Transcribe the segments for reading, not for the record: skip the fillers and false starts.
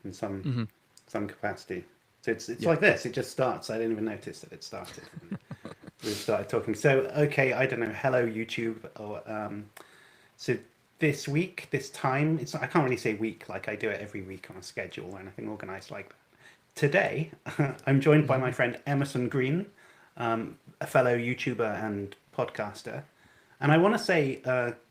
in some Hmm. capacity. So it's Yeah. like this. It just starts. I didn't even notice that it started. And we've started talking. So okay, I don't know. Hello YouTube. Or so this week, this time, it's I can't really say week like I do it every week on a schedule or anything organized like that. Today, I'm joined by Hmm. my friend Emerson Green, a fellow YouTuber and podcaster, and I want to say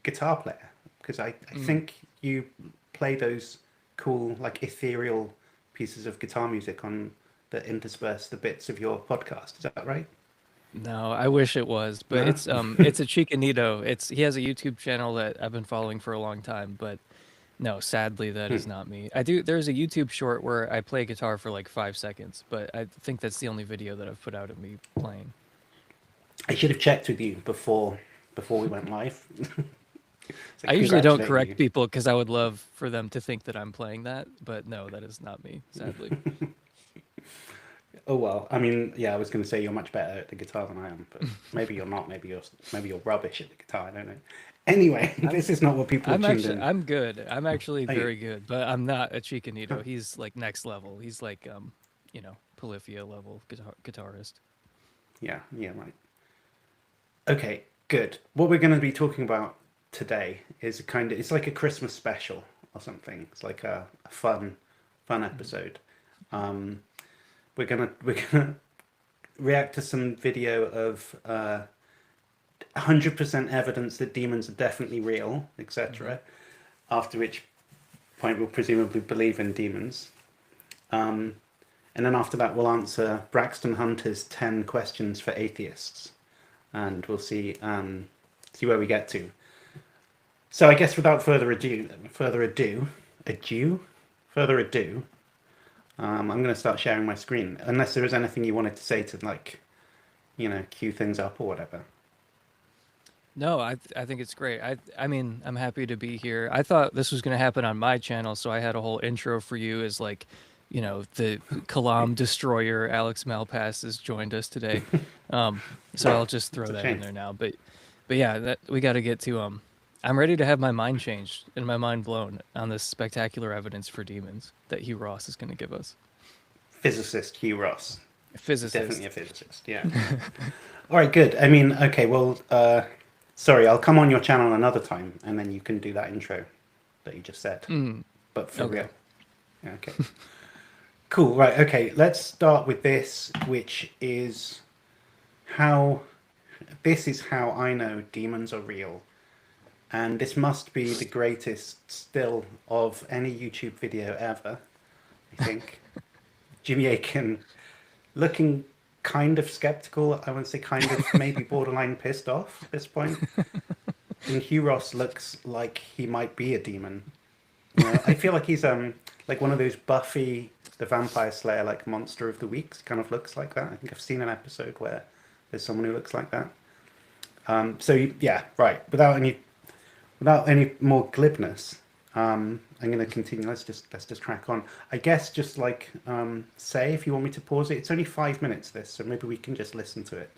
guitar player because I Mm. think you play those cool like ethereal pieces of guitar music on that intersperse the bits of your podcast. Is that right? No, I wish it was, but No. it's a Chicanito. It's he has a YouTube channel that I've been following for a long time, but no, sadly that is not me. I do there's a YouTube short where I play guitar for like 5 seconds, but I think that's the only video that I've put out of me playing. I should have checked with you before we went live. So I usually don't congratulating you. correct people because I would love for them to think that I'm playing that, but no, that is not me, sadly. Oh well, I mean, yeah, I was going to say you're much better at the guitar than I am, but maybe you're not. Maybe you're rubbish at the guitar. I don't know. Anyway, I'm this is not what people have tuned in. I'm good. I'm actually Are you? very good, but I'm not a Chicanito. He's like next level. He's like Polyphia level guitarist. Yeah, yeah, right. Okay, good. What we're going to be talking about today is it's like a Christmas special or something. It's like a fun Mhm. episode. Um, we're gonna react to some video of 100% evidence that demons are definitely real, Mhm. etc. After which point we'll presumably believe in demons. Um, and then after that, we'll answer Braxton Hunter's 10 questions for atheists, and we'll see where we get to. So I guess without further ado, I'm going to start sharing my screen. Unless there was anything you wanted to say to like, cue things up or whatever. No, I think it's great. I mean, I'm happy to be here. I thought this was going to happen on my channel, so I had a whole intro for you as like, the Kalam destroyer Alex Malpass has joined us today. Um, so I'll just It's throw a that in shame. there now. But yeah, that we got to get to I'm ready to have my mind changed and my mind blown on this spectacular evidence for demons that Hugh Ross is going to give us. Physicist Hugh Ross. A Definitely physicist. a physicist. Yeah. All right. Good. I mean, okay. Well, sorry. I'll come on your channel another time, and then you can do that intro that you just said, Mm, but for okay. real. Yeah, okay. Cool. Right. Okay. Let's start with this, which is how. This is how I know demons are real, and this must be the greatest still of any YouTube video ever. I think Jimmy Akin looking kind of skeptical. I want to say kind of maybe borderline pissed off at this point. And Hugh Ross looks like he might be a demon. I feel like he's like one of those Buffy the Vampire Slayer like monster of the weeks kind of looks like that. I think I've seen an episode where there's someone who looks like that. So yeah, right. Without any more glibness, I'm going to continue. Let's just crack on. I guess just like say if you want me to pause it, it's only 5 minutes this, so maybe we can just listen to it.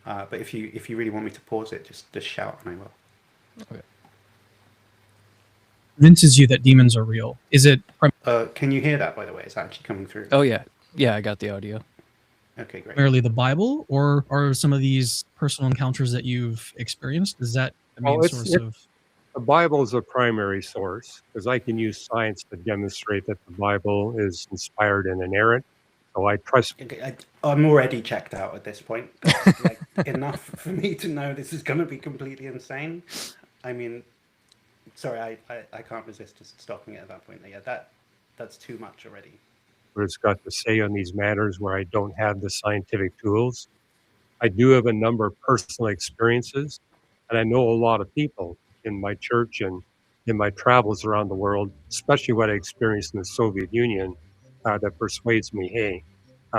But if you really want me to pause it, just shout and I will. Okay. Convinces you that demons are real? Is it Can you hear that by the way? It's actually coming through. Oh yeah. Yeah, I got the audio. Okay, great. primarily the Bible, or are some of these personal encounters that you've experienced? Is that the main Well, source of? the Bible is a primary source because I can use science to demonstrate that the Bible is inspired and inerrant. So I trust. Okay, I'm already checked out at this point. That's like enough for me to know this is going to be completely insane. I mean, sorry, I can't resist just stopping it at that point. Yeah, that's too much already. What it's got to say on these matters where I don't have the scientific tools. I do have a number of personal experiences, and I know a lot of people in my church and in my travels around the world, especially what I experienced in the Soviet Union, that persuades me, hey,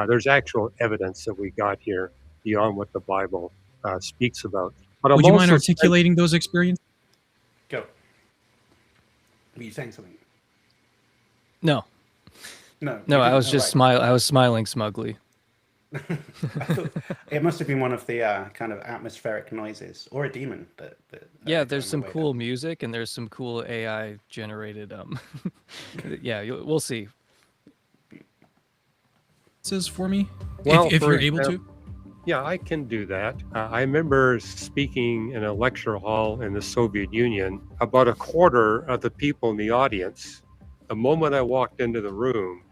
there's actual evidence that we got here beyond what the Bible speaks about. But I'm Would you mind also articulating those experiences? Go. Were you saying something? No. No, No, you I didn't. was Oh, just right. I was smiling smugly. I thought it must have been one of the kind of atmospheric noises or a demon that Yeah, got there's in my some way there. cool music and there's some cool AI generated yeah, we'll see. for me, Well, if for you're able to? yeah, I can do that. I remember speaking in a lecture hall in the Soviet Union. About a quarter of the people in the audience, the moment I walked into the room,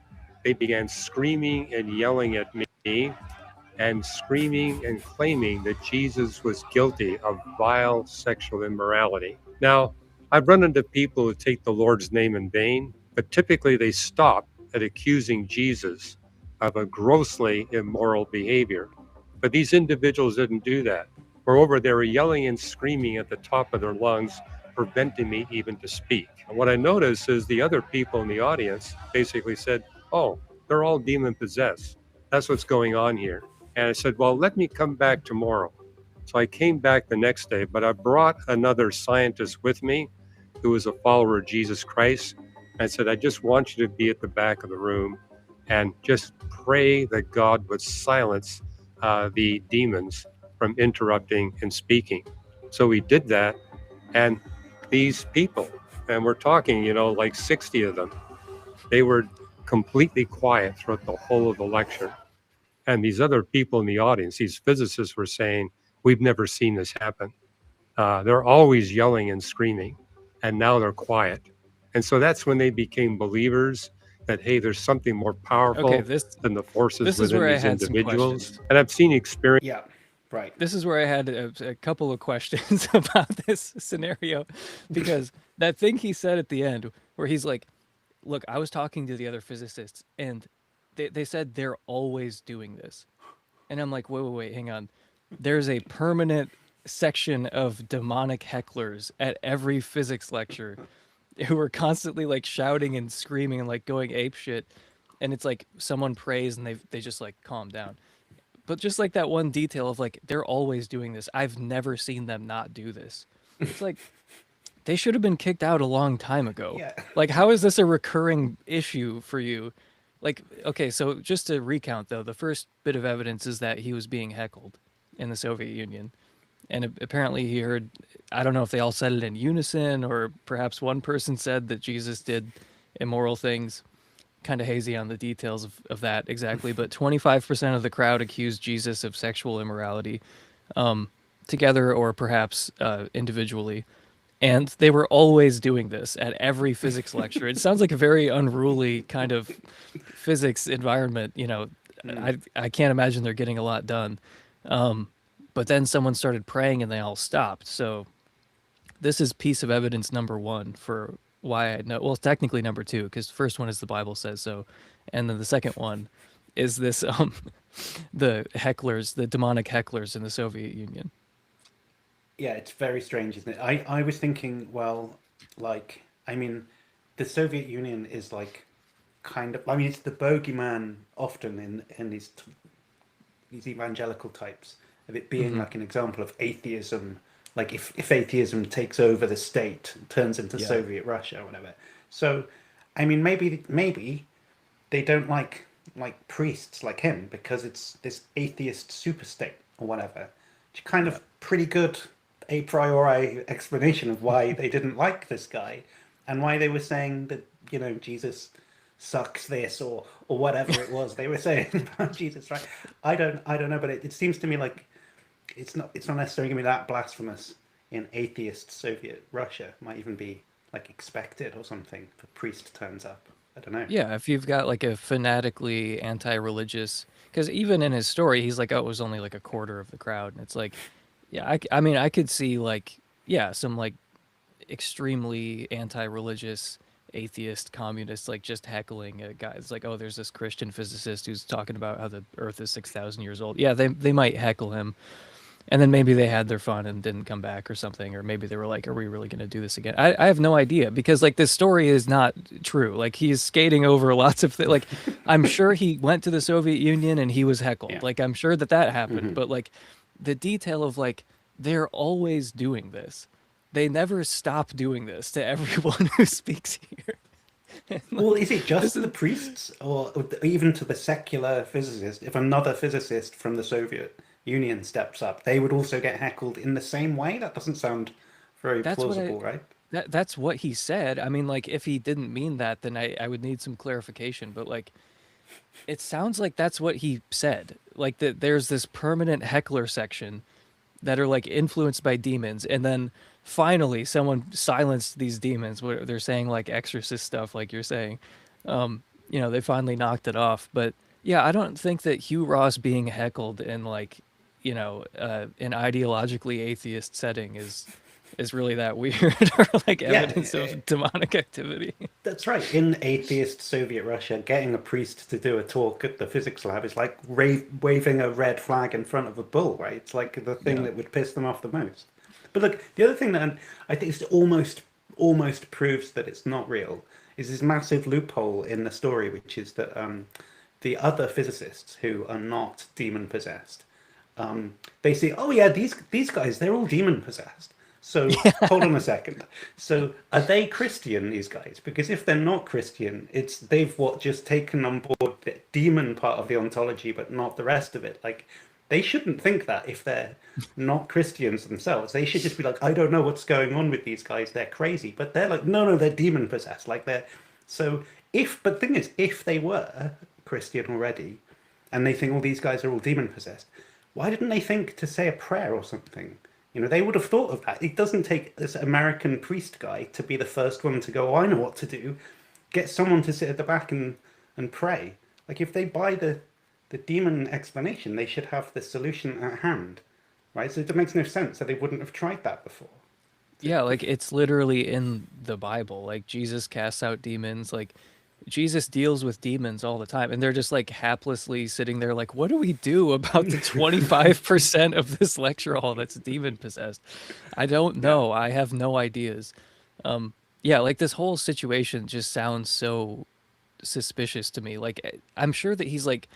they began screaming and yelling at me and screaming and claiming that Jesus was guilty of vile sexual immorality. Now, I've run into people who take the Lord's name in vain, but typically they stop at accusing Jesus of a grossly immoral behavior. But these individuals didn't do that. Moreover, they were yelling and screaming at the top of their lungs, preventing me even to speak. And what I noticed is the other people in the audience basically said, "Oh, they're all demon possessed. That's what's going on here." And I said, "Well, let me come back tomorrow." So I came back the next day, but I brought another scientist with me who was a follower of Jesus Christ. I said, "I just want you to be at the back of the room and just pray that God would silence the demons from interrupting and speaking." So we did that. And these people, and we're talking, like 60 of them, they were completely quiet throughout the whole of the lecture. And these other people in the audience, these physicists, were saying, "We've never seen this happen." They're always yelling and screaming, and now they're quiet. And so that's when they became believers that, hey, there's something more Okay, powerful than the forces this is within where I these had some individuals. questions. And I've seen experience. Yeah, right. This is where I had a couple of questions about this scenario, because that thing he said at the end, where he's like, "Look, I was talking to the other physicists, and they said they're always doing this," and I'm like, wait, hang on. There's a permanent section of demonic hecklers at every physics lecture who are constantly like shouting and screaming and like going ape shit, and it's like someone prays and they just like calm down. But just like that one detail of like they're always doing this. I've never seen them not do this. It's like they should have been kicked out a long time ago. Yeah. Like, how is this a recurring issue for you? Like, okay, so just to recount though, the first bit of evidence is that he was being heckled in the Soviet Union. And apparently he heard, I don't know if they all said it in unison, or perhaps one person said that Jesus did immoral things. Kind of hazy on the details of that exactly, but 25% of the crowd accused Jesus of sexual immorality, together or perhaps individually. And they were always doing this at every physics lecture. It sounds like a very unruly kind of physics environment. I can't imagine they're getting a lot done. But then someone started praying and they all stopped. So this is piece of evidence number one for why I know. Well, technically number two, because the first one is the Bible says so, and then the second one is this the hecklers, the demonic hecklers in the Soviet Union. Yeah, it's very strange, isn't it? I was thinking, well, like, I mean, the Soviet Union is like kind of, I mean, it's the bogeyman often in these evangelical types of it being like an example of atheism. Like if atheism takes over the state, turns into Yeah. Soviet Russia or whatever. So, I mean, maybe they don't like priests like him because it's this atheist super state or whatever. It's kind of pretty good a priori explanation of why they didn't like this guy and why they were saying that, Jesus sucks this or whatever it was they were saying about Jesus, right? I don't know, but it seems to me like it's not necessarily going to be that blasphemous in atheist Soviet Russia. It might even be like expected or something if a priest turns up. I don't know. Yeah, if you've got like a fanatically anti-religious, because even in his story, he's like, oh, it was only like a quarter of the crowd, and it's like, yeah, I mean, I could see like, yeah, some like extremely anti-religious atheist communist like just heckling a guy. It's like, oh, there's this Christian physicist who's talking about how the Earth is 6,000 years old. Yeah, they might heckle him, and then maybe they had their fun and didn't come back or something, or maybe they were like, are we really going to do this again? I have no idea, because like this story is not true. Like he's skating over lots of things. Like I'm sure he went to the Soviet Union and he was heckled. Yeah. Like I'm sure that happened, but like the detail of like they're always doing this. They never stop doing this to everyone who speaks here. Well, is it just to the priests or even to the secular physicist? If another physicist from the Soviet Union steps up, they would also get heckled in the same way? That doesn't sound very plausible, right? That's what he said. I mean, like, if he didn't mean that, then I would need some clarification. But like, It sounds like that's what he said. Like that there's this permanent heckler section that are like influenced by demons, and then finally someone silenced these demons. What they're saying, like exorcist stuff, like you're saying. They finally knocked it off. But yeah, I don't think that Hugh Ross being heckled in like, an ideologically atheist setting is really that weird or like Yeah, evidence of demonic activity. that's right. In atheist Soviet Russia, getting a priest to do a talk at the physics lab is like waving a red flag in front of a bull, right? It's like the thing Yeah. that would piss them off the most. But look, the other thing that I think is almost proves that it's not real is this massive loophole in the story, which is that the other physicists who are not demon possessed, they say, "Oh yeah, these guys, they're all demon possessed." So hold on a second. So are they Christian, these guys? Because if they're not Christian, they've just taken on board the demon part of the ontology, but not the rest of it. Like they shouldn't think that if they're not Christians themselves. They should just be like, I don't know what's going on with these guys. They're crazy. But they're like, no, they're demon possessed. Like they're so but the thing is, if they were Christian already, and they think all these guys are all demon possessed, why didn't they think to say a prayer or something? They would have thought of that. It doesn't take this American priest guy to be the first one to go, oh, I know what to do. Get someone to sit at the back and pray. Like if they buy the demon explanation, they should have the solution at hand. Right? So it makes no sense that they wouldn't have tried that before. Yeah, like it's literally in the Bible. Like Jesus casts out demons. Like Jesus deals with demons all the time, and they're just like haplessly sitting there, like, what do we do about the 25% of this lecture hall that's demon possessed? I don't know. I have no ideas. Yeah, like this whole situation just sounds so suspicious to me. Like I'm sure that he's like,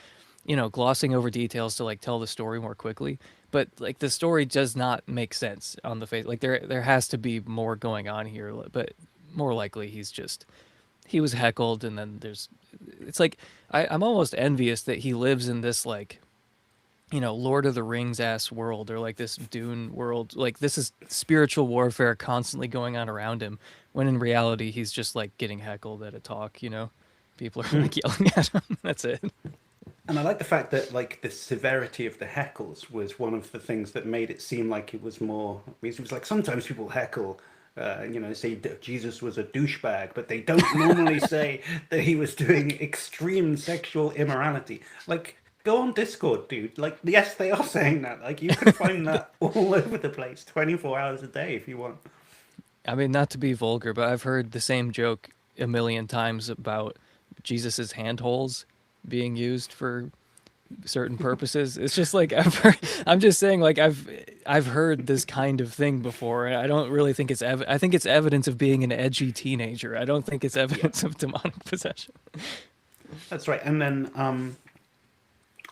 glossing over details to like tell the story more quickly, but like the story does not make sense on the face. Like there has to be more going on here, but more likely he was heckled, and then it's like I'm almost envious that he lives in this like, Lord of the Rings ass world, or like this Dune world. Like this is spiritual warfare constantly going on around him, when in reality he's just like getting heckled at a talk. People are like yelling at him. That's it. And I like the fact that like the severity of the heckles was one of the things that made it seem like it was more. It was like sometimes people heckle, say that Jesus was a douchebag, but they don't normally say that he was doing extreme sexual immorality. Like, go on Discord, dude. Like, yes, they are saying that. Like, you can find that all over the place, 24 hours a day if you want. I mean, not to be vulgar, but I've heard the same joke a million times about Jesus's hand holes being used for certain purposes. It's just like I'm just saying, like I've heard this kind of thing before, and I don't really think I think it's evidence of being an edgy teenager. I don't think it's evidence of demonic possession. That's right. And then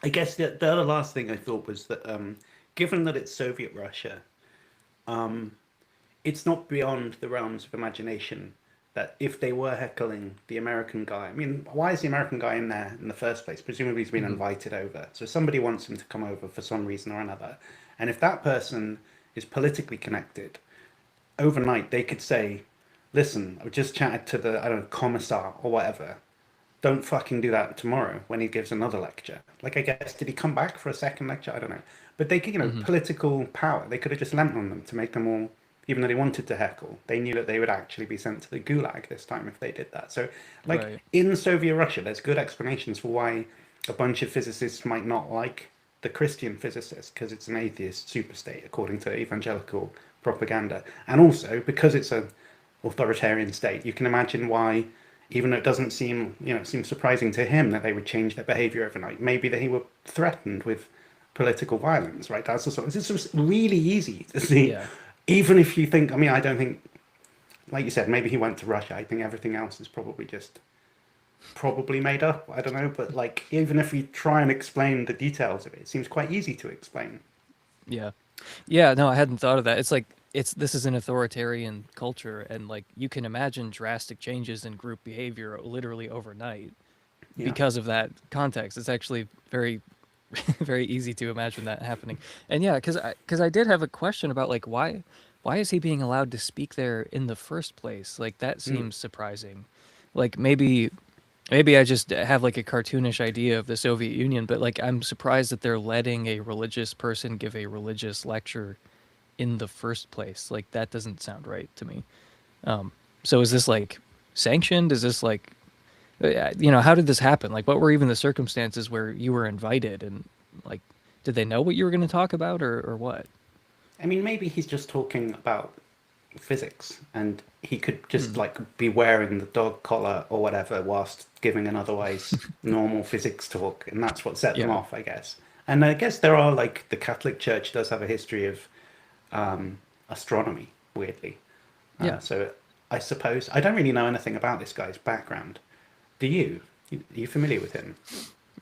I guess the other last thing I thought was that given that it's Soviet Russia, it's not beyond the realms of imagination that if they were heckling the American guy, I mean, why is the American guy in there in the first place? Presumably he's been invited over. So somebody wants him to come over for some reason or another. And if that person is politically connected, overnight they could say, listen, I've just chatted to the, I don't know, commissar or whatever. Don't fucking do that tomorrow when he gives another lecture. Like, I guess, did he come back for a second lecture? I don't know. But they could, political power, they could have just lent on them to make them all, even though they wanted to heckle, they knew that they would actually be sent to the gulag this time if they did that. So, like, Right. in Soviet Russia, there's good explanations for why a bunch of physicists might not like the Christian physicists, because it's an atheist superstate, according to evangelical propaganda. And also, because it's an authoritarian state, you can imagine why, even though it doesn't seem, it seems surprising to him that they would change their behavior overnight. Maybe that he were threatened with political violence, right? That's the sort. It's just really easy to see. Yeah. Even if you think, I mean, I don't think, like you said, maybe he went to Russia. I think everything else is probably made up. I don't know, but like, even if we try and explain the details of it, it seems quite easy to explain. Yeah. Yeah, no, I hadn't thought of that. It's like this is an authoritarian culture, and like you can imagine drastic changes in group behavior literally overnight Yeah. because of that context. It's actually very very easy to imagine that happening. And yeah, cuz I did have a question about like why is he being allowed to speak there in the first place? Like that seems surprising. Like maybe Maybe I just have like a cartoonish idea of the Soviet Union, but like I'm surprised that they're letting a religious person give a religious lecture in the first place. Like that doesn't sound right to me. So is this like sanctioned? Is this like, how did this happen? Like, what were even the circumstances where you were invited, and like, did they know what you were going to talk about, or what? I mean, maybe he's just talking about physics, and he could just Hmm. like be wearing the dog collar or whatever whilst giving an otherwise normal physics talk, and that's what set them Yeah. off, I guess. And I guess there are like the Catholic Church does have a history of astronomy, weirdly. Yeah. So I suppose I don't really know anything about this guy's background. Do you? Are you familiar with him?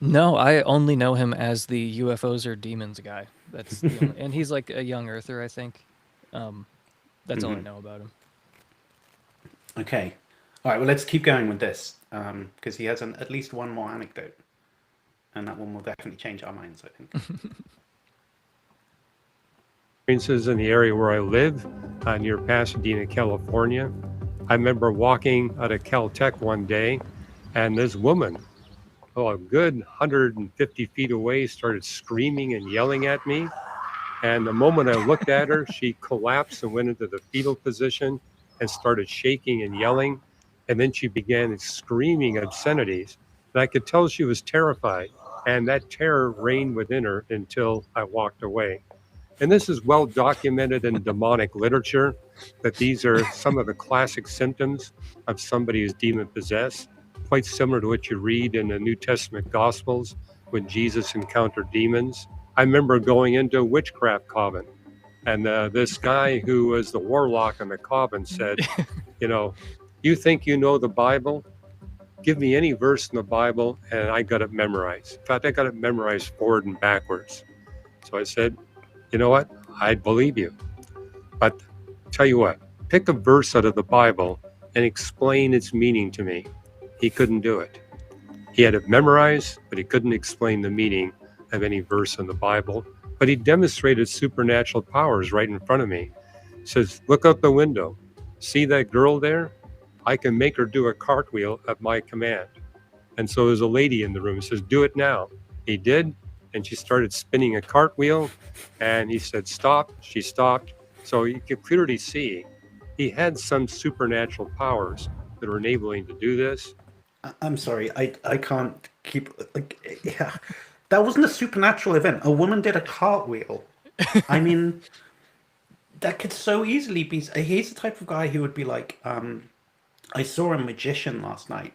No, I only know him as the UFOs or demons guy. That's the only, and he's like a young earther, I think. Um, that's all I know about him. Okay. All right. Well, let's keep going with this because he has at least one more anecdote, and that one will definitely change our minds, I think. Experiences in the area where I live, near Pasadena, California. I remember walking out of Caltech one day, and this woman, a good 150 feet away, started screaming and yelling at me. And the moment I looked at her, she collapsed and went into the fetal position and started shaking and yelling. And then she began screaming obscenities. And I could tell she was terrified. And that terror reigned within her until I walked away. And this is well documented in demonic literature, that these are some of the classic symptoms of somebody who's demon possessed, quite similar to what you read in the New Testament Gospels when Jesus encountered demons. I remember going into a witchcraft coven, and this guy who was the warlock in the coven said, you think you know the Bible? Give me any verse in the Bible, and I got it memorized. In fact, I got it memorized forward and backwards. So I said, you know what? I believe you. But tell you what, pick a verse out of the Bible and explain its meaning to me. He couldn't do it. He had it memorized, but he couldn't explain the meaning of any verse in the Bible. But he demonstrated supernatural powers right in front of me. He says, look out the window. See that girl there? I can make her do a cartwheel at my command. And so there's a lady in the room. He says, do it now. He did. And she started spinning a cartwheel, and he said, stop. She stopped. So you can clearly see he had some supernatural powers that were enabling to do this. I'm sorry, I can't keep like yeah. That wasn't a supernatural event. A woman did a cartwheel. I mean, that could so easily be. He's the type of guy who would be like, I saw a magician last night,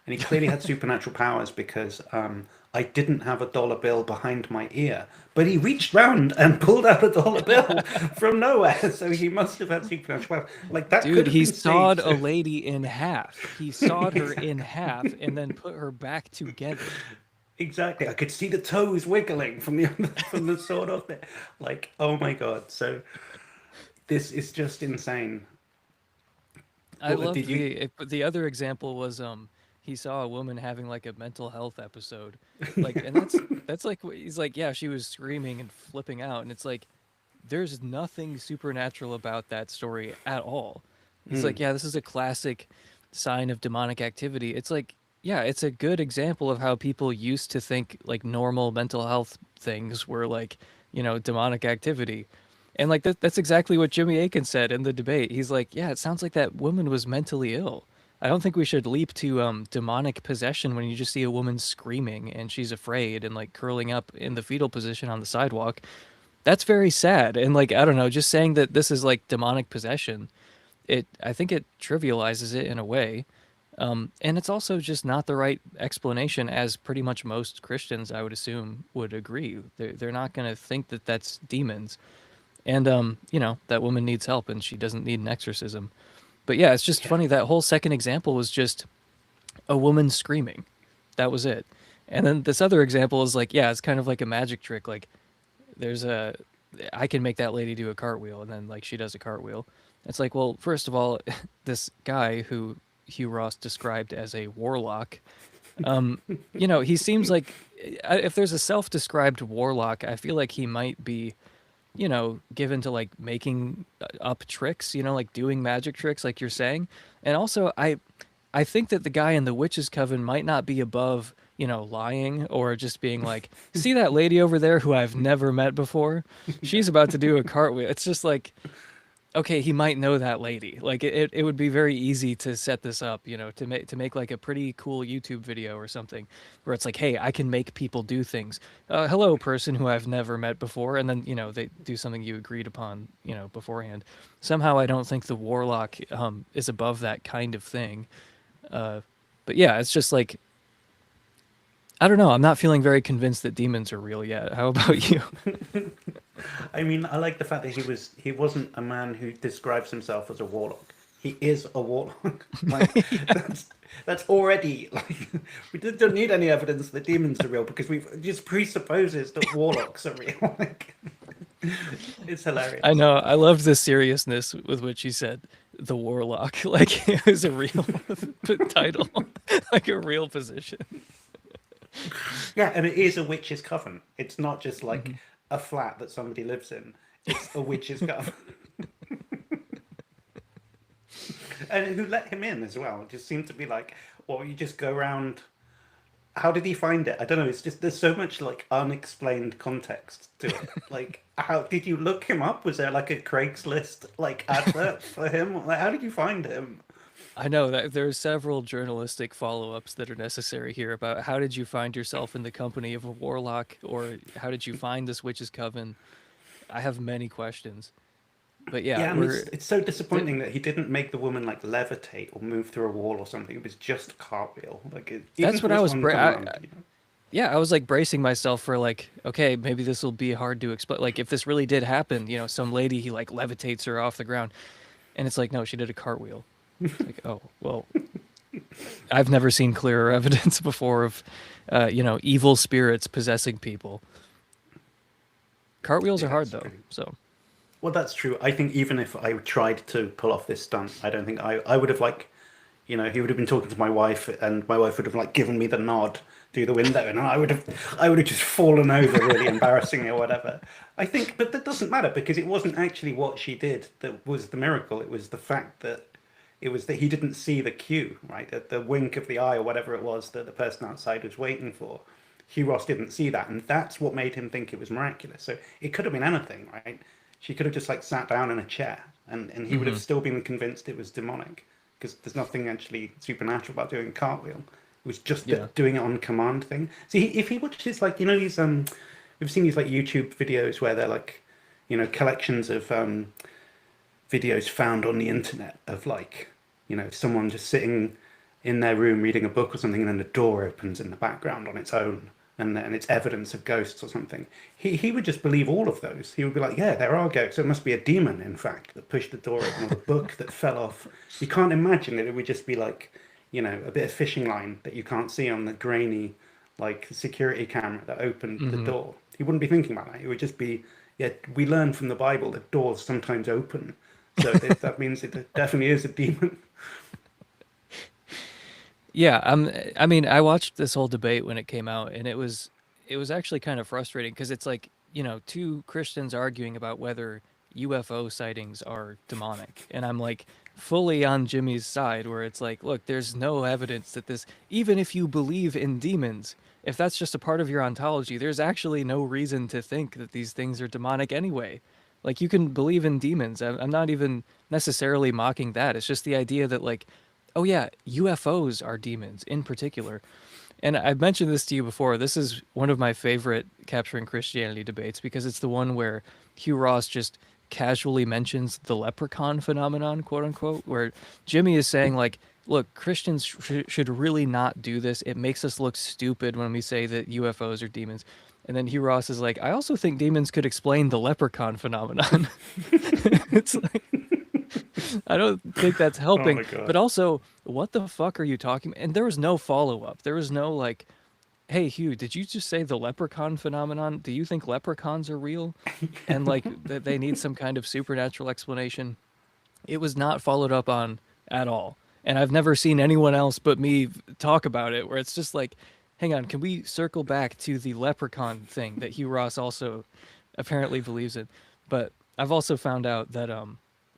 and he clearly had supernatural powers because I didn't have a dollar bill behind my ear, but he reached round and pulled out a dollar bill from nowhere. So he must have had supernatural powers. Like that Dude, could have he been sawed staged. a lady in half. He sawed her in half and then put her back together. Exactly. I could see the toes wiggling from the from the sword of it. Like, oh my god. So this is just insane. I What loved did you? the other example was he saw a woman having like a mental health episode. Like, and that's like he's like, yeah, she was screaming and flipping out, and it's like there's nothing supernatural about that story at all. He's like, yeah, this is a classic sign of demonic activity. It's like, yeah, it's a good example of how people used to think like normal mental health things were like, demonic activity. And like that's exactly what Jimmy Akin said in the debate. He's like, yeah, it sounds like that woman was mentally ill. I don't think we should leap to demonic possession when you just see a woman screaming and she's afraid and like curling up in the fetal position on the sidewalk. That's very sad. And like, I don't know, just saying that this is like demonic possession, I think it trivializes it in a way. And it's also just not the right explanation, as pretty much most Christians, I would assume, would agree. They're not going to think that that's demons. And, that woman needs help and she doesn't need an exorcism. But yeah, it's just Yeah. funny. That whole second example was just a woman screaming. That was it. And then this other example is like, yeah, it's kind of like a magic trick. Like, I can make that lady do a cartwheel, and then like she does a cartwheel. It's like, well, first of all, this guy who Hugh Ross described as a warlock, he seems like if there's a self-described warlock, I feel like he might be, given to like making up tricks, like doing magic tricks, like you're saying. And also, I think that the guy in the witch's coven might not be above, lying or just being like, see that lady over there who I've never met before? She's about to do a cartwheel. It's just like, okay, he might know that lady. Like it would be very easy to set this up, to make like a pretty cool YouTube video or something where it's like, hey, I can make people do things. Hello, person who I've never met before, and then they do something you agreed upon, beforehand. Somehow, I don't think the warlock is above that kind of thing. But yeah, it's just like, I don't know. I'm not feeling very convinced that demons are real yet. How about you? I mean, I like the fact that he wasn't a man who describes himself as a warlock. He is a warlock. Like that's already like we don't need any evidence that demons are real because we've just presupposes that warlocks are real. Like, it's hilarious. I know. I loved the seriousness with which he said the warlock. Like it was a real title, like a real position. Yeah, and it is a witch's coven. It's not just like a flat that somebody lives in. It's a witch's coven. And who let him in as well? It just seemed to be like, well, you just go around. How did he find it? I don't know. It's just there's so much like unexplained context to it. Like, how did you look him up? Was there like a Craigslist like advert for him? Like, how did you find him? I know that there are several journalistic follow-ups that are necessary here about how did you find yourself in the company of a warlock, or how did you find this witch's coven? I have many questions. But yeah, and it's so disappointing that he didn't make the woman like levitate or move through a wall or something. It was just a cartwheel. Like that's what I was. Yeah, I was like bracing myself for like, okay, maybe this will be hard to explain. Like if this really did happen, some lady he like levitates her off the ground, and it's like, no, she did a cartwheel. It's like, oh well, I've never seen clearer evidence before of, evil spirits possessing people. Cartwheels are hard though, so. Well, that's true. I think even if I tried to pull off this stunt, I don't think I would have like, he would have been talking to my wife, and my wife would have like given me the nod through the window, and I would have just fallen over really embarrassingly or whatever. I think, but that doesn't matter because it wasn't actually what she did that was the miracle. It was the fact that it was that he didn't see the cue, right? At the wink of the eye or whatever it was that the person outside was waiting for. Hugh Ross didn't see that, and that's what made him think it was miraculous. So it could have been anything, right? She could have just like sat down in a chair, and he would have still been convinced it was demonic because there's nothing actually supernatural about doing a cartwheel. It was just the doing it on command thing. See, if he watches like these we've seen these like YouTube videos where they're like collections of videos found on the internet of like someone just sitting in their room reading a book or something, and then the door opens in the background on its own, and it's evidence of ghosts or something. He would just believe all of those. He would be like, yeah, there are ghosts. It must be a demon, in fact, that pushed the door open, or the book that fell off. You can't imagine it. It would just be like, a bit of fishing line that you can't see on the grainy, like, security camera that opened the door. He wouldn't be thinking about that. It would just be, yeah, we learn from the Bible that doors sometimes open. So that means it definitely is a demon. Yeah, I mean, I watched this whole debate when it came out, and it was actually kind of frustrating because it's like, two Christians arguing about whether UFO sightings are demonic, and I'm like fully on Jimmy's side where it's like, look, there's no evidence that this, even if you believe in demons, if that's just a part of your ontology, there's actually no reason to think that these things are demonic anyway. Like you can believe in demons. I'm not even necessarily mocking that. It's just the idea that like, oh yeah, UFOs are demons in particular. And I've mentioned this to you before. This is one of my favorite Capturing Christianity debates because it's the one where Hugh Ross just casually mentions the leprechaun phenomenon, quote unquote, where Jimmy is saying like, look, Christians should really not do this. It makes us look stupid when we say that UFOs are demons. And then Hugh Ross is like, I also think demons could explain the leprechaun phenomenon. It's like, I don't think that's helping. Oh but also, what the fuck are you talking about? And there was no follow-up. There was no like, hey, Hugh, did you just say the leprechaun phenomenon? Do you think leprechauns are real? And like that they need some kind of supernatural explanation? It was not followed up on at all. And I've never seen anyone else but me talk about it where it's just like, hang on, can we circle back to the leprechaun thing that Hugh Ross also apparently believes in? But I've also found out that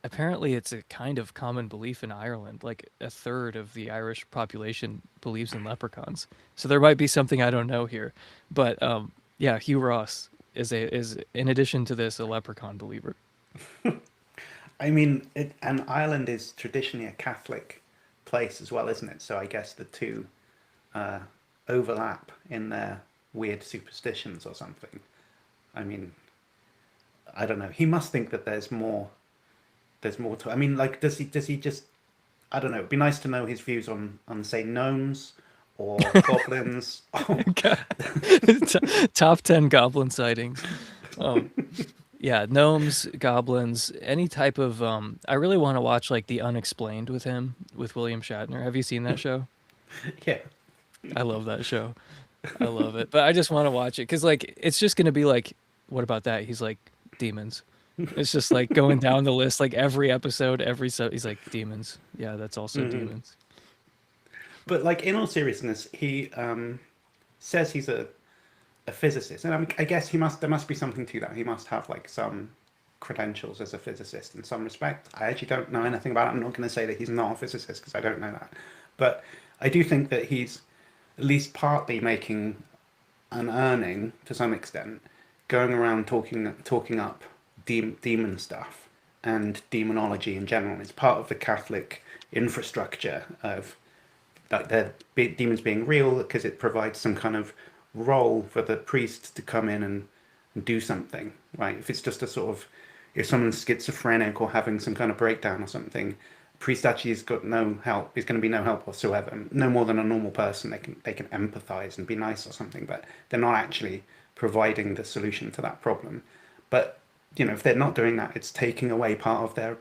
apparently it's a kind of common belief in Ireland. Like a third of the Irish population believes in leprechauns. So there might be something I don't know here. But yeah, Hugh Ross is in addition to this a leprechaun believer. I mean, and Ireland is traditionally a Catholic place as well, isn't it? So I guess the two uh, overlap in their weird superstitions or something. I mean, I don't know. He must think that there's more. There's more to. I mean, like, does he just? I don't know. It'd be nice to know his views on say gnomes or goblins. Top 10 goblin sightings. Um, yeah, gnomes, goblins, any type of I really want to watch like The Unexplained with him with William Shatner. Have you seen that show? Yeah. I love that show. I love it. But I just want to watch it cuz like it's just going to be like what about that? He's like demons. It's just like going down the list like every episode, he's like demons. Yeah, that's also Mhm. demons. But like in all seriousness, he says he's a physicist, and I guess he must. There must be something to that. He must have like some credentials as a physicist in some respect. I actually don't know anything about it. I'm not going to say that he's not a physicist because I don't know that, but I do think that he's at least partly making an earning to some extent, going around talking up demon stuff and demonology in general. It's part of the Catholic infrastructure of like demons being real because it provides some kind of role for the priest to come in and do something, right? If it's just a sort of, if someone's schizophrenic or having some kind of breakdown or something, priest actually has got no help. Is going to be no help whatsoever. No more than a normal person. They can empathize and be nice or something, but they're not actually providing the solution to that problem. But if they're not doing that, it's taking away part of their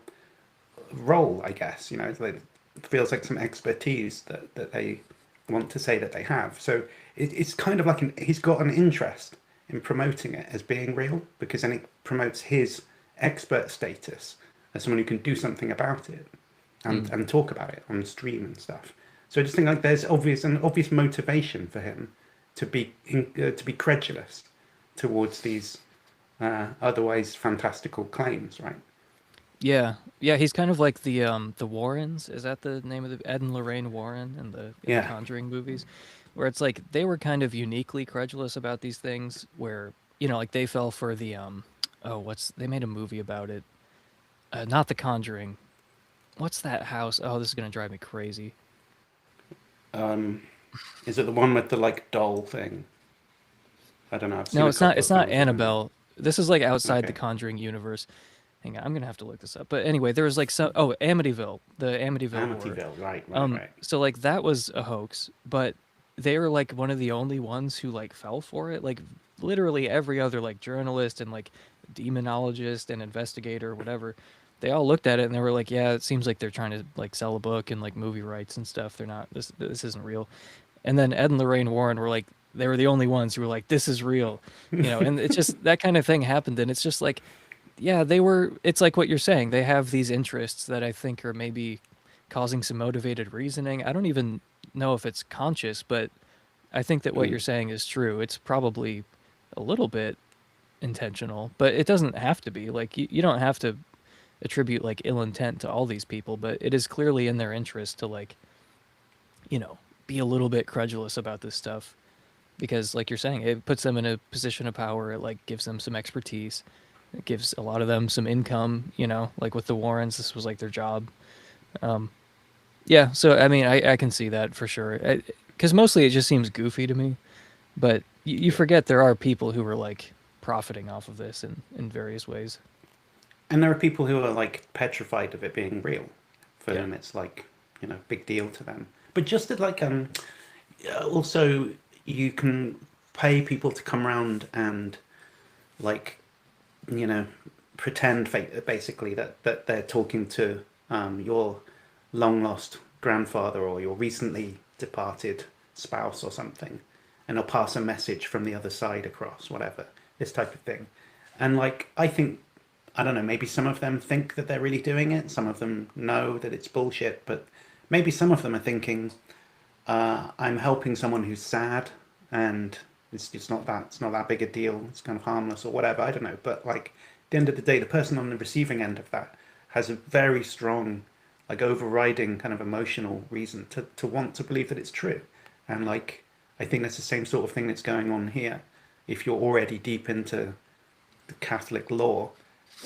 role, I guess. It feels like some expertise that they want to say that they have. So it's kind of like he's got an interest in promoting it as being real because then it promotes his expert status as someone who can do something about it and, Mm. and talk about it on stream and stuff. So I just think like there's an obvious motivation for him to be credulous towards these otherwise fantastical claims, right? Yeah. Yeah, he's kind of like the Warrens. Is that the name of the Ed and Lorraine Warren in the Yeah. Conjuring movies? Where it's like they were kind of uniquely credulous about these things where, like they fell for the oh, they made a movie about it. Not The Conjuring. What's that house? Oh, this is going to drive me crazy. Um, is it the one with the like doll thing? I don't know. I've seen No, a it's not couple it's of not films with them. Annabelle. This is like outside the Okay. Conjuring universe. Hang on, I'm going to have to look this up. But anyway, there was like Amityville, the Amityville horror. Amityville, right. So like that was a hoax, but they were like one of the only ones who like fell for it. Like literally every other like journalist and like demonologist and investigator or whatever, they all looked at it and they were like, yeah, it seems like they're trying to like sell a book and like movie rights and stuff. They're not this isn't real. And then Ed and Lorraine Warren were like they were the only ones who were like this is real. And it's just that kind of thing happened and it's just like yeah, it's like what you're saying. They have these interests that I think are maybe causing some motivated reasoning. I don't even know if it's conscious, but I think that what Mm. you're saying is true. It's probably a little bit intentional, but it doesn't have to be. Like, you don't have to attribute like ill intent to all these people, but it is clearly in their interest to like, you know, be a little bit credulous about this stuff because, like you're saying, it puts them in a position of power. It like gives them some expertise. It gives a lot of them some income, like with the Warrens, this was like their job. Um, yeah, so I mean, I can see that for sure. Because mostly it just seems goofy to me, but you Yeah. forget there are people who are like profiting off of this in various ways. And there are people who are like petrified of it being real. For Yeah. them, it's like big deal to them. But just that, like, also you can pay people to come around and like you know pretend basically that they're talking to your long lost grandfather or your recently departed spouse or something, and they'll pass a message from the other side across, whatever, this type of thing. And like, I think, I don't know, maybe some of them think that they're really doing it, some of them know that it's bullshit, but maybe some of them are thinking, I'm helping someone who's sad, and it's not that big a deal. It's kind of harmless or whatever. I don't know, but like at the end of the day, the person on the receiving end of that has a very strong, like, overriding kind of emotional reason to want to believe that it's true. And like, I think that's the same sort of thing that's going on here. If you're already deep into the Catholic law,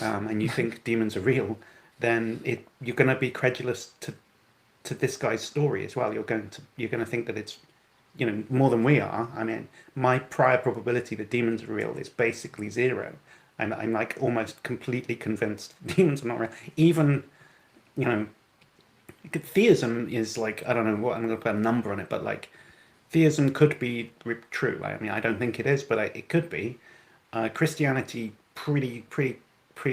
and you think demons are real, then you're going to be credulous to this guy's story as well. You're going to think that it's, more than we are. I mean, my prior probability that demons are real is basically zero. I'm like almost completely convinced demons are not real. Even, you know, theism is like, I don't know what, I'm going to put a number on it, but like, theism could be true. I mean, I don't think it is, but it could be. Christianity, pretty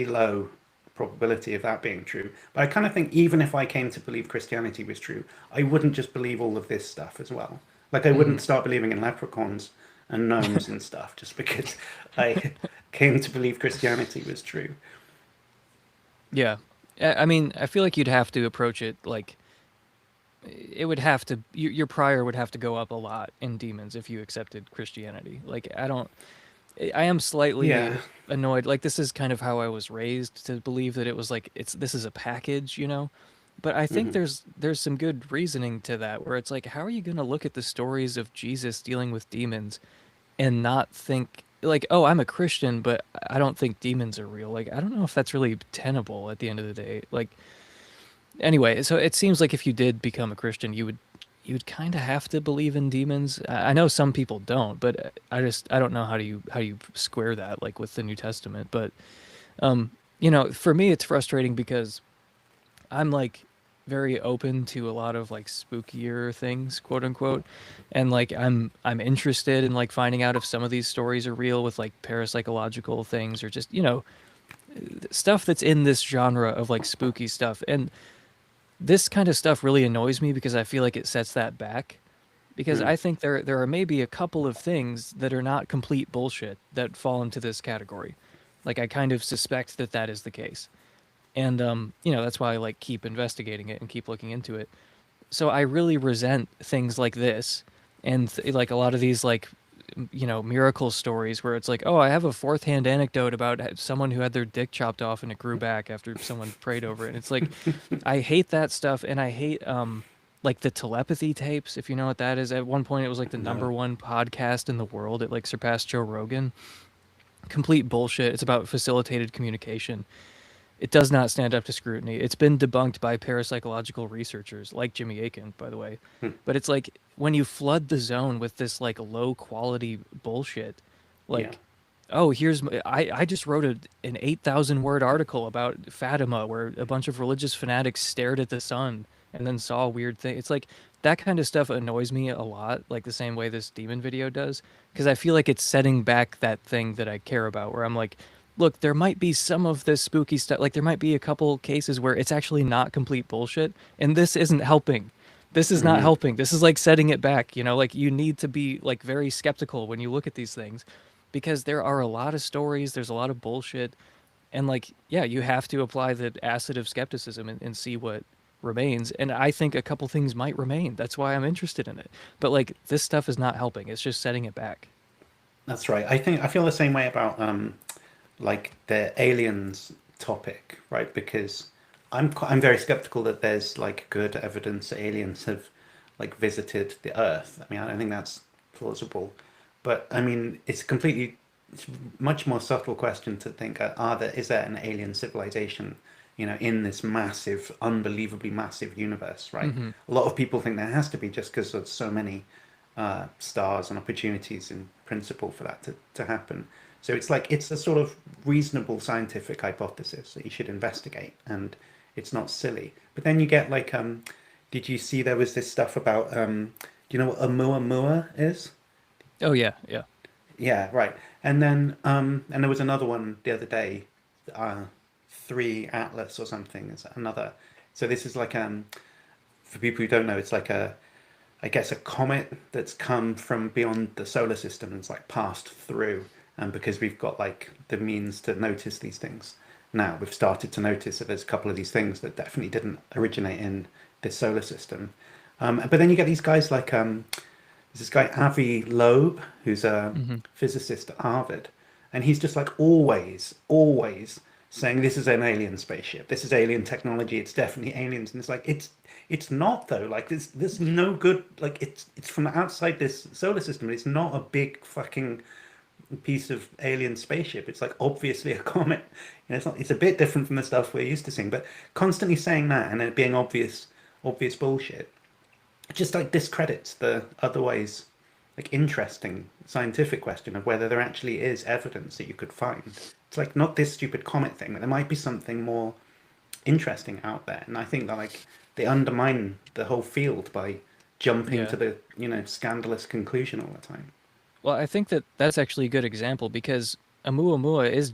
low probability of that being true. But I kind of think even if I came to believe Christianity was true, I wouldn't just believe all of this stuff as well. Like, I wouldn't start believing in leprechauns and gnomes and stuff just because I came to believe Christianity was true. Yeah. I mean, I feel like you'd have to approach it like it would have to, your prior would have to go up a lot in demons if you accepted Christianity. Like, I am slightly Yeah. annoyed. Like, this is kind of how I was raised to believe that it was like this is a package, you know. But I think Hmm. there's some good reasoning to that, where it's like, how are you going to look at the stories of Jesus dealing with demons and not think like, oh, I'm a Christian, but I don't think demons are real. Like, I don't know if that's really tenable at the end of the day. Like, anyway, so it seems like if you did become a Christian, you would kind of have to believe in demons. I know some people don't, but I don't know how do you square that like with the New Testament. But for me, it's frustrating because I'm like very open to a lot of like spookier things, quote unquote, and like I'm interested in like finding out if some of these stories are real with like parapsychological things or just stuff that's in this genre of like spooky stuff. And this kind of stuff really annoys me because I feel like it sets that back. Because Mm. I think there are maybe a couple of things that are not complete bullshit that fall into this category. Like, I kind of suspect that that is the case. And that's why I like keep investigating it and keep looking into it. So I really resent things like this and like a lot of these like miracle stories where it's like, oh, I have a fourth hand anecdote about someone who had their dick chopped off and it grew back after someone prayed over it. And it's like, I hate that stuff. And I hate like the telepathy tapes, if you know what that is. At one point it was like the No. number one podcast in the world. It like surpassed Joe Rogan. Complete bullshit. It's about facilitated communication. It does not stand up to scrutiny. It's been debunked by parapsychological researchers like Jimmy Akin, by the way. Hmm. But it's like when you flood the zone with this like low quality bullshit, Yeah. like, oh, I just wrote an 8,000 word article about Fatima where a bunch of religious fanatics stared at the sun and then saw weird things. It's like that kind of stuff annoys me a lot, like the same way this demon video does, because I feel like it's setting back that thing that I care about, where I'm like, look, there might be some of this spooky stuff. Like, there might be a couple cases where it's actually not complete bullshit, and this isn't helping. This is not Hmm. helping. This is like setting it back. Like, you need to be like very skeptical when you look at these things, because there are a lot of stories. There's a lot of bullshit, and like, yeah, you have to apply the acid of skepticism and see what remains. And I think a couple things might remain. That's why I'm interested in it. But like, this stuff is not helping. It's just setting it back. That's right. I feel the same way about like the aliens topic, right? Because I'm very skeptical that there's like good evidence that aliens have like visited the Earth. I mean, I don't think that's plausible. But I mean, it's much more subtle question to think: is there an alien civilization, in this massive, unbelievably massive universe, right? Hmm. A lot of people think there has to be just because there's so many stars and opportunities in principle for that to happen. So it's like it's a sort of reasonable scientific hypothesis that you should investigate, and it's not silly. But then you get like, did you see there was this stuff about, do you know what a Muamua is? Oh yeah, yeah. Yeah, right. And there was another one the other day, uh, Three Atlas or something is another. So this is like, for people who don't know, it's like I guess a comet that's come from beyond the solar system and it's like passed through. And because we've got like the means to notice these things now, we've started to notice that there's a couple of these things that definitely didn't originate in this solar system. But then you get these guys like, there's this guy Avi Loeb, who's a Hmm. physicist at Harvard, and he's just like always saying this is an alien spaceship, this is alien technology, it's definitely aliens, and it's like it's not though. Like there's no good, like it's from outside this solar system. It's not a big fucking piece of alien spaceship. It's like obviously a comet. You know, it's a bit different from the stuff we're used to seeing. But constantly saying that and it being obvious bullshit, just like discredits the otherwise like interesting scientific question of whether there actually is evidence that you could find. It's like not this stupid comet thing, but there might be something more interesting out there. And I think that like they undermine the whole field by jumping Yeah. to the scandalous conclusion all the time. Well, I think that that's actually a good example because Oumuamua is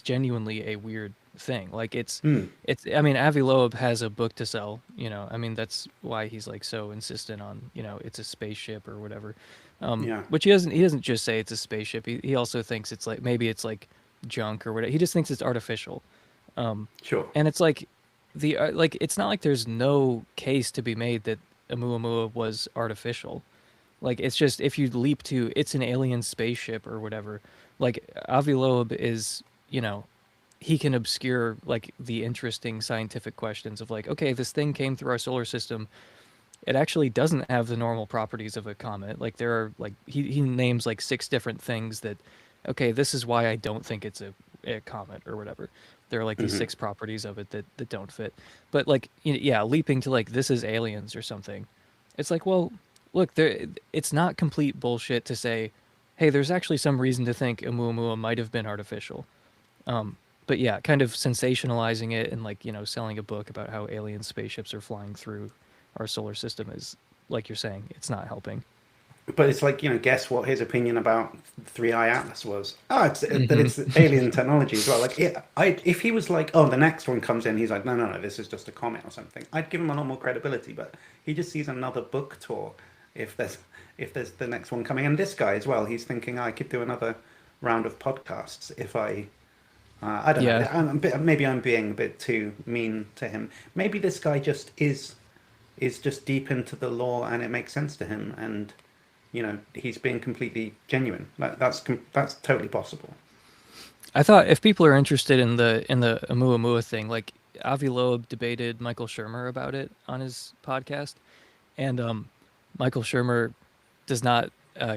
genuinely a weird thing. Like it's I mean Avi Loeb has a book to sell, you know. I mean that's why he's like so insistent on, you know, it's a spaceship or whatever. Yeah. Which he doesn't just say it's a spaceship. He also thinks it's like maybe it's like junk or whatever. He just thinks it's artificial. Sure. And it's like like it's not like there's no case to be made that Oumuamua was artificial. Like it's just if you leap to it's an alien spaceship or whatever, like Avi Loeb is, you know, he can obscure like the interesting scientific questions of like, okay, this thing came through our solar system. It actually doesn't have the normal properties of a comet. Like there are like he names like 6 different things that, okay, this is why I don't think it's a comet or whatever. There are like these 6 properties of it that don't fit. But like yeah, leaping to like this is aliens or something. It's like, well, look, it's not complete bullshit to say, hey, there's actually some reason to think Oumuamua might have been artificial. But yeah, kind of sensationalizing it and like, you know, selling a book about how alien spaceships are flying through our solar system is, like you're saying, it's not helping. But it's like, guess what his opinion about Three Eye Atlas was? Oh, it's that it's alien technology as well. Like, if he was like, oh, the next one comes in, he's like, no, this is just a comet or something. I'd give him a lot more credibility. But he just sees another book tour if there's the next one coming. And this guy as well, he's thinking I could do another round of podcasts if I don't know. Maybe I'm being a bit too mean to him. Maybe this guy just is just deep into the lore and it makes sense to him, and he's being completely genuine. That's totally possible. I thought if people are interested in the Oumuamua thing, like Avi Loeb debated Michael Shermer about it on his podcast, and Michael Shermer does not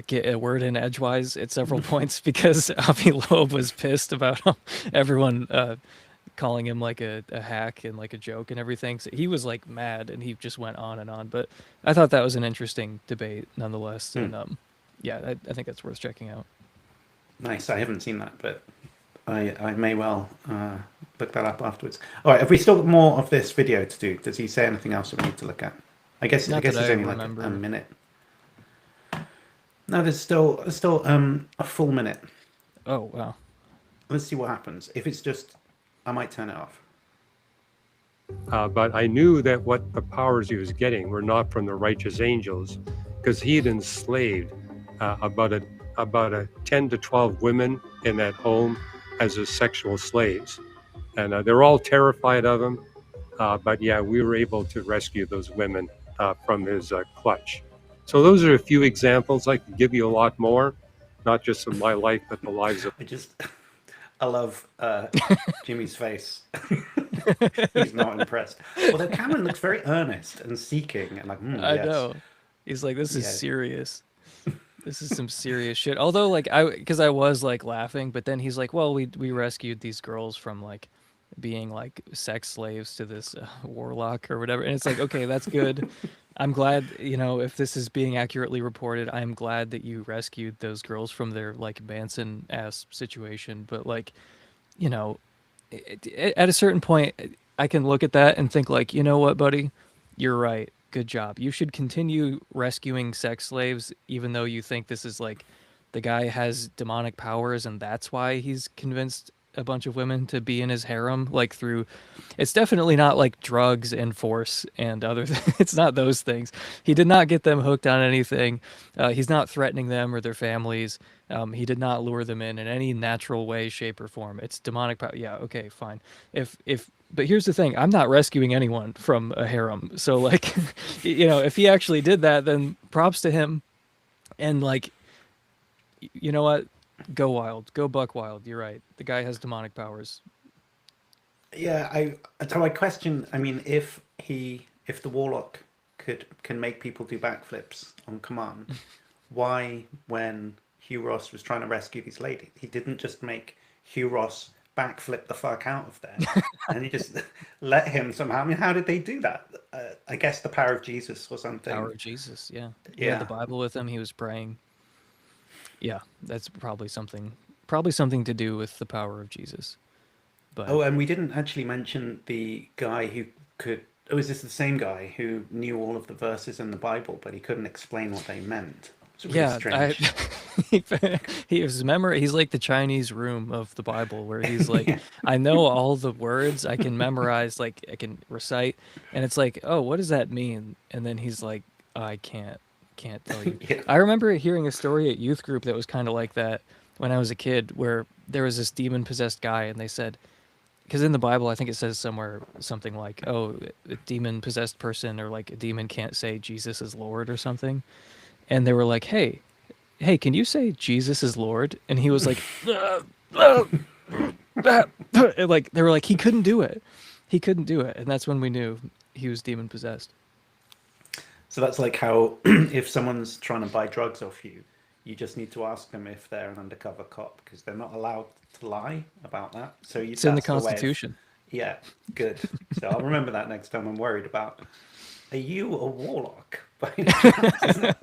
get a word in edgewise at several points because Avi Loeb was pissed about everyone calling him like a hack and like a joke and everything. So he was like mad and he just went on and on. But I thought that was an interesting debate nonetheless. And yeah, I think that's worth checking out. Nice. I haven't seen that, but I may well look that up afterwards. All right. Have we still got more of this video to do? Does he say anything else that we need to look at? I guess it's only like a minute. No, there's still a full minute. Oh, wow. Let's see what happens. If it's just, I might turn it off. But I knew that what the powers he was getting were not from the righteous angels, because he had enslaved about a 10 to 12 women in that home as his sexual slaves. And they're all terrified of him. But yeah, we were able to rescue those women from his clutch. So those are a few examples. I could give you a lot more, not just of my life, but the lives of... I love Jimmy's face. He's not impressed. Although Cameron looks very earnest and seeking and like, I yes. know. He's like, this is serious. This is some serious shit. Although like because I was like laughing, but then he's like, well, we rescued these girls from like being like sex slaves to this warlock or whatever. And it's like, okay, that's good. I'm glad, if this is being accurately reported, I'm glad that you rescued those girls from their like Manson ass situation. But like, at a certain point, I can look at that and think like, you know what, buddy, you're right. Good job. You should continue rescuing sex slaves, even though you think this is like the guy has demonic powers and that's why he's convinced a bunch of women to be in his harem, like through, it's definitely not like drugs and force and other it's not those things. He did not get them hooked on anything. He's not threatening them or their families. He did not lure them in any natural way, shape, or form. It's demonic power. Yeah, okay, fine. But here's the thing, I'm not rescuing anyone from a harem. So like, if he actually did that, then props to him. And like, you know what? Go wild. Go buck wild. You're right. The guy has demonic powers. Yeah, so I question. I mean, if the warlock can make people do backflips on command, why, when Hugh Ross was trying to rescue these ladies, he didn't just make Hugh Ross backflip the fuck out of there, and he just let him somehow. I mean, how did they do that? I guess the power of Jesus or Power something. of Jesus, yeah. He had the Yeah. Bible with him. He was praying. Yeah, that's probably something to do with the power of Jesus. But Oh, and we didn't actually mention the guy who could. Oh, is this the same guy who knew all of the verses in the Bible, but he couldn't explain what they meant? It's really yeah, strange. he, he's like the Chinese room of the Bible, where he's like, Yeah. I know all the words, I can memorize, like I can recite, and it's like, oh, what does that mean? And then he's like, I can't tell you. Yeah. I remember hearing a story at youth group that was kind of like that when I was a kid, where there was this demon possessed guy, and they said, because in the Bible, I think it says somewhere something like, oh, a demon possessed person or like a demon can't say Jesus is Lord or something. And they were like, hey, can you say Jesus is Lord? And he was like, and like they were like, he couldn't do it. He couldn't do it. And that's when we knew he was demon possessed. So that's like how if someone's trying to buy drugs off you, you just need to ask them if they're an undercover cop because they're not allowed to lie about that. So It's in the that's the way. Constitution. Yeah, good. So I'll remember that next time I'm worried about. Are you a warlock? By any chance?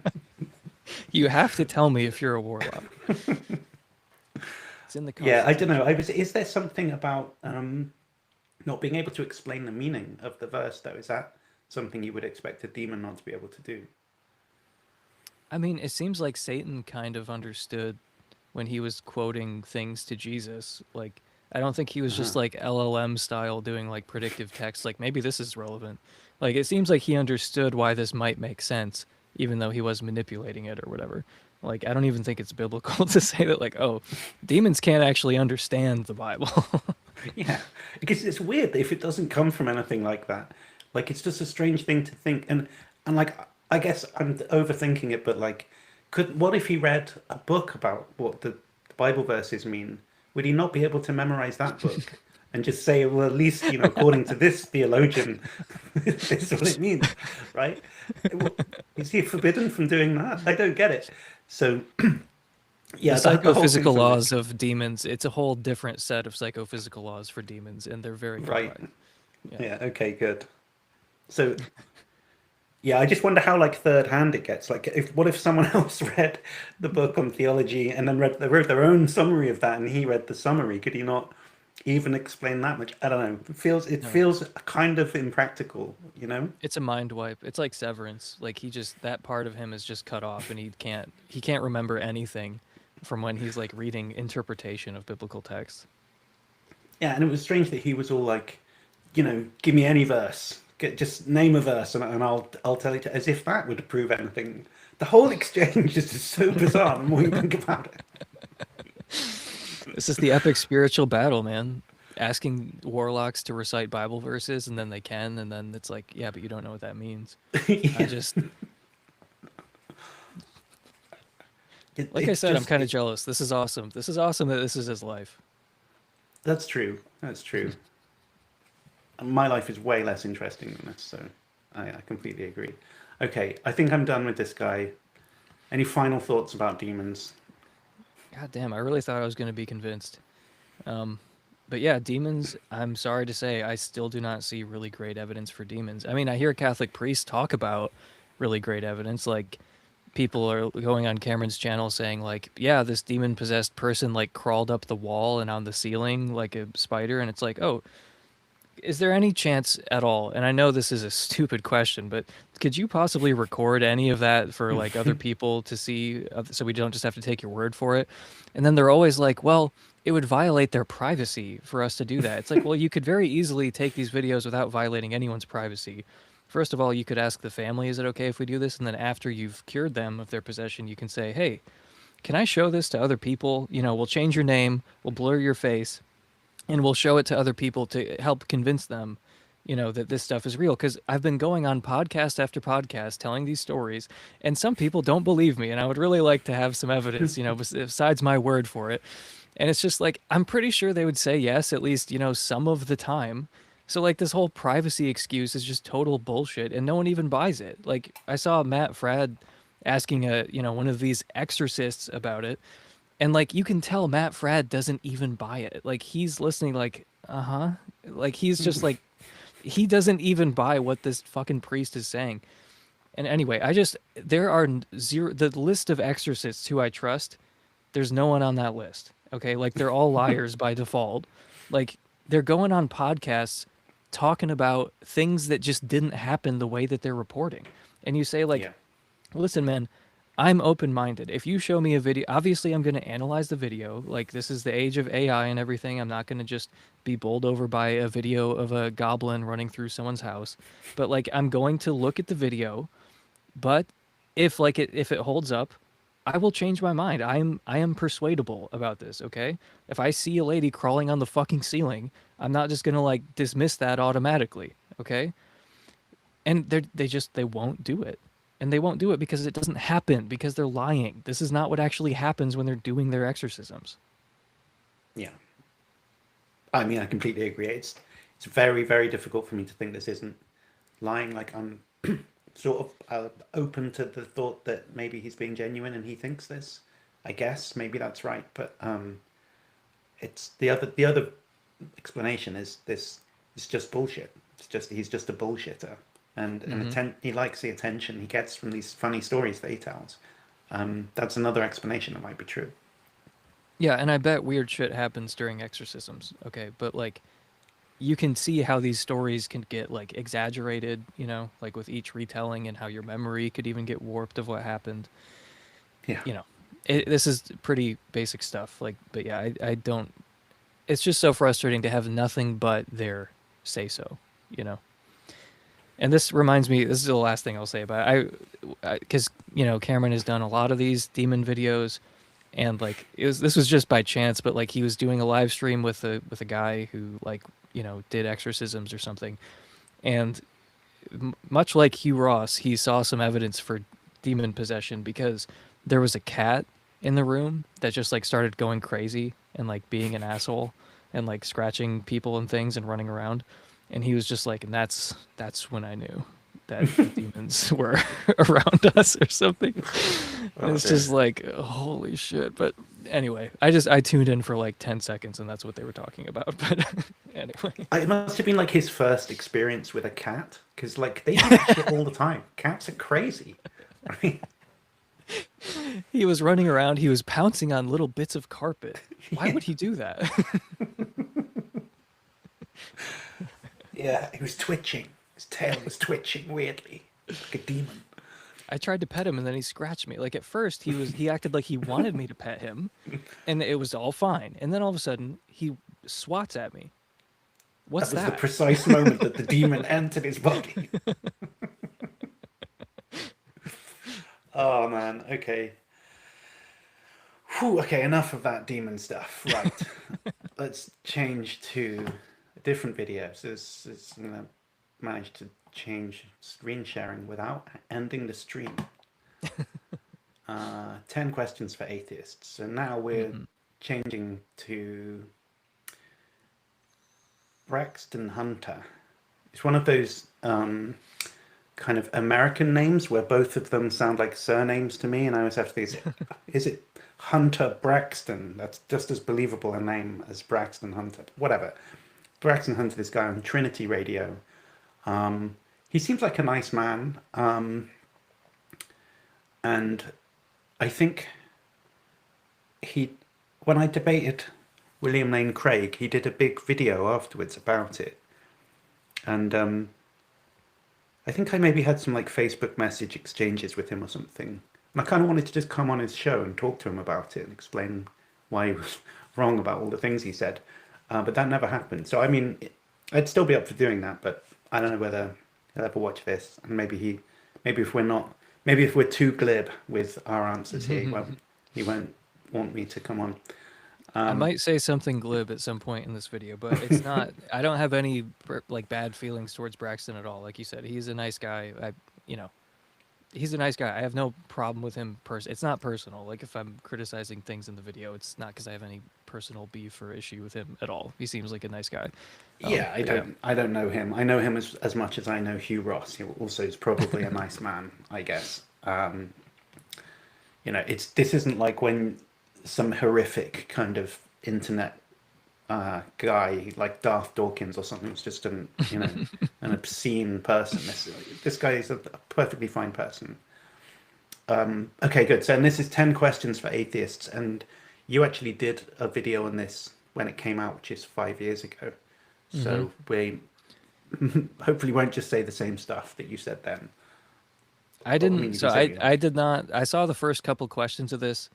You have to tell me if you're a warlock. It's in the Yeah, Constitution. I don't know. Is there something about not being able to explain the meaning of the verse, though? Is that something you would expect a demon not to be able to do? I mean, it seems like Satan kind of understood when he was quoting things to Jesus. Like, I don't think he was just Uh-huh. like LLM style doing like predictive text. Like, maybe this is relevant. Like, it seems like he understood why this might make sense, even though he was manipulating it or whatever. Like, I don't even think it's biblical to say that, like, oh, demons can't actually understand the Bible. Yeah, because it's weird that if it doesn't come from anything like that. Like it's just a strange thing to think, and like I guess I'm overthinking it, but like, could what if he read a book about what the Bible verses mean? Would he not be able to memorize that book and just say, well, at least according to this theologian, this is what it means, right? Is he forbidden from doing that? I don't get it. So The yeah, the whole thing psychophysical for me, laws of demons, it's a whole different set of psychophysical laws for demons, and they're very right? complex. Yeah. Yeah, okay, good. So yeah, I just wonder how like third hand it gets. Like, if what if someone else read the book on theology and then they wrote their own summary of that, and he read the summary? Could he not even explain that much? I don't know. It No. feels kind of impractical, you know? It's a mind wipe. It's like Severance. Like he just that part of him is just cut off and he can't remember anything from when he's like reading interpretation of biblical text. Yeah, and it was strange that he was all like, give me any verse, just name a verse, and I'll tell it, as if that would prove anything. The whole exchange is just so bizarre. The more you think about it. This is the epic spiritual battle, man. Asking warlocks to recite Bible verses and then they can, and then it's like, yeah, but you don't know what that means. I Yeah. just like I said, I'm kind of jealous. This is awesome. This is awesome that this is his life. That's true. That's true. My life is way less interesting than this, so I completely agree. Okay, I think I'm done with this guy. Any final thoughts about demons? God damn, I really thought I was going to be convinced. But yeah, demons, I'm sorry to say, I still do not see really great evidence for demons. I mean, I hear Catholic priests talk about really great evidence. Like, people are going on Cameron's channel saying, like, yeah, this demon possessed person, like, crawled up the wall and on the ceiling like a spider. And it's like, oh, is there any chance at all? And I know this is a stupid question, but could you possibly record any of that for like other people to see, so we don't just have to take your word for it? And then they're always like, well, it would violate their privacy for us to do that. It's like, well, you could very easily take these videos without violating anyone's privacy. First of all, you could ask the family, is it okay if we do this? And then after you've cured them of their possession, you can say, hey, can I show this to other people? We'll change your name, we'll blur your face, and we'll show it to other people to help convince them, that this stuff is real. Because I've been going on podcast after podcast telling these stories, and some people don't believe me, and I would really like to have some evidence, besides my word for it. And it's just like, I'm pretty sure they would say yes, at least, you know, some of the time. So like this whole privacy excuse is just total bullshit and no one even buys it. Like I saw Matt Frad asking one of these exorcists about it. And like you can tell Matt Frad doesn't even buy it. Like he's listening like, uh-huh. Like he's just like he doesn't even buy what this fucking priest is saying. And anyway, there are zero, the list of exorcists who I trust, there's no one on that list. Okay. Like they're all liars by default. Like they're going on podcasts talking about things that just didn't happen the way that they're reporting. And you say, like, Yeah. listen, man, I'm open minded. If you show me a video, obviously I'm going to analyze the video. Like, this is the age of AI and everything. I'm not going to just be bowled over by a video of a goblin running through someone's house. But, like, I'm going to look at the video. But if it holds up, I will change my mind. I am persuadable about this, okay? If I see a lady crawling on the fucking ceiling, I'm not just gonna like dismiss that automatically, okay? And they won't do it. And they won't do it because it doesn't happen, because they're lying. This is not what actually happens when they're doing their exorcisms. Yeah. I mean, I completely agree. It's very, very difficult for me to think this isn't lying. Like I'm sort of open to the thought that maybe he's being genuine and he thinks this. I guess maybe that's right, but it's the other explanation is this is just bullshit. It's just he's just a bullshitter, and he likes the attention he gets from these funny stories that he tells. That's another explanation that might be true. Yeah, and I bet weird shit happens during exorcisms, okay? But like you can see how these stories can get like exaggerated, you know, like with each retelling, and how your memory could even get warped of what happened. Yeah. You know, this is pretty basic stuff. Like, but yeah, I don't. It's just so frustrating to have nothing but their say so, you know. And this reminds me. This is the last thing I'll say about it. Because you know Cameron has done a lot of these demon videos, and like this was just by chance, but like he was doing a live stream with a guy who like did exorcisms or something, and much like Hugh Ross, he saw some evidence for demon possession because there was a cat in the room that just like started going crazy and like being an asshole and like scratching people and things and running around, and he was just like, and that's when I knew that the demons were around us or something. Oh, It's dear. just like, holy shit. But anyway, I tuned in for like 10 seconds and that's what they were talking about. But anyway, It must have been like his first experience with a cat, because like they do that shit all the time. Cats are crazy, right? he was running around, he was pouncing on little bits of carpet. Why would he do that? Yeah, he was twitching. His tail was twitching weirdly, like a demon. I tried to pet him and then he scratched me. Like at first he acted like he wanted me to pet him and it was all fine. And then all of a sudden he swats at me. What's That was the that? precise moment that the demon entered his body. Oh man, okay. Whew, okay, enough of that demon stuff. Right. Let's change to a different video. So it's gonna manage to change screen sharing without ending the stream. 10 questions for atheists. So now we're changing to Braxton Hunter. It's one of those kind of American names where both of them sound like surnames to me, and I always have to think, is it Hunter Braxton? That's just as believable a name as Braxton Hunter. Whatever. Braxton Hunter, this guy on Trinity Radio. He seems like a nice man, and I think when I debated William Lane Craig, he did a big video afterwards about it, and I think I maybe had some like Facebook message exchanges with him or something, and I kind of wanted to just come on his show and talk to him about it and explain why he was wrong about all the things he said, but that never happened. So I mean, I'd still be up for doing that, but I don't know whether he'll ever watch this, and maybe if we're too glib with our answers here, he won't want me to come on. I might say something glib at some point in this video, but it's not. I don't have any like bad feelings towards Braxton at all. Like you said, he's a nice guy. he's a nice guy. I have no problem with him. It's not personal. Like if I'm criticizing things in the video, it's not because I have any personal beef or issue with him at all. He seems like a nice guy. Yeah, I don't know him. I know him as much as I know Hugh Ross. He also is probably a nice man, I guess. You know, this isn't like when some horrific kind of internet guy like Darth Dawkins or something was just an obscene person. This guy is a perfectly fine person. Okay, good. So, and this is 10 questions for atheists, and you actually did a video on this when it came out, which is 5 years ago. So we hopefully won't just say the same stuff that you said then. I didn't. So I I did not. I saw the first couple questions of this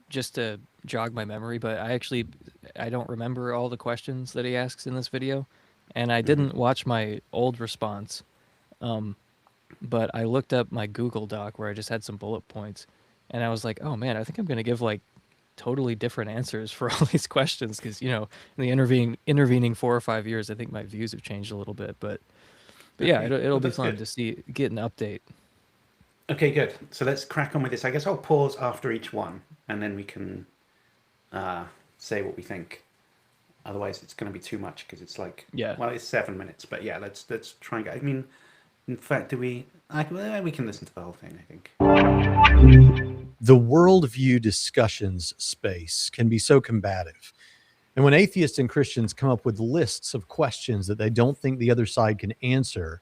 just to jog my memory, but I don't remember all the questions that he asks in this video, and I didn't watch my old response. But I looked up my Google Doc where I just had some bullet points, and I was like, oh man, I think I'm gonna give like totally different answers for all these questions because in the intervening 4 or 5 years, I think my views have changed a little bit. But yeah, it'll be fun to get an update. Okay, good. So let's crack on with this. I guess I'll pause after each one, and then we can say what we think. Otherwise, it's going to be too much because it's like, well, it's 7 minutes. But yeah, let's try and get. I mean, in fact, we can listen to the whole thing, I think. The worldview discussions space can be so combative. And when atheists and Christians come up with lists of questions that they don't think the other side can answer,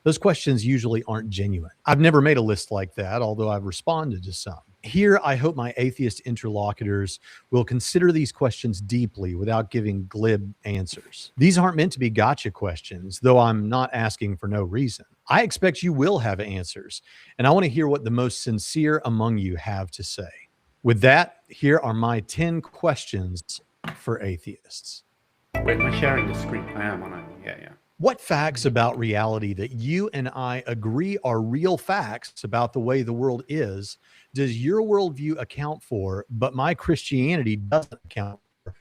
those questions usually aren't genuine. I've never made a list like that, although I've responded to some. Here, I hope my atheist interlocutors will consider these questions deeply without giving glib answers. These aren't meant to be gotcha questions, though I'm not asking for no reason. I expect you will have answers, and I want to hear what the most sincere among you have to say. With that, here are my 10 questions for atheists. Wait, am I sharing the screen? I am, aren't I? Yeah. What facts about reality that you and I agree are real facts about the way the world is does your worldview account for, but my Christianity doesn't account for,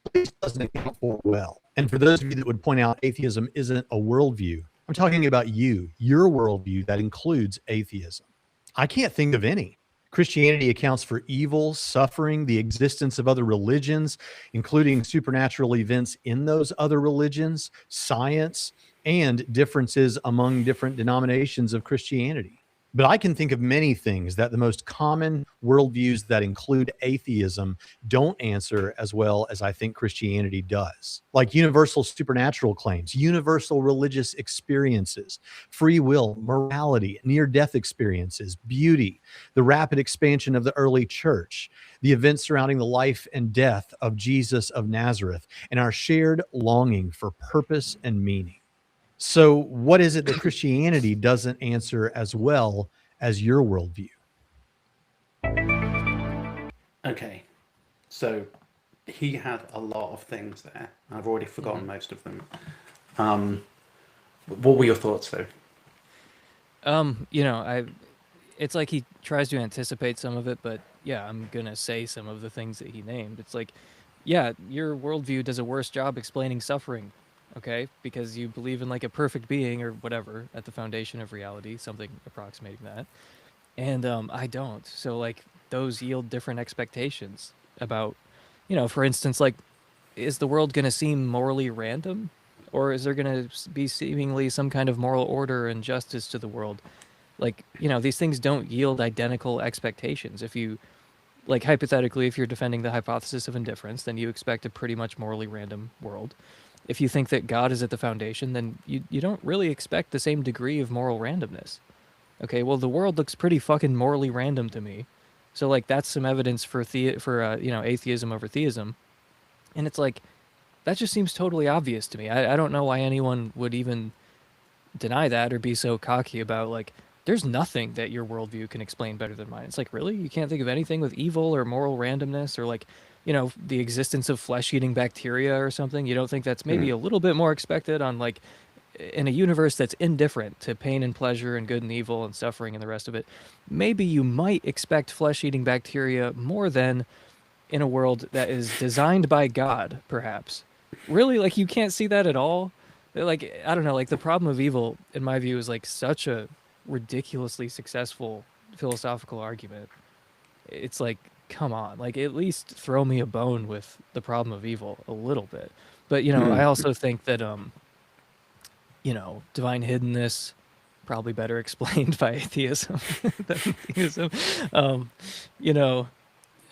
at least doesn't account for well? And for those of you that would point out atheism isn't a worldview, I'm talking about your worldview that includes atheism. I can't think of any. Christianity accounts for evil, suffering, the existence of other religions, including supernatural events in those other religions, science, and differences among different denominations of Christianity. But I can think of many things that the most common worldviews that include atheism don't answer as well as I think Christianity does. Like universal supernatural claims, universal religious experiences, free will, morality, near-death experiences, beauty, the rapid expansion of the early church, the events surrounding the life and death of Jesus of Nazareth, and our shared longing for purpose and meaning. So what is it that Christianity doesn't answer as well as your worldview? Okay, so he had a lot of things there. I've already forgotten most of them. What were your thoughts, though? It's like he tries to anticipate some of it, but yeah, I'm gonna say some of the things that he named. It's like, yeah, your worldview does a worse job explaining suffering. Okay, because you believe in like a perfect being or whatever at the foundation of reality, something approximating that. And I don't. So like those yield different expectations about, for instance, like, is the world going to seem morally random? Or is there going to be seemingly some kind of moral order and justice to the world? Like, these things don't yield identical expectations. If you, like hypothetically, if you're defending the hypothesis of indifference, then you expect a pretty much morally random world. If you think that God is at the foundation, then you don't really expect the same degree of moral randomness. Okay, well, the world looks pretty fucking morally random to me. So, like, that's some evidence for atheism over theism. And it's like, that just seems totally obvious to me. I don't know why anyone would even deny that or be so cocky about, like, there's nothing that your worldview can explain better than mine. It's like, really? You can't think of anything with evil or moral randomness or, like, the existence of flesh-eating bacteria or something? You don't think that's maybe a little bit more expected on, like, in a universe that's indifferent to pain and pleasure and good and evil and suffering and the rest of it? Maybe you might expect flesh-eating bacteria more than in a world that is designed by God, perhaps. Really? Like, you can't see that at all? Like, I don't know, like, the problem of evil, in my view, is, like, such a ridiculously successful philosophical argument, it's like, come on, like at least throw me a bone with the problem of evil a little bit. But I also think that divine hiddenness probably better explained by atheism than theism. Um, you know,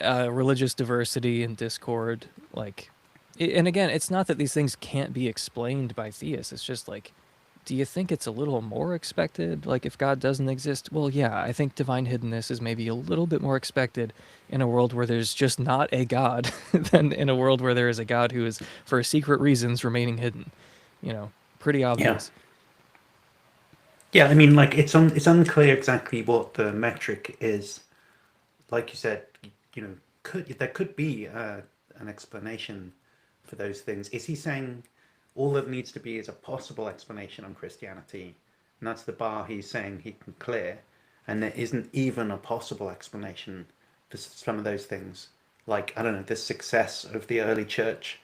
religious diversity and discord, like, and again, it's not that these things can't be explained by theists. It's just like, do you think it's a little more expected? Like, if God doesn't exist, well, yeah, I think divine hiddenness is maybe a little bit more expected in a world where there's just not a God than in a world where there is a God who is, for secret reasons, remaining hidden. Pretty Yeah. obvious. Yeah, I mean, like it's unclear exactly what the metric is. Like you said, there could be an explanation for those things. Is he saying all that needs to be is a possible explanation on Christianity, and that's the bar he's saying he can clear, and there isn't even a possible explanation for some of those things, like, I don't know, the success of the early church,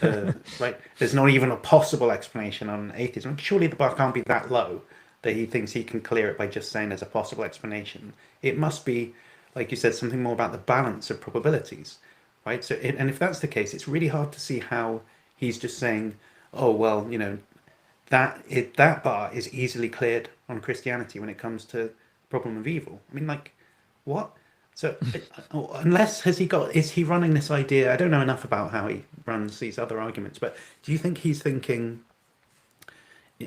right? There's not even a possible explanation on atheism. Surely the bar can't be that low that he thinks he can clear it by just saying there's a possible explanation. It must be, like you said, something more about the balance of probabilities, right? So, and if that's the case, it's really hard to see how he's just saying, oh well, that bar is easily cleared on Christianity when it comes to problem of evil. I mean, like, what? So, unless is he running this idea? I don't know enough about how he runs these other arguments, but do you think he's thinking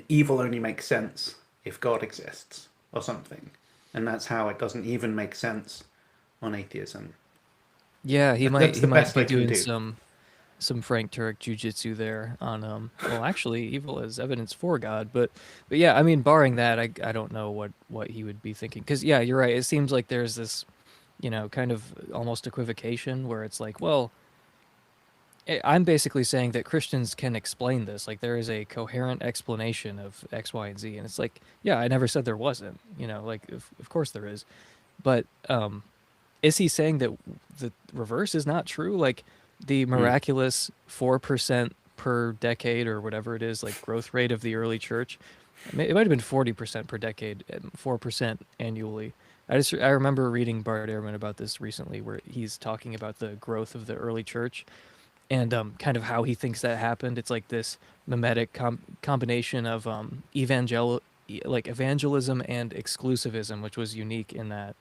evil only makes sense if God exists or something, and that's how it doesn't even make sense on atheism? Yeah, he might That's the best be I can doing do. some Frank Turek jujitsu there on well, actually evil is evidence for God, but yeah, I mean, barring that, I don't know what he would be thinking, because yeah, you're right, it seems like there's this kind of almost equivocation where it's like, well, I'm basically saying that Christians can explain this, like there is a coherent explanation of X, Y, and Z, and it's like, yeah, I never said there wasn't, like of course there is, but is he saying that the reverse is not true? Like the miraculous 4% per decade or whatever it is, like growth rate of the early church, it might have been 40% per decade, 4% annually. I remember reading Bart Ehrman about this recently, where he's talking about the growth of the early church and kind of how he thinks that happened. It's like this mimetic combination of evangelism and exclusivism, which was unique in that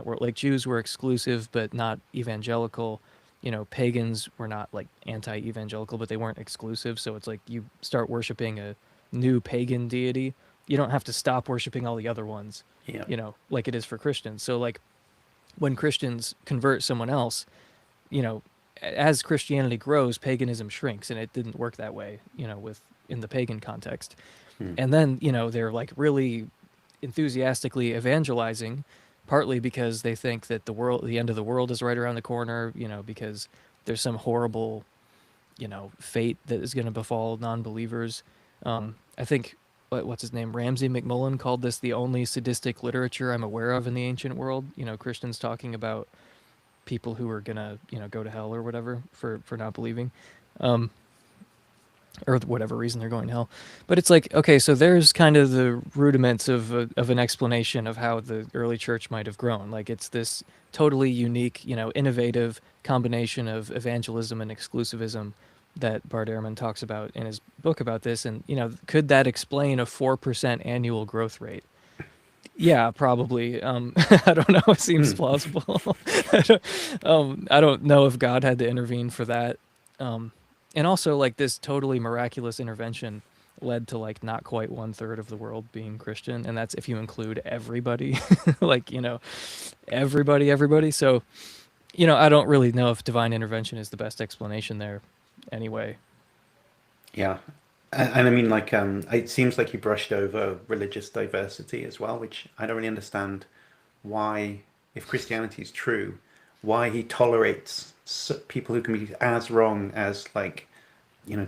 world. Like Jews were exclusive but not evangelical. Pagans were not like anti-evangelical, but they weren't exclusive. So it's like you start worshiping a new pagan deity, you don't have to stop worshiping all the other ones. Yeah. Like it is for Christians. So like when Christians convert someone else, as Christianity grows, paganism shrinks, and it didn't work that way, in the pagan context. And then, they're like really enthusiastically evangelizing, partly because they think that the end of the world is right around the corner, because there's some horrible, fate that is going to befall non-believers. I think, what's his name? Ramsey McMullen called this the only sadistic literature I'm aware of in the ancient world. Christians talking about people who are gonna, go to hell or whatever for not believing, or whatever reason they're going to hell. But it's like, okay, so there's kind of the rudiments of an explanation of how the early church might have grown. Like it's this totally unique, innovative combination of evangelism and exclusivism that Bart Ehrman talks about in his book about this. And, could that explain a 4% annual growth rate? Yeah, probably. I don't know. It seems plausible. I don't know if God had to intervene for that. And also, like, this totally miraculous intervention led to like not quite 1/3 of the world being Christian, and that's if you include everybody, like everybody. So, I don't really know if divine intervention is the best explanation there, anyway. Yeah. And I mean, like, it seems like you brushed over religious diversity as well, which I don't really understand why, if Christianity is true, why he tolerates people who can be as wrong as, like,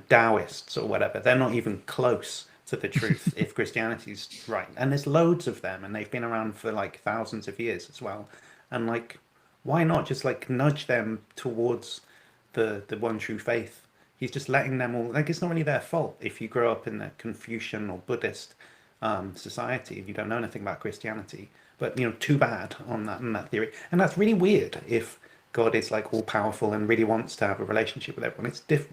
Taoists or whatever. They're not even close to the truth if Christianity's right. And there's loads of them, and they've been around for like thousands of years as well. And like, why not just like nudge them towards the one true faith? He's just letting them all, like, it's not really their fault if you grow up in a Confucian or Buddhist society and you don't know anything about Christianity. but too bad on that theory. And that's really weird if God is like all powerful and really wants to have a relationship with everyone. It's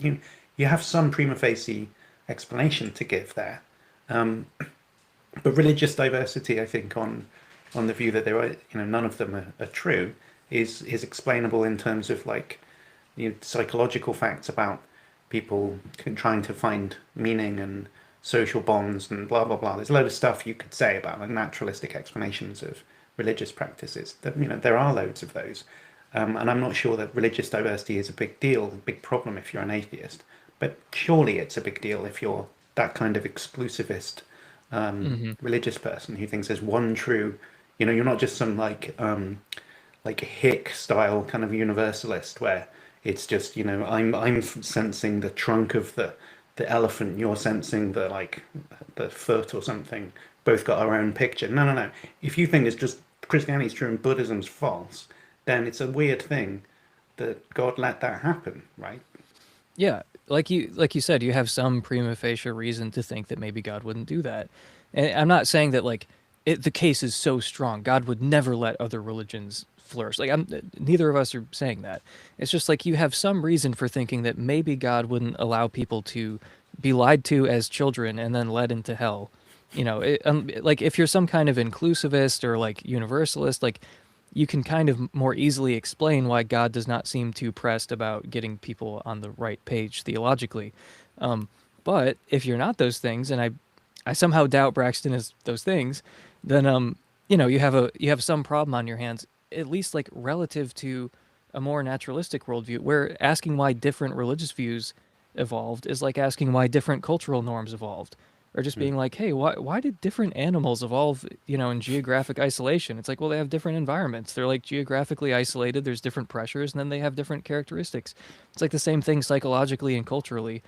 you have some prima facie explanation to give there. But religious diversity, I think, on the view that there are, none of them are true, is explainable in terms of like psychological facts about people trying to find meaning and social bonds and blah blah blah. There's a load of stuff you could say about like naturalistic explanations of religious practices. That there are loads of those, and I'm not sure that religious diversity is a big deal, a big problem if you're an atheist. But surely it's a big deal if you're that kind of exclusivist religious person who thinks there's one true. You're not just some like Hick style kind of universalist where it's just I'm sensing the trunk of the elephant, you're sensing the foot or something. Both got our own picture. No. If you think it's just Christianity's true and Buddhism's false, then it's a weird thing that God let that happen, right? Yeah, like you said, you have some prima facie reason to think that maybe God wouldn't do that. And I'm not saying that like the case is so strong God would never let other religions flourish. Like neither of us are saying that. It's just like you have some reason for thinking that maybe God wouldn't allow people to be lied to as children and then led into hell. Like if you're some kind of inclusivist or like universalist, like you can kind of more easily explain why God does not seem too pressed about getting people on the right page theologically. But if you're not those things, and I somehow doubt Braxton is those things, then you have some problem on your hands, at least like relative to a more naturalistic worldview, where asking why different religious views evolved is like asking why different cultural norms evolved. Or just being like, hey, why did different animals evolve, in geographic isolation? It's like, well, they have different environments. They're like geographically isolated. There's different pressures, and then they have different characteristics. It's like the same thing psychologically and culturally.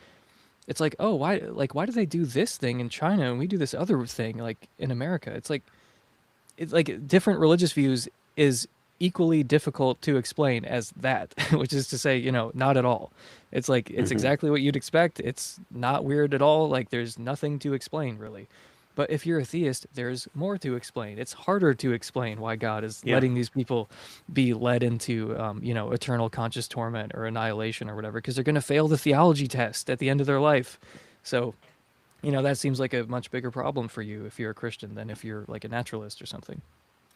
It's like, oh, why do they do this thing in China and we do this other thing like in America? It's like different religious views is equally difficult to explain as that, which is to say, not at all. It's like, it's exactly what you'd expect. It's not weird at all. Like there's nothing to explain really. But if you're a theist, there's more to explain. It's harder to explain why God is letting these people be led into, eternal conscious torment or annihilation or whatever, because they're going to fail the theology test at the end of their life. So, that seems like a much bigger problem for you if you're a Christian than if you're like a naturalist or something.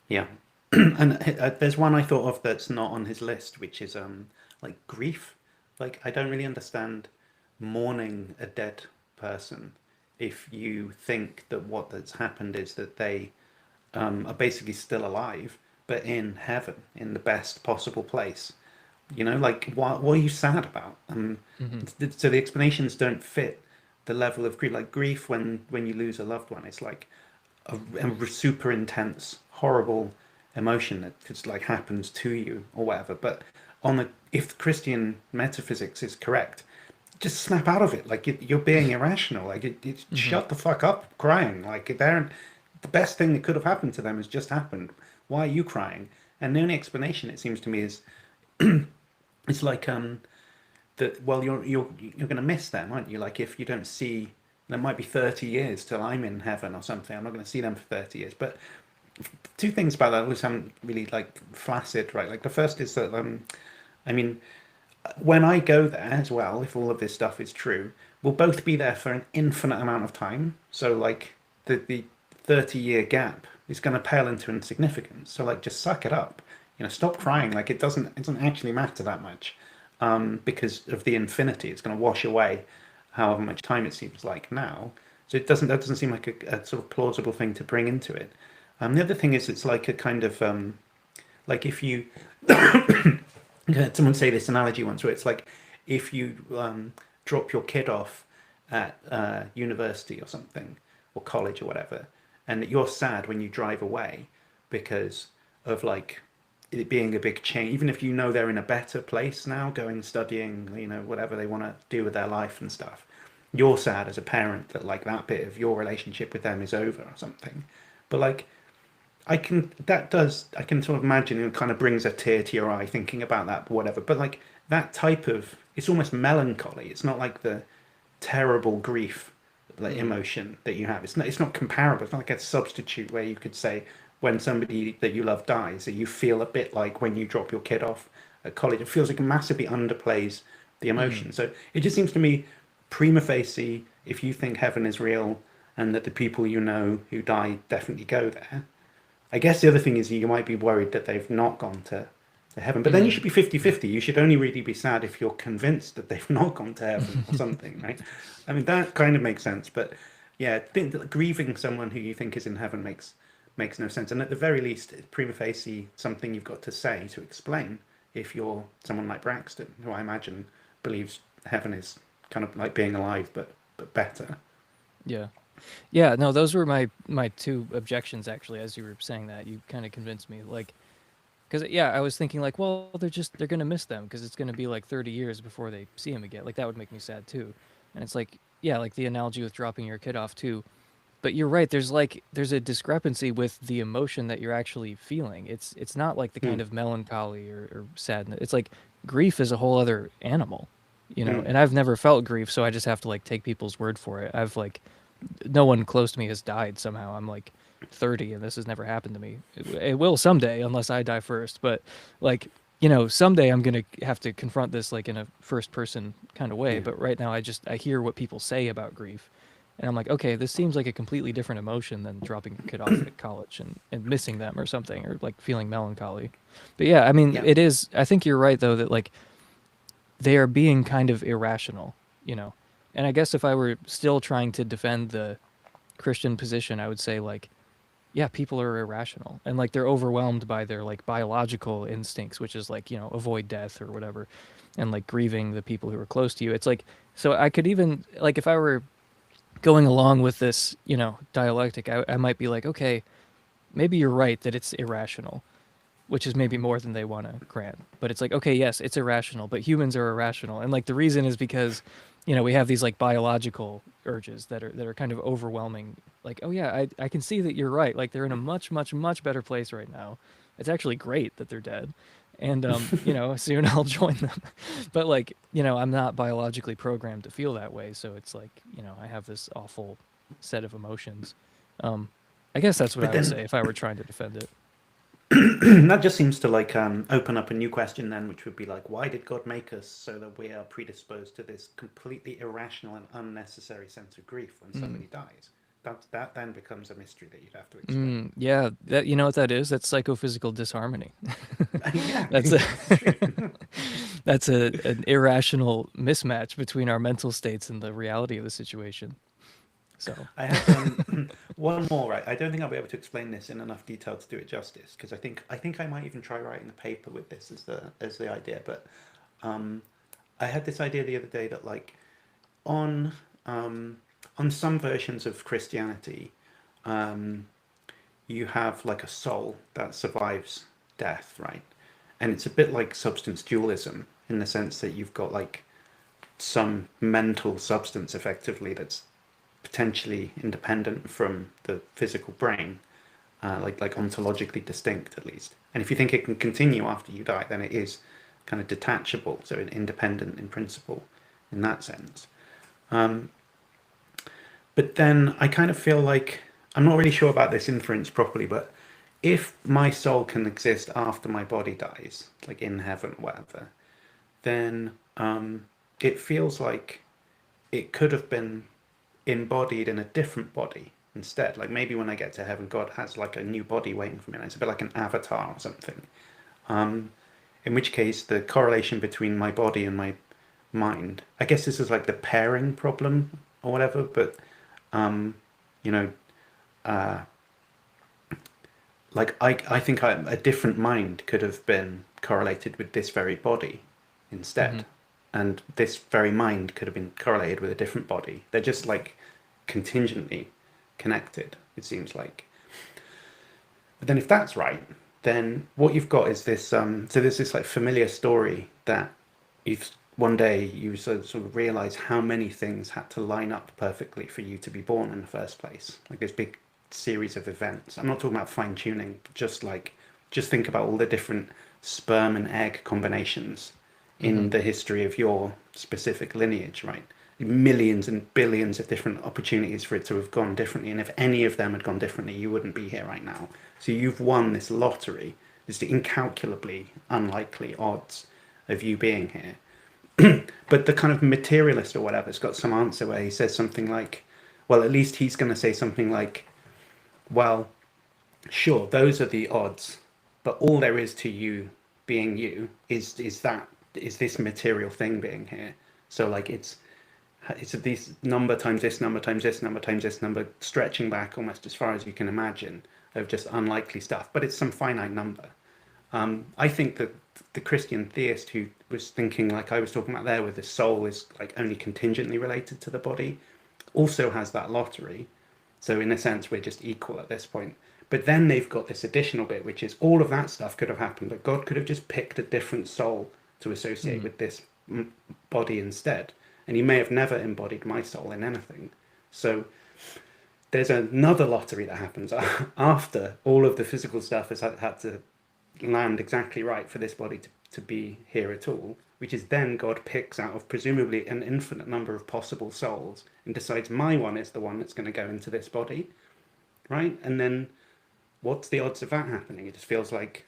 Yeah. And there's one I thought of that's not on his list, which is like grief. Like I don't really understand mourning a dead person if you think that what has happened is that they are basically still alive, but in heaven, in the best possible place. Like what are you sad about? So the explanations don't fit the level of grief. Like grief when you lose a loved one, it's like a super intense, horrible emotion that just like happens to you or whatever. But if Christian metaphysics is correct, just snap out of it. Like you're being irrational. Like shut the fuck up crying. Like the best thing that could have happened to them has just happened. Why are you crying? And the only explanation it seems to me is it's like that. Well, you're going to miss them, aren't you? Like if you don't see, there might be 30 years till I'm in heaven or something. I'm not going to see them for 30 years, but two things about that which haven't really like flaccid, right? Like the first is that when I go there as well, if all of this stuff is true, we'll both be there for an infinite amount of time. So like the 30-year gap is going to pale into insignificance. So like just suck it up, stop crying. Like it doesn't actually matter that much because of the infinity. It's going to wash away however much time it seems like now. So that doesn't seem like a sort of plausible thing to bring into it. The other thing is it's like a kind of like if you someone say this analogy once where it's like if you drop your kid off at university or something or college or whatever, and you're sad when you drive away because of like it being a big change, even if they're in a better place now, going studying, whatever they want to do with their life and stuff, you're sad as a parent that like that bit of your relationship with them is over or something. But like I can sort of imagine it kind of brings a tear to your eye thinking about that, whatever. But like that type of, it's almost melancholy. It's not like the terrible grief, like emotion that you have. It's not comparable. It's not like a substitute where you could say, when somebody that you love dies, that you feel a bit like when you drop your kid off at college. It feels like it massively underplays the emotion. So it just seems to me, prima facie, if you think heaven is real and that the people you know who die definitely go there, I guess the other thing is you might be worried that they've not gone to heaven. But then you should be 50-50. You should only really be sad if you're convinced that they've not gone to heaven or something, right? I mean, that kind of makes sense. But yeah, grieving someone who you think is in heaven makes no sense. And at the very least, it's prima facie something you've got to say to explain if you're someone like Braxton, who I imagine believes heaven is kind of like being alive, but better. Yeah. Yeah, no, those were my two objections actually. As you were saying that, you kind of convinced me, like, because yeah, I was thinking like, well, they're gonna miss them because it's gonna be like 30 years before they see him again. Like that would make me sad too. And it's like, yeah, like the analogy with dropping your kid off too. But you're right. There's a discrepancy with the emotion that you're actually feeling. It's not like the kind of melancholy or sadness. It's like grief is a whole other animal, you know. And I've never felt grief, so I just have to like take people's word for it. I've like no one close to me has died somehow. I'm like 30 and this has never happened to me. It will someday unless I die first. But like, you know, someday I'm going to have to confront this like in a first person kind of way. But right now I hear what people say about grief. And I'm like, okay, this seems like a completely different emotion than dropping a kid off at college and missing them or something, or like feeling melancholy. But yeah, I mean, it is, I think you're right though, that like they are being kind of irrational, you know? And I guess if I were still trying to defend the Christian position, I would say like, yeah, people are irrational and like they're overwhelmed by their like biological instincts, which is like, you know, avoid death or whatever, and like grieving the people who are close to you. It's like, so I could even like, if I were going along with this, you know, dialectic, I might be like, okay, maybe you're right that it's irrational, which is maybe more than they want to grant. But it's like, okay, yes, it's irrational, but humans are irrational. And like the reason is because, you know, we have these like biological urges that are kind of overwhelming. Like, oh yeah, I can see that you're right. Like they're in a much, much, much better place right now. It's actually great that they're dead. And, you know, soon I'll join them. But like, you know, I'm not biologically programmed to feel that way. So it's like, you know, I have this awful set of emotions. I guess that's what I would say if I were trying to defend it. That just seems to like open up a new question then, which would be like, why did God make us so that we are predisposed to this completely irrational and unnecessary sense of grief when somebody dies? That then becomes a mystery that you'd have to explain. Yeah, that, you know what that is? That's psychophysical disharmony. Yeah, That's true. that's an irrational mismatch between our mental states and the reality of the situation. So I have one more, right? I don't think I'll be able to explain this in enough detail to do it justice, because I think I might even try writing a paper with this as the idea. But I had this idea the other day that like on some versions of Christianity, you have like a soul that survives death, right? And it's a bit like substance dualism in the sense that you've got like some mental substance effectively that's potentially independent from the physical brain, like ontologically distinct at least. And if you think it can continue after you die, then it is kind of detachable, so independent in principle in that sense. But then I kind of feel like, I'm not really sure about this inference properly, but if my soul can exist after my body dies, like in heaven or whatever, then it feels like it could have been embodied in a different body instead. Like maybe when I get to heaven, God has like a new body waiting for me. And it's a bit like an avatar or something. In which case, the correlation between my body and my mind, I guess this is like the pairing problem or whatever, but you know, like I think a different mind could have been correlated with this very body instead. And this very mind could have been correlated with a different body. They're just like contingently connected, it seems like. But then if that's right, then what you've got is this, so there's this like familiar story that one day you sort of realize how many things had to line up perfectly for you to be born in the first place. Like this big series of events. I'm not talking about fine tuning, but just think about all the different sperm and egg combinations in the history of your specific lineage, right? millions and billions of different opportunities for it to have gone differently. And if any of them had gone differently, you wouldn't be here right now. So you've won this lottery, this incalculably unlikely odds of you being here. But the kind of materialist or whatever has got some answer where he says something like, well, at least he's going to say something like, well, sure, those are the odds, but all there is to you being you is this material thing being here. So like it's this number times this number times this number times this number, stretching back almost as far as you can imagine of just unlikely stuff, but it's some finite number. I think that the Christian theist who was thinking like I was talking about there, with the soul is like only contingently related to the body, also has that lottery. So in a sense, we're just equal at this point. But then they've got this additional bit, which is all of that stuff could have happened, but God could have just picked a different soul to associate with this body instead. And he may have never embodied my soul in anything. So there's another lottery that happens after all of the physical stuff has had to land exactly right for this body to be here at all, which is then God picks out of presumably an infinite number of possible souls and decides my one is the one that's going to go into this body, right? And then what's the odds of that happening? It just feels like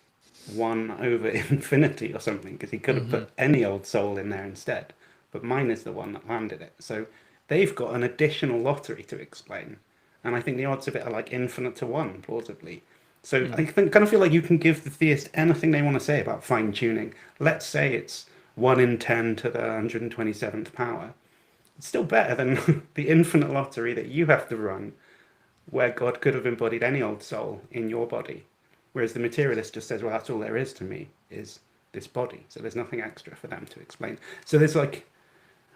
1 over infinity or something, because he could have put any old soul in there instead, but mine is the one that landed it. So they've got an additional lottery to explain, and I think the odds of it are like infinite to 1, plausibly. So I kind of feel like you can give the theist anything they want to say about fine-tuning. Let's say it's 1 in 10 to the 127th power. It's still better than the infinite lottery that you have to run, where God could have embodied any old soul in your body. Whereas the materialist just says, well, that's all there is to me, is this body. So there's nothing extra for them to explain. So there's like,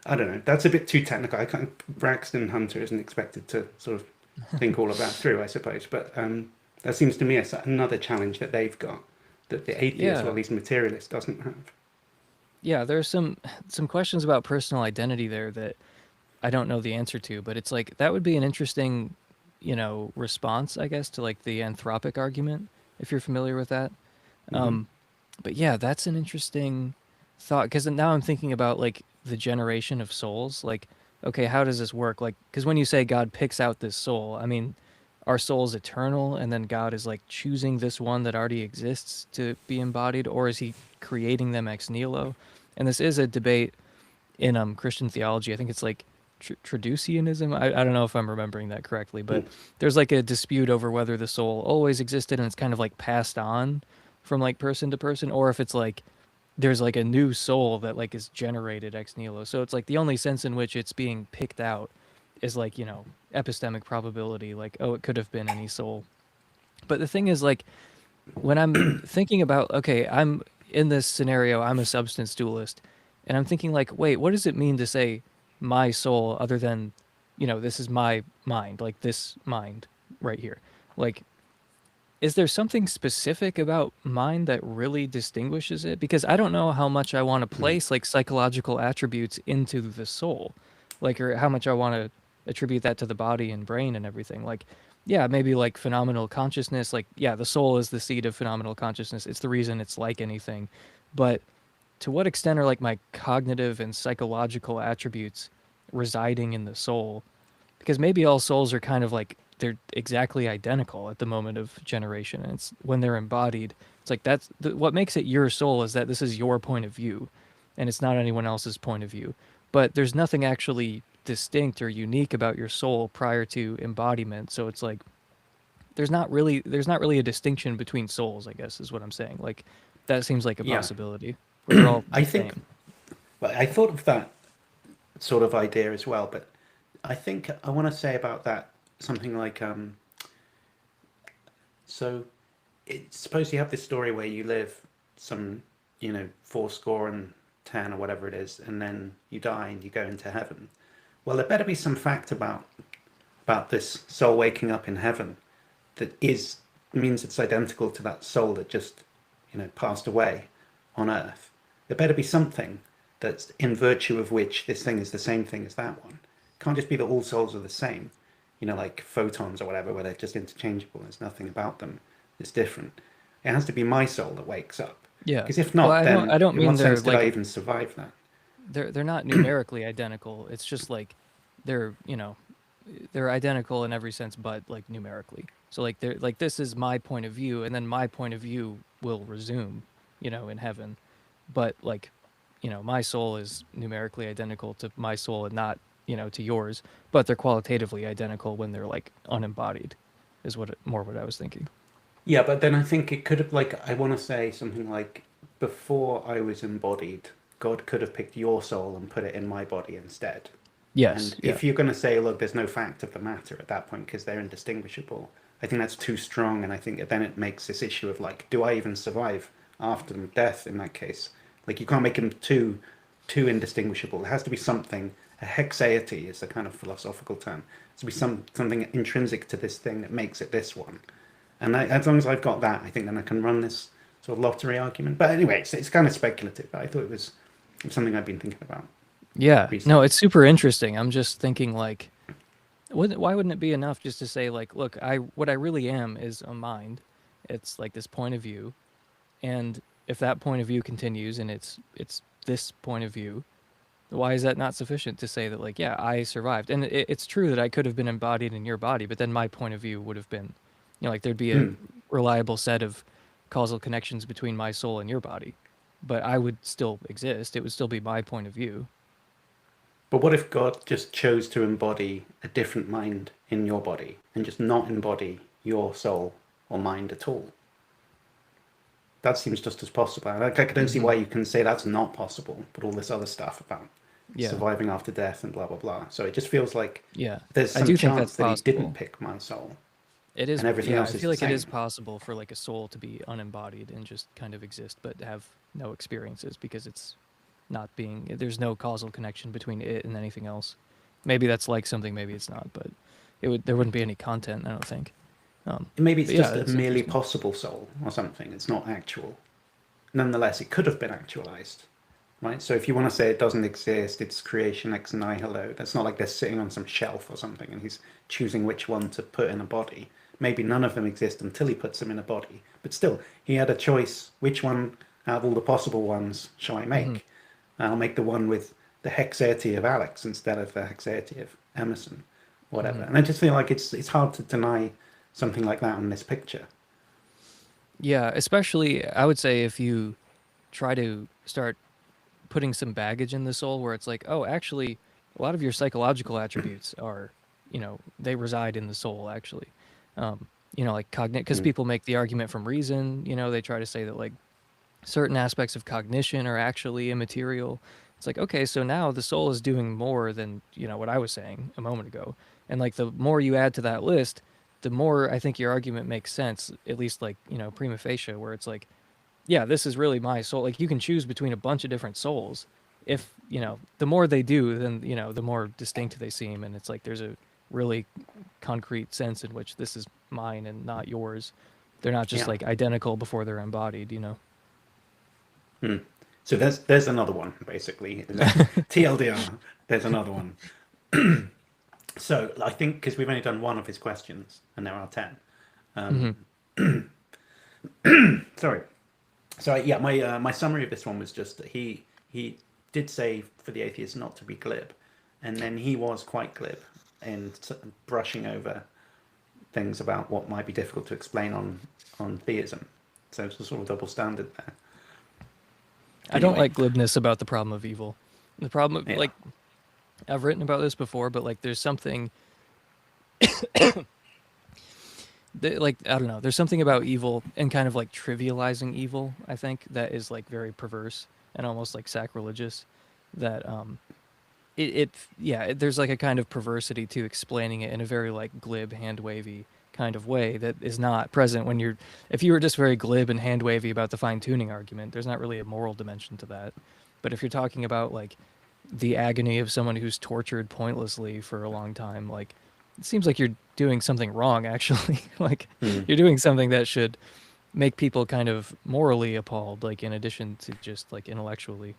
I don't know, that's a bit too technical. Braxton Hunter isn't expected to sort of think all of that through, I suppose. But that seems to me another challenge that they've got, that the atheist, or at least materialist, doesn't have. Yeah, there's some questions about personal identity there that I don't know the answer to, but it's like that would be an interesting, response, I guess, to like the anthropic argument, if you're familiar with that. But yeah, that's an interesting thought, because now I'm thinking about like the generation of souls. Like, okay, how does this work? Like, because when you say God picks out this soul, I mean, our soul's eternal, and then God is like choosing this one that already exists to be embodied, or is he creating them ex nihilo? And this is a debate in Christian theology. I think it's like Traducianism. I don't know if I'm remembering that correctly, but there's like a dispute over whether the soul always existed and it's kind of like passed on from like person to person, or if it's like there's like a new soul that like is generated ex nihilo. So it's like the only sense in which it's being picked out is like, epistemic probability, like, oh, it could have been any soul. But the thing is, like, when I'm thinking about, okay, I'm in this scenario, I'm a substance dualist, and I'm thinking like, wait, what does it mean to say my soul other than, this is my mind, like this mind right here? Like, is there something specific about mind that really distinguishes it? Because I don't know how much I want to place like psychological attributes into the soul, like, or how much I want to attribute that to the body and brain and everything. Like, yeah, maybe like phenomenal consciousness, like, yeah, the soul is the seed of phenomenal consciousness. It's the reason it's like anything. But to what extent are like my cognitive and psychological attributes residing in the soul? Because maybe all souls are kind of like, they're exactly identical at the moment of generation. And it's when they're embodied, it's like what makes it your soul is that this is your point of view and it's not anyone else's point of view. But there's nothing actually distinct or unique about your soul prior to embodiment. So it's like there's not really a distinction between souls, I guess, is what I'm saying. Like, that seems like a possibility where they're all I the think same. Well, I thought of that sort of idea as well, but I think I want to say about that something like so suppose you have this story where you live some 80 or whatever it is, and then you die and you go into heaven. Well, there better be some fact about this soul waking up in heaven that means it's identical to that soul that just passed away on earth. There better be something that's in virtue of which this thing is the same thing as that one. It can't just be that all souls are the same, like photons or whatever, where they're just interchangeable. There's nothing about them that's different. It has to be my soul that wakes up. Yeah. Because if not, well, then I don't in mean what they're sense did like I even survive that? they're not numerically identical. It's just like they're, you know, they're identical in every sense, but like numerically. So like they're like, this is my point of view, and then my point of view will resume, you know, in heaven. But like, you know, my soul is numerically identical to my soul and not, you know, to yours, but they're qualitatively identical when they're like unembodied, is more what I was thinking. Yeah, but then I think it could have, like, I want to say something like, before I was embodied, God could have picked your soul and put it in my body instead. Yes. And Yeah. if you're going to say, look, there's no fact of the matter at that point because they're indistinguishable, I think that's too strong. And I think then it makes this issue of like, do I even survive after death in that case? Like, you can't make them too indistinguishable. There has to be something. A hexaity is a kind of philosophical term. There has to be something intrinsic to this thing that makes it this one. And as long as I've got that, I think then I can run this sort of lottery argument. But anyway, it's kind of speculative. But I thought it was something I've been thinking about Yeah. recently. No, it's super interesting. I'm just thinking like, why wouldn't it be enough just to say like, look, what I really am is a mind. It's like this point of view, and if that point of view continues and it's this point of view, why is that not sufficient to say that like, yeah, I survived? And it's true that I could have been embodied in your body, but then my point of view would have been, you know, like there'd be a Hmm. reliable set of causal connections between my soul and your body, but I would still exist. It would still be my point of view. But what if God just chose to embody a different mind in your body and just not embody your soul or mind at all? That seems just as possible. And I don't see why you can say that's not possible, but all this other stuff about Yeah. surviving after death and blah, blah, blah. So it just feels like Yeah. there's I some do think that's chance that he possible. didn't pick my soul It is, and everything yeah, else I is feel the like it is same. possible for like a soul to be unembodied and just kind of exist, but have no experiences because it's not being, there's no causal connection between it and anything else. Maybe that's like something, maybe it's not, but there wouldn't be any content, I don't think. Maybe it's But yeah, just a it's merely interesting. possible soul or something. It's not actual. Nonetheless, it could have been actualized, right? So if you want to say it doesn't exist, it's creation ex nihilo. That's not like they're sitting on some shelf or something and he's choosing which one to put in a body. Maybe none of them exist until he puts them in a body. But still, he had a choice. Which one out of all the possible ones shall I Hmm. make? I'll make the one with the hexaity of Alex instead of the hexaity of Emerson, whatever. Hmm. And I just feel like it's hard to deny something like that in this picture. Yeah, especially I would say if you try to start putting some baggage in the soul where it's like, oh, actually, a lot of your psychological attributes are, you know, they reside in the soul actually. You know, like because Mm. people make the argument from reason, you know, they try to say that like certain aspects of cognition are actually immaterial. It's like, okay, so now the soul is doing more than, you know, what I was saying a moment ago. And like the more you add to that list, the more I think your argument makes sense, at least like, you know, prima facie, where it's like, yeah, this is really my soul. Like you can choose between a bunch of different souls. If, you know, the more they do, then, you know, the more distinct they seem. And it's like there's a really concrete sense in which this is mine and not yours. They're not just Yeah. like identical before they're embodied, you know? Hmm. So there's another one basically. TLDR. There's another one. So I think because we've only done one of his questions and there are 10. Hmm. Sorry. So yeah, my summary of this one was just that he did say for the atheist not to be glib, and then he was quite glib in brushing over things about what might be difficult to explain on theism. So it's a sort of double standard there. I don't Anyway, like glibness about the problem of evil. The problem, yeah. like, I've written about this before, but like, there's something, like, I don't know, there's something about evil and kind of like trivializing evil, I think, that is like very perverse and almost like sacrilegious. That, there's like a kind of perversity to explaining it in a very like glib, hand wavy kind of way that is not present when if you were just very glib and hand wavy about the fine tuning argument, there's not really a moral dimension to that. But if you're talking about like the agony of someone who's tortured pointlessly for a long time, like it seems like you're doing something wrong actually. Like Hmm. you're doing something that should make people kind of morally appalled, like in addition to just like intellectually.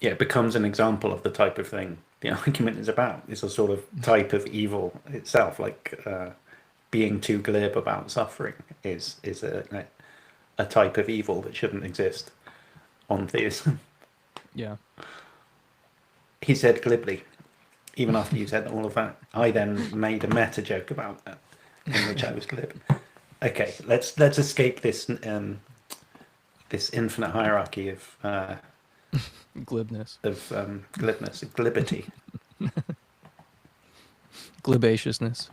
Yeah, it becomes an example of the type of thing the argument is about. It's a sort of type of evil itself, like being too glib about suffering is a type of evil that shouldn't exist on theism. Yeah. He said glibly, even after you said all of that. I then made a meta joke about that, in which I was glib. Okay, let's escape this this infinite hierarchy of Glibness. glibness, of glibity. Glibaciousness.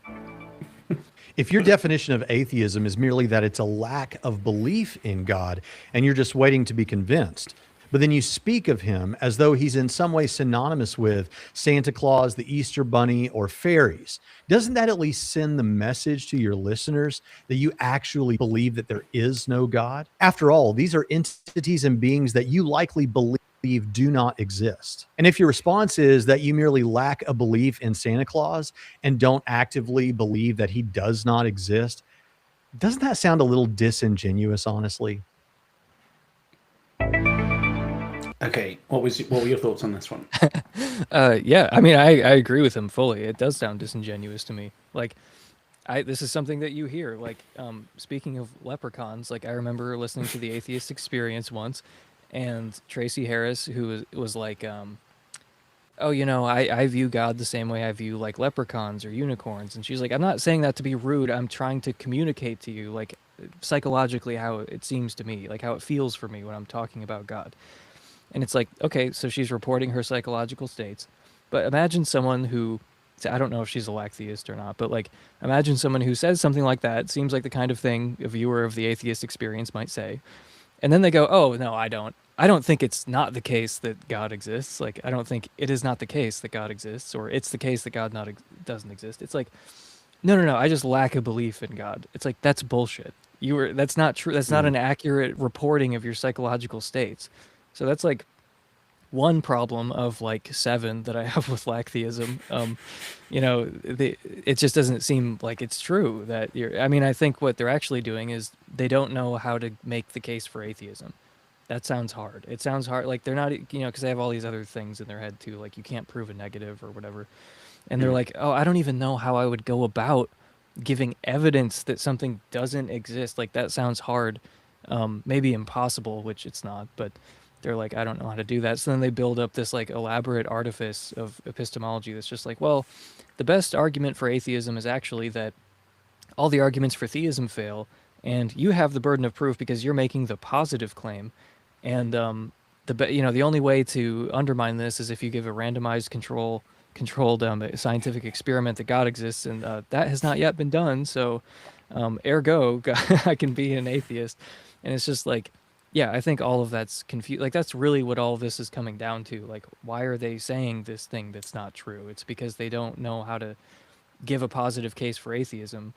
If your definition of atheism is merely that it's a lack of belief in God and you're just waiting to be convinced, but then you speak of him as though he's in some way synonymous with Santa Claus, the Easter Bunny, or fairies, doesn't that at least send the message to your listeners that you actually believe that there is no God? After all, these are entities and beings that you likely believe do not exist. And if your response is that you merely lack a belief in Santa Claus and don't actively believe that he does not exist, doesn't that sound a little disingenuous, honestly? Okay, what were your thoughts on this one? Yeah, I mean, I agree with him fully. It does sound disingenuous to me. Like, this is something that you hear. Like, speaking of leprechauns, like I remember listening to the Atheist Experience once, and Tracy Harris, who was like, oh, I view God the same way I view like leprechauns or unicorns, and she's like, I'm not saying that to be rude. I'm trying to communicate to you, like, psychologically how it seems to me, like how it feels for me when I'm talking about God. And it's like, okay, so she's reporting her psychological states. But imagine someone who, I don't know if she's a atheist or not, but like, imagine someone who says something like that. Seems like the kind of thing a viewer of the Atheist Experience might say. And then they go, oh, no, I don't. I don't think it's not the case that God exists. Like, I don't think it is not the case that God exists, or it's the case that God doesn't exist. It's like, no. I just lack a belief in God. It's like, that's bullshit. That's not true. That's not an accurate reporting of your psychological states. So that's like one problem of like 7 that I have with lacktheism. It just doesn't seem like it's true that I think what they're actually doing is they don't know how to make the case for atheism. That sounds hard. It sounds hard. Like they're not, because they have all these other things in their head too. Like you can't prove a negative or whatever. And they're like, oh, I don't even know how I would go about giving evidence that something doesn't exist. Like that sounds hard, maybe impossible, which it's not, but they're like, I don't know how to do that. So then they build up this like elaborate artifice of epistemology that's just like, well, the best argument for atheism is actually that all the arguments for theism fail, and you have the burden of proof because you're making the positive claim. And the only way to undermine this is if you give a randomized controlled scientific experiment that God exists, and that has not yet been done. So, ergo, I can be an atheist. And it's just like, yeah, I think all of that's confused. Like that's really what all of this is coming down to. Like, why are they saying this thing that's not true? It's because they don't know how to give a positive case for atheism.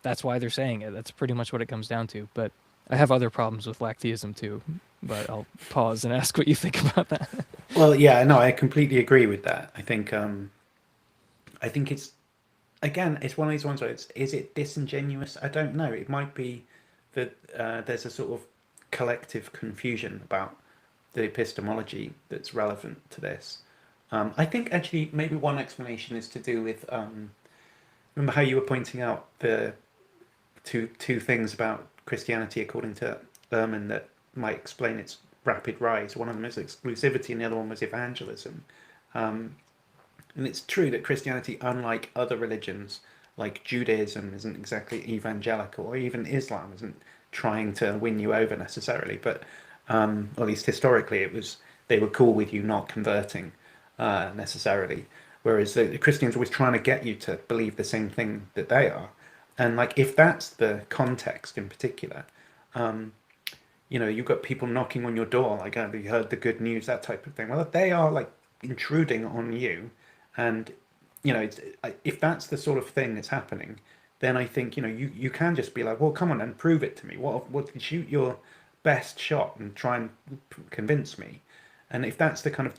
That's why they're saying it. That's pretty much what it comes down to. But I have other problems with lacktheism too. But I'll pause and ask what you think about that. Well, yeah, no, I completely agree with that. I think it's, again, it's one of these ones where is it disingenuous? I don't know. It might be that there's a sort of collective confusion about the epistemology that's relevant to this. I think actually maybe one explanation is to do with remember how you were pointing out the two things about Christianity according to Ehrman that might explain its rapid rise. One of them is exclusivity and the other one was evangelism. And it's true that Christianity, unlike other religions like Judaism, isn't exactly evangelical, or even Islam isn't trying to win you over necessarily, but or at least historically they were cool with you not converting necessarily, whereas the Christians are always trying to get you to believe the same thing that they are. And like if that's the context in particular, you've got people knocking on your door like, have you heard the good news, that type of thing. Well, if they are like intruding on you, and if that's the sort of thing that's happening, then I think you can just be like, well, come on and prove it to me. What shoot your best shot and try and convince me. And if that's the kind of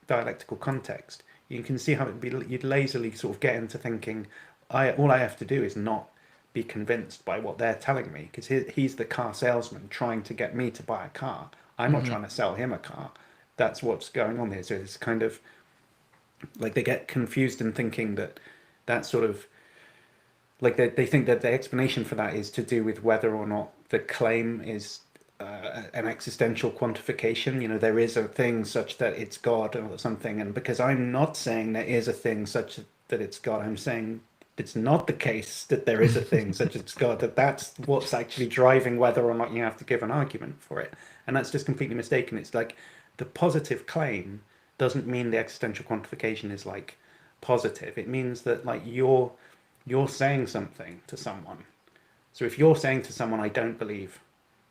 dialectical context, you can see how you'd lazily sort of get into thinking, all I have to do is not be convinced by what they're telling me, because he's the car salesman trying to get me to buy a car. I'm not trying to sell him a car. That's what's going on here. So it's kind of like they get confused in thinking that sort of like they think that the explanation for that is to do with whether or not the claim is an existential quantification. You know, there is a thing such that it's God or something, and because I'm not saying there is a thing such that it's God, I'm saying it's not the case that there is a thing such as God. That's what's actually driving whether or not you have to give an argument for it, and that's just completely mistaken. It's like the positive claim doesn't mean the existential quantification is like positive. It means that like you're saying something to someone. So if you're saying to someone, I don't believe,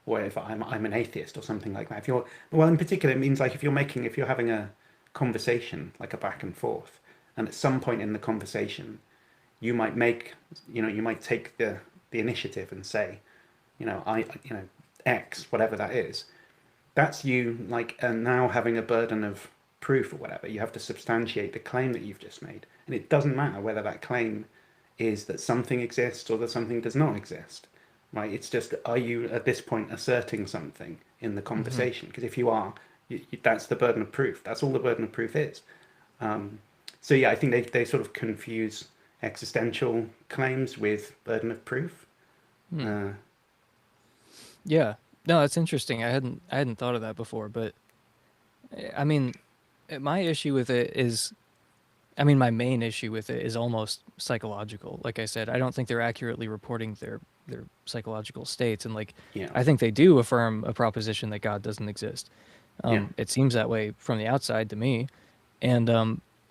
or if I'm an atheist or something like that, if you're, well, in particular, it means like if you're having a conversation, like a back and forth, and at some point in the conversation, you might make, you might take the initiative and say, X, whatever that is. That's you like now having a burden of proof or whatever. You have to substantiate the claim that you've just made, and it doesn't matter whether that claim is that something exists or that something does not exist, right? It's just, are you at this point asserting something in the conversation? Because if you are, that's the burden of proof. That's all the burden of proof is. So yeah, I think they sort of confuse existential claims with burden of proof. Yeah. No, that's interesting. I hadn't thought of that before, but I mean, my issue with it is, I mean, my main issue with it is almost psychological. Like I said, I don't think they're accurately reporting their psychological states, and like Yeah. I think they do affirm a proposition that God doesn't exist. Yeah. It seems that way from the outside to me, and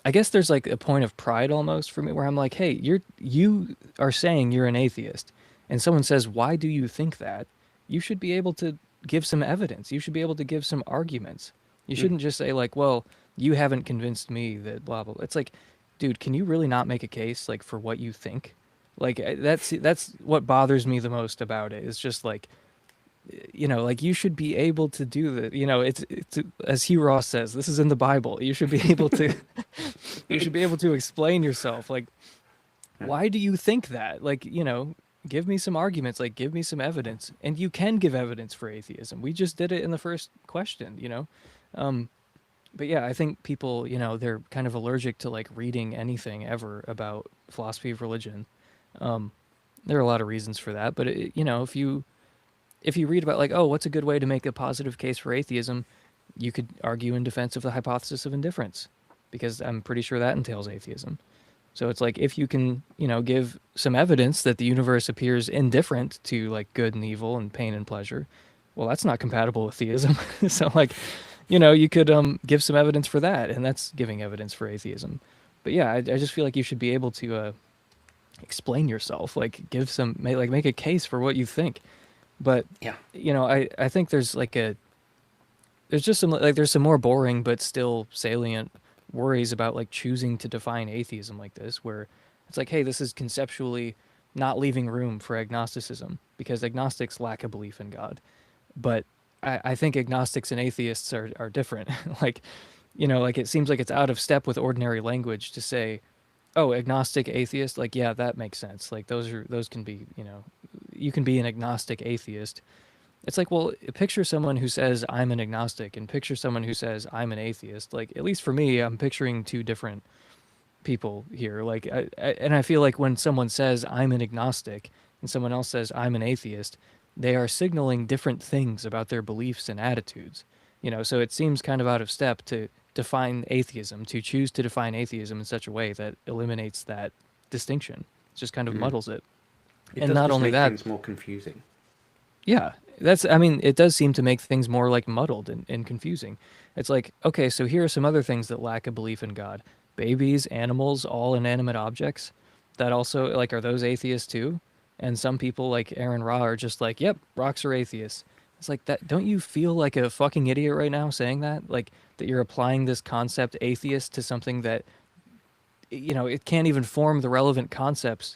I guess there's like a point of pride almost for me where I'm like, hey, you are saying you're an atheist, and someone says, why do you think that? You should be able to give some evidence. You should be able to give some arguments. You shouldn't just say like, well, you haven't convinced me that blah blah blah. It's like, dude, can you really not make a case like for what you think? Like that's what bothers me the most about it. It's just like, like you should be able to do that. It's as Hugh Ross says, this is in the Bible. You should be able to you should be able to explain yourself. Like, why do you think that? Like, give me some arguments, like give me some evidence. And you can give evidence for atheism. We just did it in the first question. But yeah, I think people, they're kind of allergic to like reading anything ever about philosophy of religion. There are a lot of reasons for that, but if you read about like, oh, what's a good way to make a positive case for atheism, you could argue in defense of the hypothesis of indifference, because I'm pretty sure that entails atheism. So it's like, if you can, give some evidence that the universe appears indifferent to like good and evil and pain and pleasure, well, that's not compatible with theism. So like, you could give some evidence for that, and that's giving evidence for atheism. But yeah, I just feel like you should be able to explain yourself, like make a case for what you think. But Yeah. I think there's just there's some more boring but still salient worries about like choosing to define atheism like this, where it's like, hey, this is conceptually not leaving room for agnosticism, because agnostics lack a belief in God. But I think agnostics and atheists are different. Like, like it seems like it's out of step with ordinary language to say, oh, agnostic atheist, like, yeah, that makes sense. Like those can be, you can be an agnostic atheist. It's like, well, picture someone who says I'm an agnostic and picture someone who says I'm an atheist. Like, at least for me, I'm picturing two different people here. Like, and I feel like when someone says I'm an agnostic and someone else says I'm an atheist, they are signaling different things about their beliefs and attitudes. So it seems kind of out of step to define atheism, to choose to define atheism in such a way that eliminates that distinction. It just kind of muddles it. It And does not just only make that, things more confusing. yeah, it does seem to make things more like muddled and confusing. It's like, okay, so here are some other things that lack a belief in God. Babies, animals, all inanimate objects. That also, like, are those atheists too? And some people like Aaron Ra are just like, yep, rocks are atheists. It's like, that, don't you feel like a fucking idiot right now saying that? Like, that you're applying this concept atheist to something that, it can't even form the relevant concepts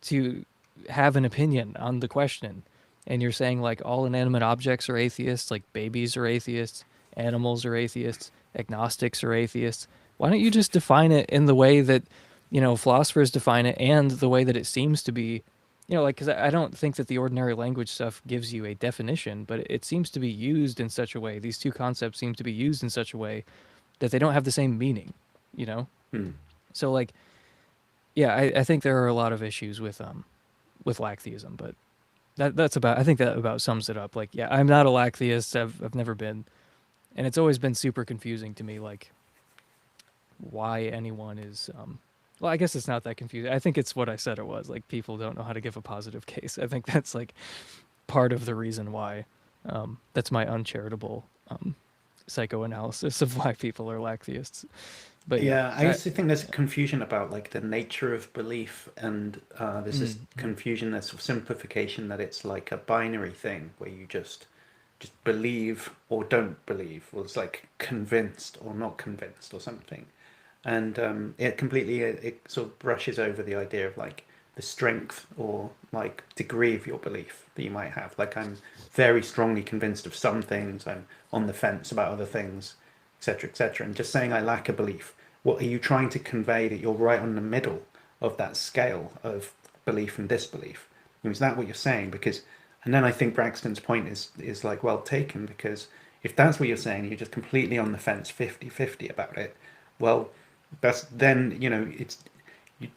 to have an opinion on the question. And you're saying like all inanimate objects are atheists, like babies are atheists, animals are atheists, agnostics are atheists. Why don't you just define it in the way that, philosophers define it, and the way that it seems to be, like, because I don't think that the ordinary language stuff gives you a definition, but it seems to be used in such a way. These two concepts seem to be used in such a way that they don't have the same meaning, So like, yeah, I think there are a lot of issues with lacktheism, but that's about, I think that about sums it up. Like, yeah, I'm not a lacktheist. I've never been, and it's always been super confusing to me, like why anyone is well, I guess it's not that confusing. I think it's what I said it was. Like, people don't know how to give a positive case. I think that's like part of the reason why. That's my uncharitable psychoanalysis of why people are lacktheists. But yeah, Yeah, I used to think there's confusion about like the nature of belief, and there's this mm, confusion, there's simplification that it's like a binary thing where you just believe or don't believe, or it's like convinced or not convinced or something. And it completely it sort of brushes over the idea of like the strength or like degree of your belief that you might have. Like, I'm very strongly convinced of some things, I'm on the fence about other things, etc., etc. And just saying I lack a belief, what are you trying to convey? That you're right on the middle of that scale of belief and disbelief? Is that what you're saying? Because, and then I think Braxton's point is like well taken, because if that's what you're saying, you're just completely on the fence 50-50 about it. Well, that's then, it's,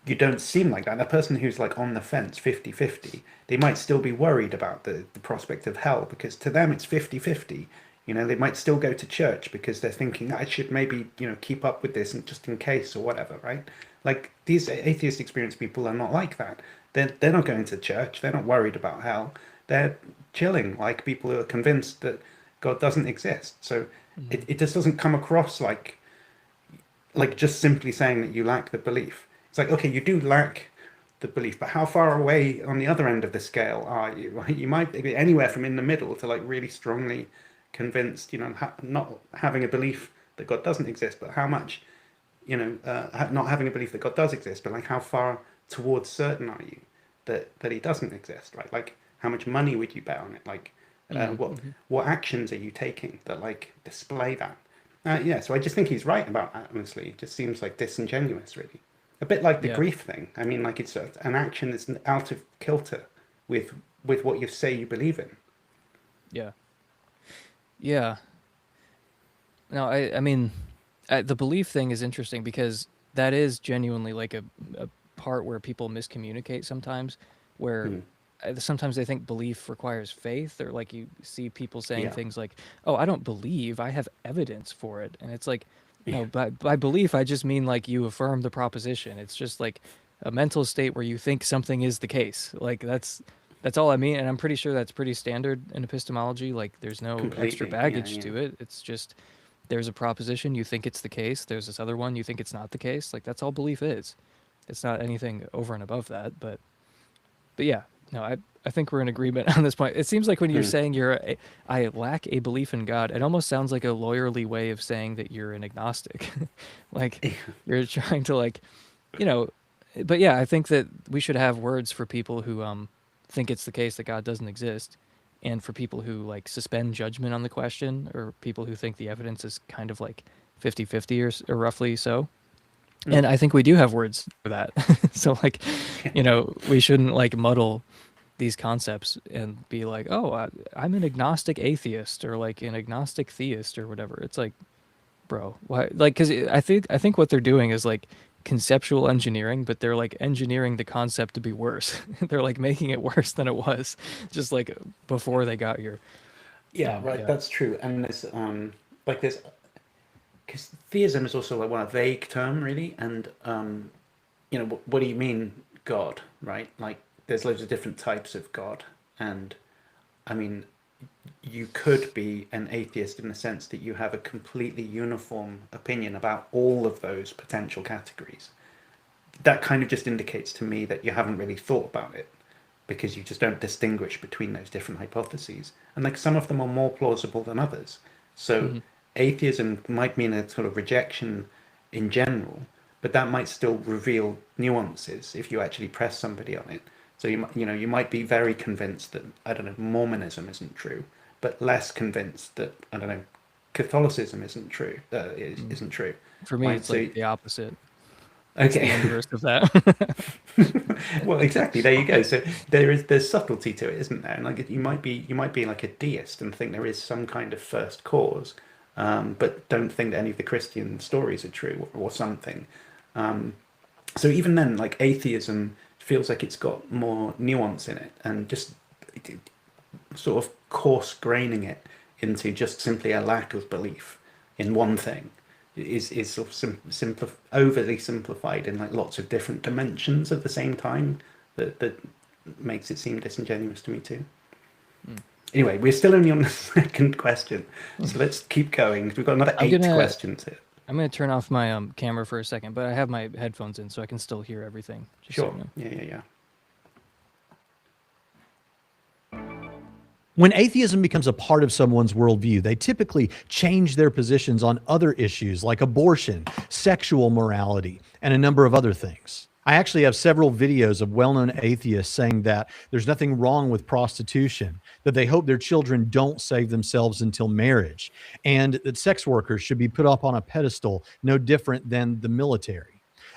you don't seem like that. A person who's like on the fence 50-50, they might still be worried about the prospect of hell, because to them it's 50-50. They might still go to church because they're thinking I should maybe, keep up with this and just in case or whatever, right? Like, these atheist experience people are not like that. They're not going to church. They're not worried about hell. They're chilling like people who are convinced that God doesn't exist. So mm, it just doesn't come across like just simply saying that you lack the belief. It's like, okay, you do lack the belief, but how far away on the other end of the scale are you? Right? You might be anywhere from in the middle to like really strongly convinced, not having a belief that God doesn't exist, but how much, not having a belief that God does exist, but like how far towards certain are you that He doesn't exist, right? Like, how much money would you bet on it? Like, mm, what actions are you taking that like display that? Yeah, so I just think he's right about that. Honestly, it just seems like disingenuous, really. A bit like the yeah, grief thing. I mean, like, it's an action that's out of kilter with what you say you believe in. yeah, yeah. No, I mean, the belief thing is interesting because that is genuinely like a part where people miscommunicate sometimes, where Hmm. sometimes they think belief requires faith, or like you see people saying Yeah, things like, "Oh, I don't believe, I have evidence for it," and it's like, yeah, no, by belief, I just mean like you affirm the proposition. It's just like a mental state where you think something is the case. Like, that's all I mean, and I'm pretty sure that's pretty standard in epistemology. Like, there's no extra completely. Yeah, baggage yeah. to it. It's just there's a proposition, you think it's the case. There's this other one, you think it's not the case. Like, that's all belief is. It's not anything over and above that. But yeah, no, I think we're in agreement on this point. It seems like when you're Hmm. saying I lack a belief in God, it almost sounds like a lawyerly way of saying that you're an agnostic. Like, you're trying to like, you know, but yeah, I think that we should have words for people who think it's the case that God doesn't exist, and for people who like suspend judgment on the question, or people who think the evidence is kind of like 50-50 or roughly so. And Hmm. I think we do have words for that. So like, Yeah. we shouldn't like muddle these concepts and be like, oh, I'm an agnostic atheist or like an agnostic theist or whatever. It's like, bro, why? Like, because I think what they're doing is like conceptual engineering, but they're like engineering the concept to be worse. They're like making it worse than it was, just like before they got here. Yeah, right. Yeah. That's true. And there's because theism is also like one a vague term, really. And what do you mean God, right? Like, there's loads of different types of God, and I mean, you could be an atheist in the sense that you have a completely uniform opinion about all of those potential categories. That kind of just indicates to me that you haven't really thought about it, because you just don't distinguish between those different hypotheses. And like, some of them are more plausible than others. So Hmm. atheism might mean a sort of rejection in general, but that might still reveal nuances if you actually press somebody on it. So you might be very convinced that, I don't know, Mormonism isn't true, but less convinced that, I don't know, Catholicism isn't true. Isn't true, For me, right? it's like So the opposite. It's the okay. inverse of that. Well, exactly. There you go. So there's subtlety to it, isn't there? And like, you might be like a deist and think there is some kind of first cause, but don't think that any of the Christian stories are true, or something. So even then, like, atheism feels like it's got more nuance in it, and just sort of coarse graining it into just simply a lack of belief in one thing is sort of overly simplified in like lots of different dimensions at the same time that makes it seem disingenuous to me too. Anyway, we're still only on the second question, so let's keep going. We've got another 8 questions here. I'm gonna turn off my camera for a second, but I have my headphones in so I can still hear everything. Sure. So you know. Yeah. When atheism becomes a part of someone's worldview, they typically change their positions on other issues like abortion, sexual morality, and a number of other things. I actually have several videos of well-known atheists saying that there's nothing wrong with prostitution, that they hope their children don't save themselves until marriage, and that sex workers should be put up on a pedestal no different than the military.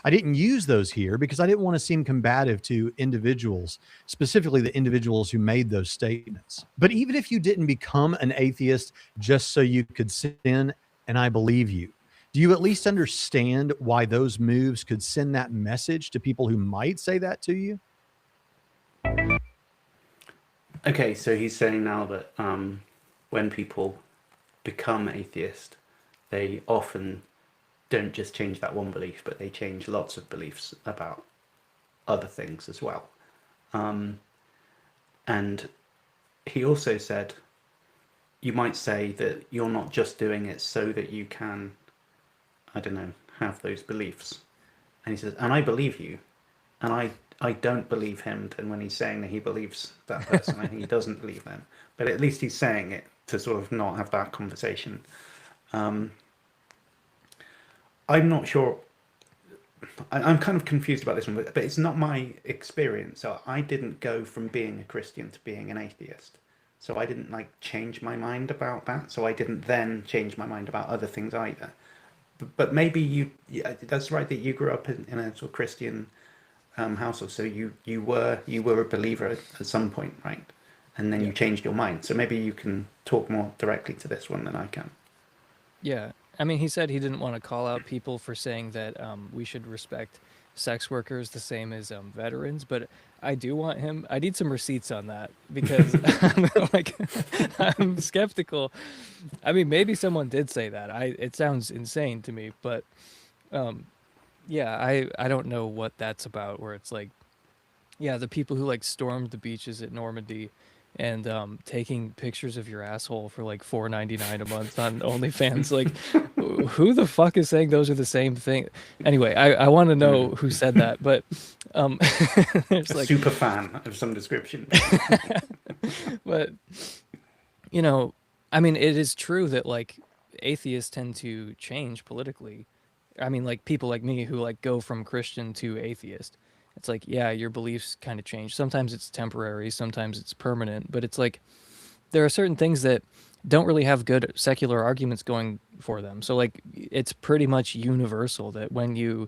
I didn't use those here because I didn't want to seem combative to individuals, specifically the individuals who made those statements. But even if you didn't become an atheist just so you could sin, and I believe you, do you at least understand why those moves could send that message to people who might say that to you? Okay, so he's saying now that when people become atheist, they often don't just change that one belief, but they change lots of beliefs about other things as well. And he also said, you might say that you're not just doing it so that you can, I don't know, have those beliefs. And he says, and I believe you. And I don't believe him. And when he's saying that he believes that person, I think he doesn't believe them. But at least he's saying it to sort of not have that conversation. I'm not sure. I'm kind of confused about this one, but it's not my experience. So I didn't go from being a Christian to being an atheist. So I didn't like change my mind about that. So I didn't then change my mind about other things either. But maybe that's right, that you grew up in a sort of Christian household. So you were a believer at some point, right? And then you changed your mind. So maybe you can talk more directly to this one than I can. Yeah. I mean, he said he didn't want to call out people for saying that we should respect sex workers the same as veterans, but I need some receipts on that because I'm skeptical. I mean, maybe someone did say that. It sounds insane to me, but yeah, I don't know what that's about, where it's like, yeah, the people who like stormed the beaches at Normandy and taking pictures of your asshole for like $4.99 a month on OnlyFans. Like, who the fuck is saying those are the same thing? Anyway, I want to know who said that, but there's like super fan of some description. But you know, I mean, it is true that like atheists tend to change politically. I mean, like people like me who like go from Christian to atheist. It's like, yeah, your beliefs kind of change. Sometimes it's temporary, sometimes it's permanent, but it's like there are certain things that don't really have good secular arguments going for them. So like it's pretty much universal that when you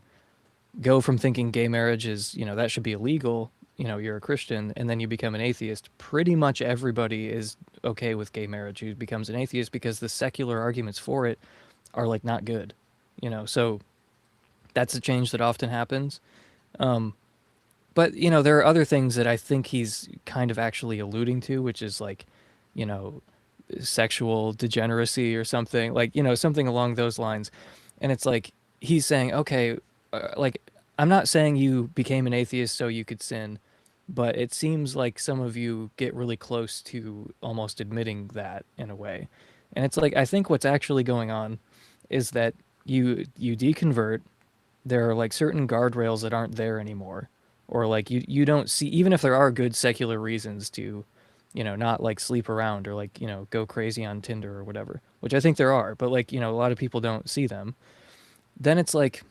go from thinking gay marriage is, you know, that should be illegal, you know, you're a Christian, and then you become an atheist, pretty much everybody is okay with gay marriage who becomes an atheist because the secular arguments for it are like not good, you know. So that's a change that often happens. But, you know, there are other things that I think he's kind of actually alluding to, which is like, you know, sexual degeneracy or something, like, you know, something along those lines. And it's like, he's saying, okay, like, I'm not saying you became an atheist so you could sin, but it seems like some of you get really close to almost admitting that in a way. And it's like, I think what's actually going on is that you deconvert, there are like certain guardrails that aren't there anymore. Or like you don't see, even if there are good secular reasons to, you know, not like sleep around or like, you know, go crazy on Tinder or whatever, which I think there are, but like, you know, a lot of people don't see them. Then it's like,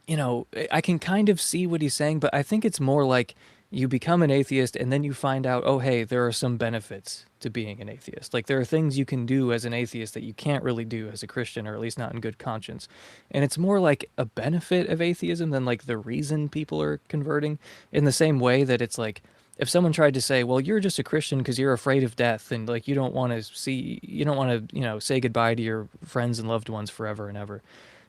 you know, I can kind of see what he's saying, but I think it's more like you become an atheist and then you find out, oh, hey, there are some benefits to being an atheist. Like there are things you can do as an atheist that you can't really do as a Christian, or at least not in good conscience. And it's more like a benefit of atheism than like the reason people are converting, in the same way that it's like, if someone tried to say, well, you're just a Christian because you're afraid of death and like you don't want to, you know, say goodbye to your friends and loved ones forever and ever.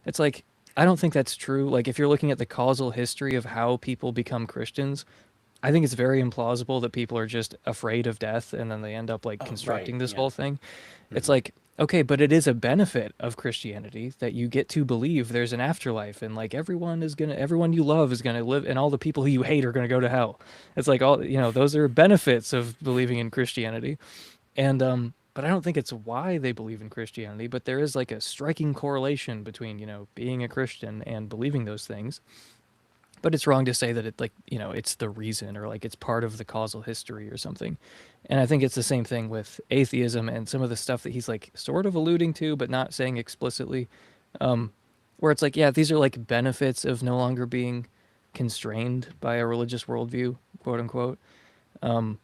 It's like, I don't think that's true. Like if you're looking at the causal history of how people become Christians, I think it's very implausible that people are just afraid of death and then they end up like Oh, constructing right. this Yeah. whole thing. It's Mhm. like, okay, but it is a benefit of Christianity that you get to believe there's an afterlife and like everyone you love is gonna live and all the people who you hate are gonna go to hell. It's like all, those are benefits of believing in Christianity. And but I don't think it's why they believe in Christianity, but there is like a striking correlation between, being a Christian and believing those things. But it's wrong to say that it like, it's the reason or like it's part of the causal history or something. And I think it's the same thing with atheism and some of the stuff that he's like sort of alluding to but not saying explicitly. Where it's like, yeah, these are like benefits of no longer being constrained by a religious worldview, quote unquote. Um,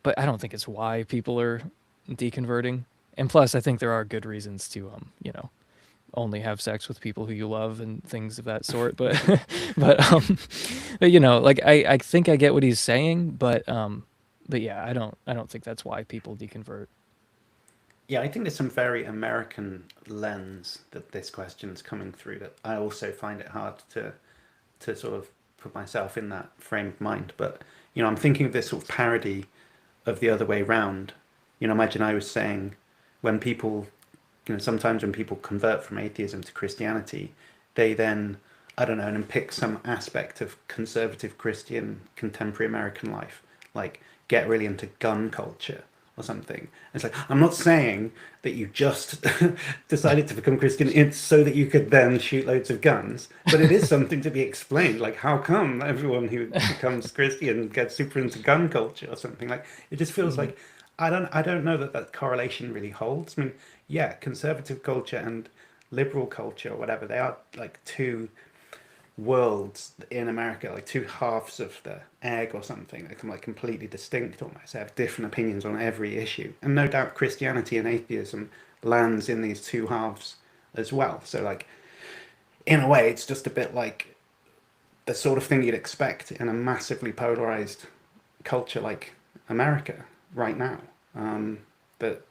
but I don't think it's why people are deconverting. And plus, I think there are good reasons to, only have sex with people who you love and things of that sort. But, but like I think I get what he's saying, but yeah, I don't think that's why people deconvert. Yeah, I think there's some very American lens that this question's coming through that I also find it hard to sort of put myself in that frame of mind. But I'm thinking of this sort of parody of the other way round. Imagine I was saying when people, sometimes when people convert from atheism to Christianity, they then, I don't know, and pick some aspect of conservative Christian contemporary American life, like get really into gun culture or something. It's like, I'm not saying that you just decided to become Christian it's so that you could then shoot loads of guns, but it is something to be explained. Like, how come everyone who becomes Christian gets super into gun culture or something? Like, it just feels Mhm. like I don't know that that correlation really holds. I mean, yeah, conservative culture and liberal culture or whatever, they are like two worlds in America, like two halves of the egg or something. They can like completely distinct almost. They have different opinions on every issue. And no doubt Christianity and atheism lands in these two halves as well. So like in a way it's just a bit like the sort of thing you'd expect in a massively polarized culture like America right now. But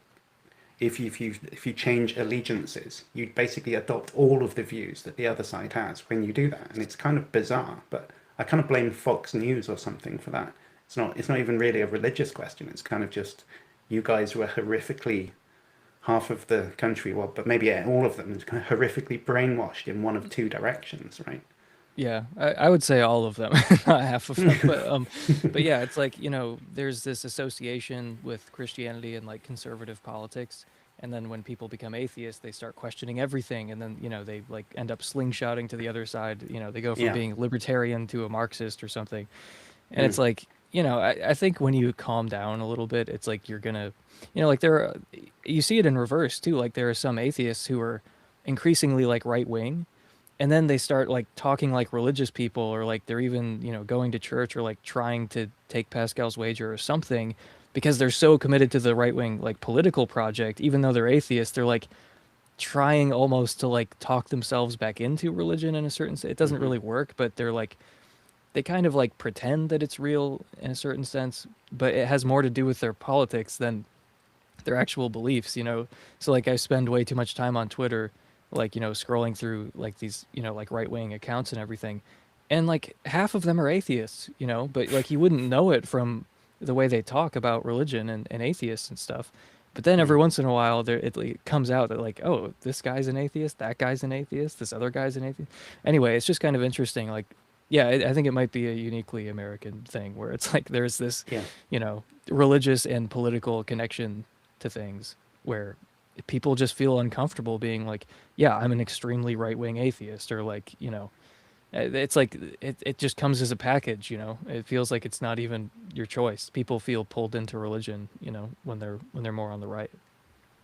if you change allegiances, you basically adopt all of the views that the other side has when you do that, and it's kind of bizarre. But I kind of blame Fox News or something for that. It's not even really a religious question. It's kind of just you guys were horrifically half of the country, well, but maybe yeah, all of them is kind of horrifically brainwashed in one of two directions, right? Yeah, I would say all of them, not half of them, but yeah, it's like there's this association with Christianity and like conservative politics, and then when people become atheists, they start questioning everything, and then they like end up slingshotting to the other side. They go from Yeah. being libertarian to a Marxist or something, and Mm. it's like I think when you calm down a little bit, it's like you're gonna, like you see it in reverse too. Like there are some atheists who are increasingly like right wing and then they start like talking like religious people or like they're even going to church or like trying to take Pascal's wager or something because they're so committed to the right wing like political project even though they're atheists they're like trying almost to like talk themselves back into religion in a certain it doesn't Hmm. really work but they're like they kind of like pretend that it's real in a certain sense but it has more to do with their politics than their actual beliefs, So like I spend way too much time on Twitter, like, scrolling through like these, like right wing accounts and everything. And like half of them are atheists, but like you wouldn't know it from the way they talk about religion and atheists and stuff. But then every Mm. once in a while there it like, comes out that like, oh, this guy's an atheist, that guy's an atheist, this other guy's an atheist. Anyway, it's just kind of interesting. Like, yeah, I think it might be a uniquely American thing where it's like there's this, Yeah. religious and political connection to things where people just feel uncomfortable being like, yeah, I'm an extremely right wing atheist, or like, it's like it just comes as a package, It feels like it's not even your choice. People feel pulled into religion, when they're more on the right.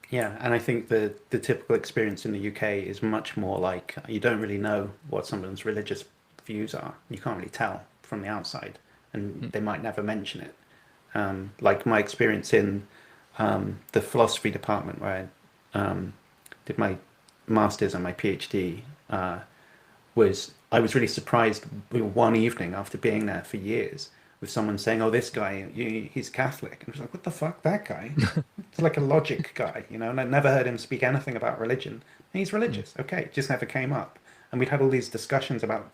Yeah, and I think the typical experience in the UK is much more like you don't really know what someone's religious views are. You can't really tell from the outside, and Mm. they might never mention it. Like my experience in the philosophy department where I did my master's and my PhD was I was really surprised one evening after being there for years with someone saying, "Oh, this guy, he's Catholic," and I was like, "What the fuck, that guy?" It's like a logic guy, and I'd never heard him speak anything about religion. And he's Mm. religious, okay, it just never came up. And we'd had all these discussions about,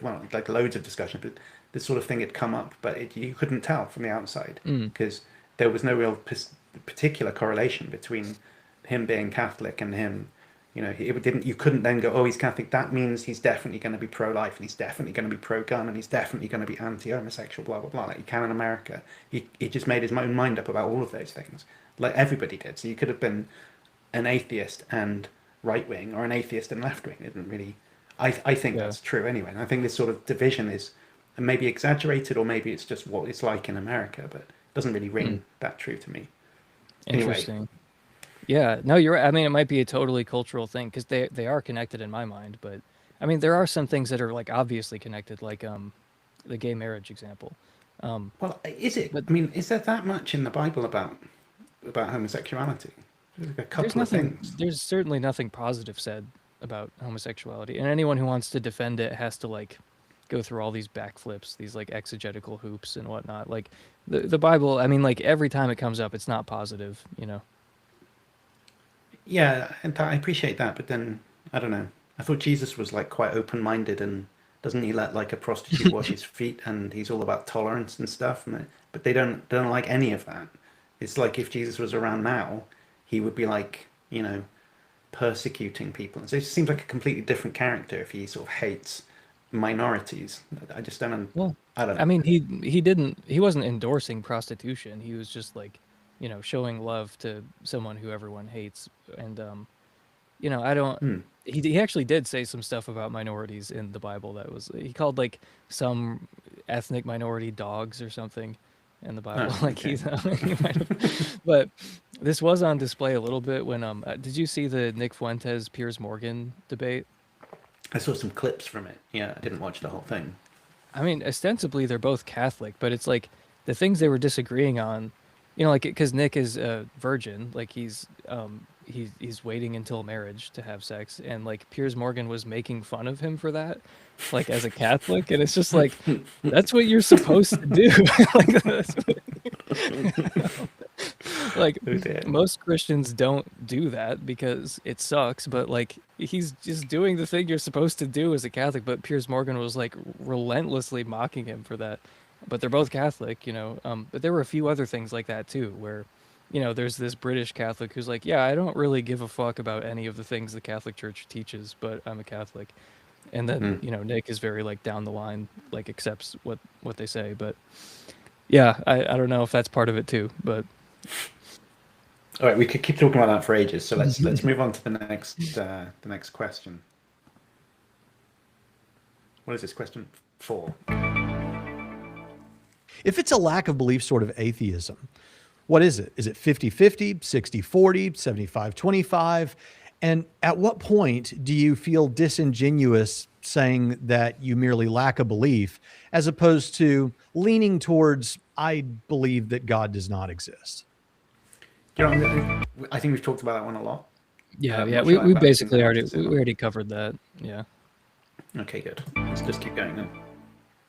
well, like loads of discussions, but this sort of thing had come up, but you couldn't tell from the outside Mm. because there was no real particular correlation between him being Catholic and him. You know, it didn't. You couldn't then go, oh, he's Catholic. That means he's definitely going to be pro-life, and he's definitely going to be pro-gun, and he's definitely going to be anti-homosexual. Blah blah blah. Like you can in America. He just made his own mind up about all of those things, like everybody did. So you could have been an atheist and right wing, or an atheist and left wing. It didn't really. I think Yeah. that's true anyway. And I think this sort of division is maybe exaggerated, or maybe it's just what it's like in America, but it doesn't really ring that true to me. Anyway. Interesting. Yeah, no, you're right. I mean, it might be a totally cultural thing because they are connected in my mind, but I mean, there are some things that are like obviously connected, like the gay marriage example. Well, is it? But I mean, is there that much in the Bible about homosexuality? There's like a there's couple of nothing. things. There's certainly nothing positive said about homosexuality, and anyone who wants to defend it has to like go through all these backflips, these like exegetical hoops and whatnot. Like the Bible, I mean, like every time it comes up, it's not positive, you know. Yeah, and I appreciate that, but then I don't know. I thought Jesus was like quite open-minded, and doesn't he let like a prostitute wash his feet, and he's all about tolerance and stuff. But they don't like any of that. It's like if Jesus was around now, he would be like, you know, persecuting people. So it just seems like a completely different character if he sort of hates minorities. I just don't. Well, I don't I know. mean, he wasn't endorsing prostitution. He was just like, you know, showing love to someone who everyone hates. And you know, I don't. He actually did say some stuff about minorities in the Bible that was he called like some ethnic minority dogs or something in the Bible. Oh, Like okay. he might have, but this was on display a little bit when did you see the Nick Fuentes Piers Morgan debate? I saw some clips from it. Yeah, I didn't watch the whole thing. I mean, ostensibly they're both Catholic, but it's like the things they were disagreeing on, you know, like because Nick is a virgin, like he's waiting until marriage to have sex, and like Piers Morgan was making fun of him for that, like as a Catholic, and it's just like that's what you're supposed to do. Like, that's what, like Oh dear. most Christians don't do that because it sucks, but like he's just doing the thing you're supposed to do as a Catholic. But Piers Morgan was like relentlessly mocking him for that. But they're both Catholic, you know. But there were a few other things like that too, where, you know, there's this British Catholic who's like, yeah, I don't really give a fuck about any of the things the Catholic Church teaches, but I'm a Catholic. And then, you know, Nick is very like down the line, like accepts what they say. But yeah, I don't know if that's part of it too, but All right, we could keep talking about that for ages. So let's move on to the next question. What is this question for? If it's a lack of belief sort of atheism, what is it? Is it 50-50, 60-40, 75-25? And at what point do you feel disingenuous saying that you merely lack a belief as opposed to leaning towards, I believe that God does not exist? You know, I think we've talked about that one a lot. yeah, I'm yeah, not we, sure we about basically ins and outs. we already covered that. Yeah. Okay, good. Let's just keep going then.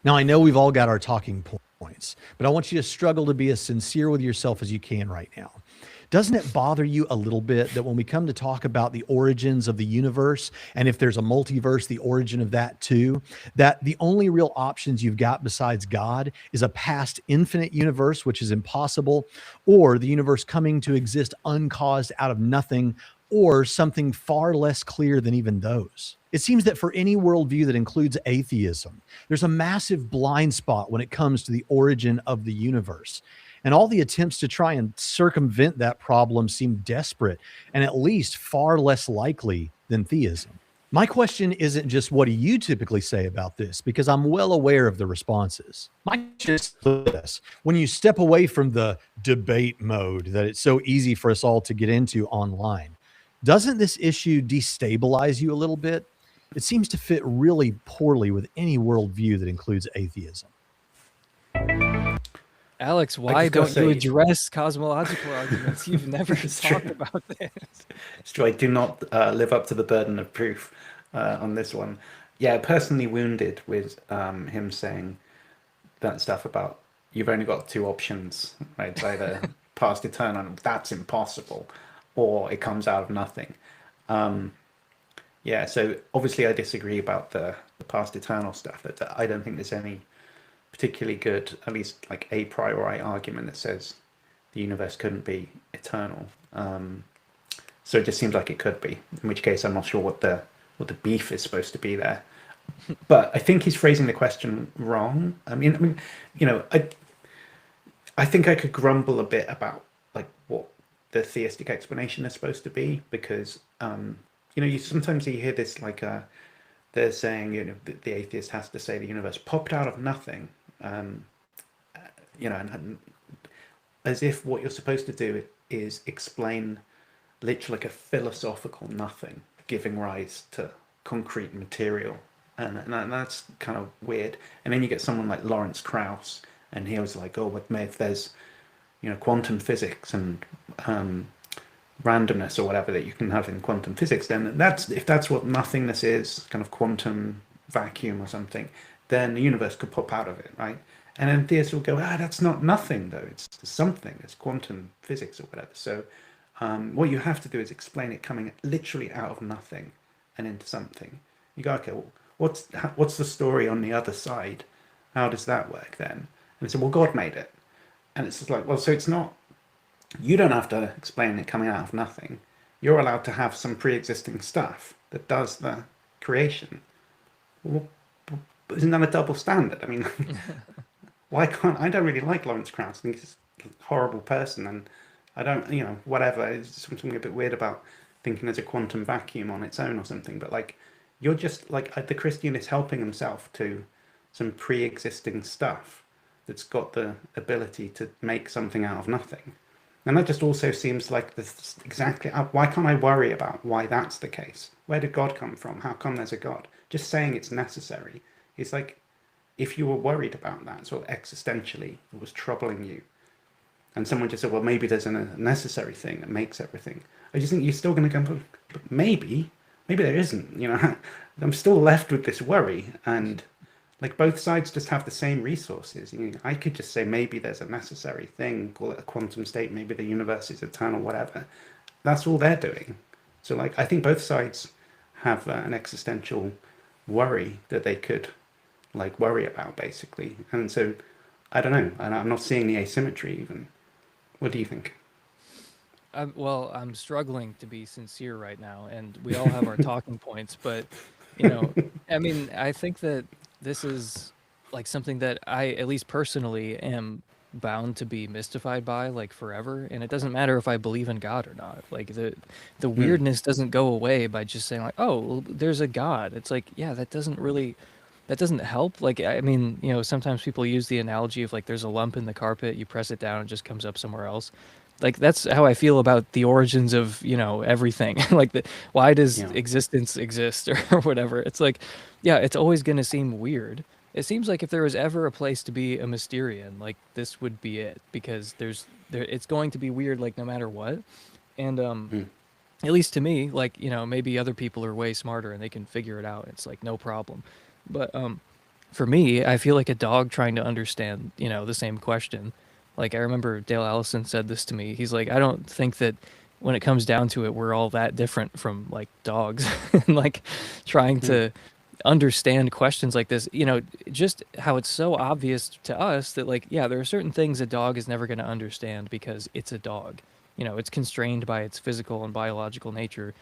Now, I know we've all got our talking points, but I want you to struggle to be as sincere with yourself as you can right now. Doesn't it bother you a little bit that when we come to talk about the origins of the universe, and if there's a multiverse, the origin of that too, that the only real options you've got besides God is a past infinite universe, which is impossible, or the universe coming to exist uncaused out of nothing, or something far less clear than even those? It seems that for any worldview that includes atheism, there's a massive blind spot when it comes to the origin of the universe. And all the attempts to try and circumvent that problem seem desperate and at least far less likely than theism. My question isn't just what do you typically say about this, because I'm well aware of the responses. My question is this: when you step away from the debate mode that it's so easy for us all to get into online, doesn't this issue destabilize you a little bit? It seems to fit really poorly with any worldview that includes atheism. Alex, why don't you address cosmological arguments? You've never talked about this. It's true. I do not live up to the burden of proof on this one. Yeah, personally wounded with him saying that stuff about you've only got two options, right? It's either past eternal, that's impossible, or it comes out of nothing. Yeah, so obviously I disagree about the past eternal stuff. That I don't think there's any particularly good, at least like a priori argument that says the universe couldn't be eternal. So it just seems like it could be. In which case, I'm not sure what the beef is supposed to be there. But I think he's phrasing the question wrong. You know, I think I could grumble a bit about like what the theistic explanation is supposed to be, because you know, you sometimes you hear this like they're saying, you know, the atheist has to say the universe popped out of nothing, you know, and as if what you're supposed to do is explain literally like a philosophical nothing giving rise to concrete material, and that's kind of weird. And then you get someone like Lawrence Krauss, and he was like, oh, what if there's, you know, quantum physics and randomness or whatever that you can have in quantum physics, then that's, if that's what nothingness is, kind of quantum vacuum or something, then the universe could pop out of it, right? And then theists will go, that's not nothing though, it's something, it's quantum physics or whatever. So what you have to do is explain it coming literally out of nothing and into something. You go, okay, well, what's the story on the other side? How does that work then? And they say, well, God made it. And it's just like, well, so it's not, you don't have to explain it coming out of nothing. You're allowed to have some pre-existing stuff that does the creation. Well, isn't that a double standard? I mean, why can't, I don't really like Lawrence Krauss. I think he's a horrible person, and I don't, you know, whatever. It's something a bit weird about thinking there's a quantum vacuum on its own or something. But like, you're just like, the Christian is helping himself to some pre-existing stuff that's got the ability to make something out of nothing. And that just also seems like this exactly, why can't I worry about why that's the case? Where did God come from? How come there's a God? Just saying it's necessary. It's like, if you were worried about that sort of existentially, it was troubling you, and someone just said, well, maybe there's a necessary thing that makes everything, I just think you're still going to go, but maybe there isn't, you know. I'm still left with this worry, and like both sides just have the same resources. You know, I could just say maybe there's a necessary thing, call it a quantum state, maybe the universe is eternal, whatever. That's all they're doing. So like, I think both sides have an existential worry that they could like worry about, basically. And so I don't know, and I'm not seeing the asymmetry even. What do you think? Well, I'm struggling to be sincere right now, and we all have our talking points, but you know, I mean, I think that this is like something that I, at least personally, am bound to be mystified by like forever. And it doesn't matter if I believe in God or not. Like the weirdness doesn't go away by just saying like, oh, well, there's a God. It's like, yeah, that doesn't help. Like, I mean, you know, sometimes people use the analogy of like, there's a lump in the carpet, you press it down, it just comes up somewhere else. Like, that's how I feel about the origins of, you know, everything. Like, why does existence exist or whatever? It's like, yeah, it's always going to seem weird. It seems like if there was ever a place to be a Mysterian, like, this would be it, because it's going to be weird, like, no matter what. And at least to me, like, you know, maybe other people are way smarter and they can figure it out. It's like, no problem. But for me, I feel like a dog trying to understand, you know, the same question. Like, I remember Dale Allison said this to me. He's like, I don't think that when it comes down to it, we're all that different from like dogs. And like trying to understand questions like this, you know, just how it's so obvious to us that like, yeah, there are certain things a dog is never going to understand because it's a dog. You know, it's constrained by its physical and biological nature.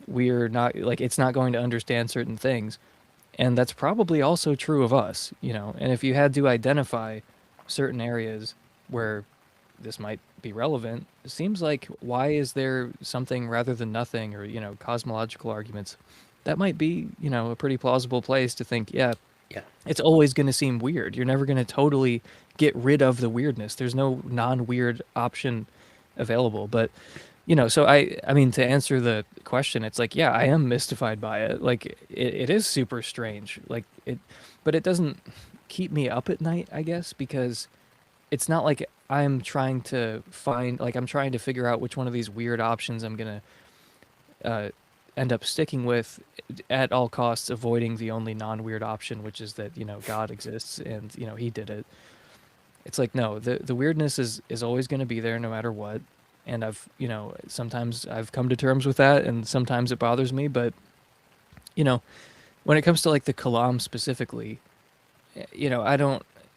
We're not, like, it's not going to understand certain things. And that's probably also true of us, you know. And if you had to identify certain areas where this might be relevant, it seems like, why is there something rather than nothing, or, you know, cosmological arguments? That might be, you know, a pretty plausible place to think, yeah, it's always going to seem weird. You're never going to totally get rid of the weirdness. There's no non-weird option available. But, you know, so I mean, to answer the question, it's like, yeah, I am mystified by it. Like, it is super strange. Like, but it doesn't keep me up at night, I guess, because it's not like I'm trying to I'm trying to figure out which one of these weird options I'm going to end up sticking with at all costs, avoiding the only non-weird option, which is that, you know, God exists and, you know, he did it. It's like, no, the weirdness is always going to be there no matter what. And I've, you know, sometimes I've come to terms with that, and sometimes it bothers me. But, you know, when it comes to like the Kalam specifically, you know,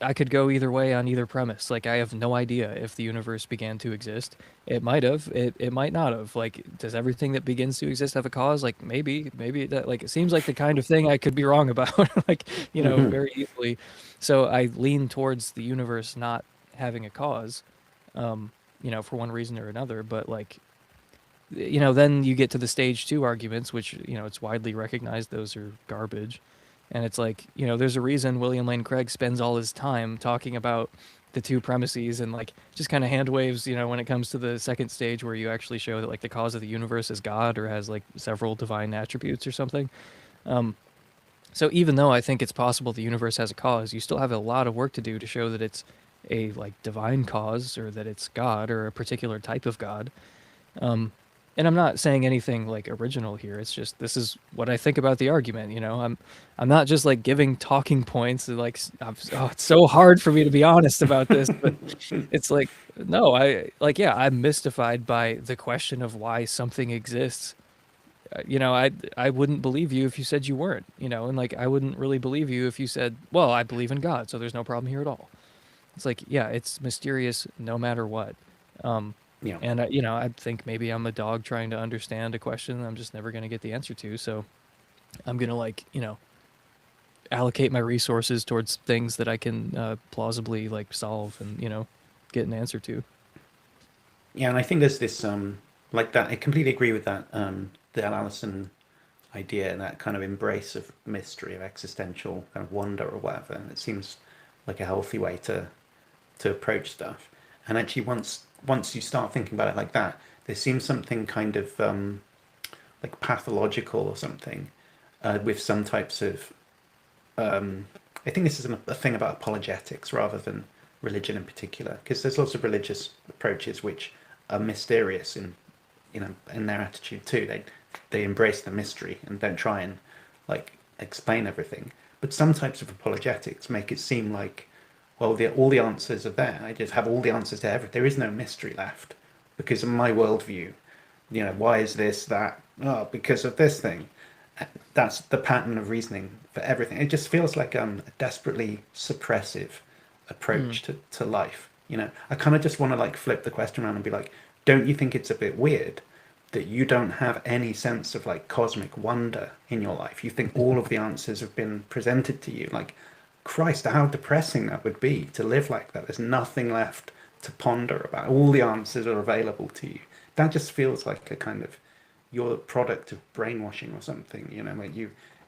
I could go either way on either premise. Like, I have no idea if the universe began to exist. It might have. It might not have. Like, does everything that begins to exist have a cause? Like, maybe that. Like, it seems like the kind of thing I could be wrong about. Like, Mhm. very easily. So I lean towards the universe not having a cause, for one reason or another. But like, then you get to the stage two arguments, which, it's widely recognized those are garbage. And it's like, there's a reason William Lane Craig spends all his time talking about the two premises and like just kind of hand waves, when it comes to the second stage where you actually show that like the cause of the universe is God or has like several divine attributes or something. So even though I think it's possible the universe has a cause, you still have a lot of work to do to show that it's a like divine cause or that it's God or a particular type of God. And I'm not saying anything like original here. It's just this is what I think about the argument. I'm not just like giving talking points. Like it's so hard for me to be honest about this, but it's like no, I'm mystified by the question of why something exists. I wouldn't believe you if you said you weren't. And like I wouldn't really believe you if you said, well, I believe in God, so there's no problem here at all. It's like yeah, it's mysterious no matter what. Yeah. And I think maybe I'm a dog trying to understand a question I'm just never going to get the answer to. So I'm going to like, allocate my resources towards things that I can plausibly like solve and, get an answer to. Yeah, and I think there's this like that. I completely agree with that the Allison idea and that kind of embrace of mystery, of existential kind of wonder or whatever. And it seems like a healthy way to approach stuff. And actually, once you start thinking about it like that, there seems something kind of like pathological or something with some types of. I think this is a thing about apologetics rather than religion in particular, because there's lots of religious approaches which are mysterious in their attitude too. They embrace the mystery and don't try and like explain everything. But some types of apologetics make it seem like, well, all the answers are there. I just have all the answers to everything. There is no mystery left because in my worldview, why is this that? Oh, because of this thing. That's the pattern of reasoning for everything. It just feels like a desperately suppressive approach to life. I kind of just want to like flip the question around and be like, don't you think it's a bit weird that you don't have any sense of like cosmic wonder in your life? You think all of the answers have been presented to you. Like, Christ, how depressing that would be to live like that. There's nothing left to ponder about. All the answers are available to you. That just feels like a kind of you're a product of brainwashing or something. Like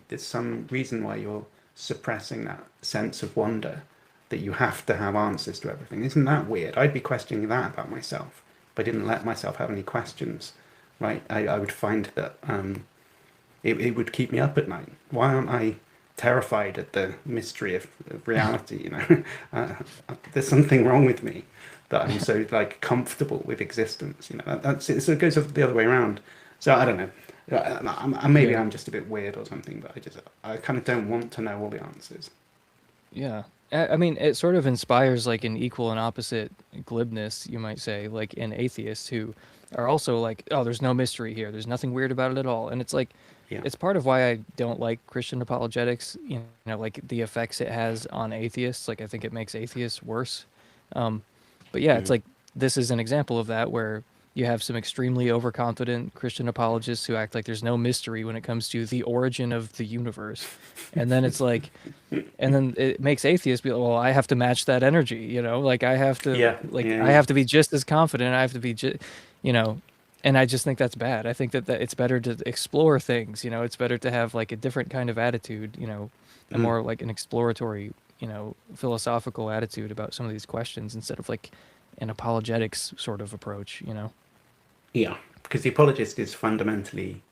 there's some reason why you're suppressing that sense of wonder that you have to have answers to everything. Isn't that weird? I'd be questioning that about myself if I didn't let myself have any questions. Right? I would find that it would keep me up at night. Why aren't I terrified at the mystery of reality? There's something wrong with me that I'm so like comfortable with existence. That's it. So it goes the other way around. So I don't know. Maybe I'm just a bit weird or something, but I kind of don't want to know all the answers. Yeah. I mean, it sort of inspires like an equal and opposite glibness, you might say, like in atheists who are also like, oh, there's no mystery here. There's nothing weird about it at all. And it's like, Yeah. it's part of why I don't like Christian apologetics, like the effects it has on atheists. Like, I think it makes atheists worse. But yeah, it's like, this is an example of that where you have some extremely overconfident Christian apologists who act like there's no mystery when it comes to the origin of the universe. And then it's like, and then it makes atheists be like, well, I have to match that energy, like I have to, Yeah. I have to be just as confident. I have to be, and I just think that's bad. I think that it's better to explore things, it's better to have like a different kind of attitude, a more like an exploratory, philosophical attitude about some of these questions instead of like an apologetics sort of approach, Yeah, because the apologist is fundamentally,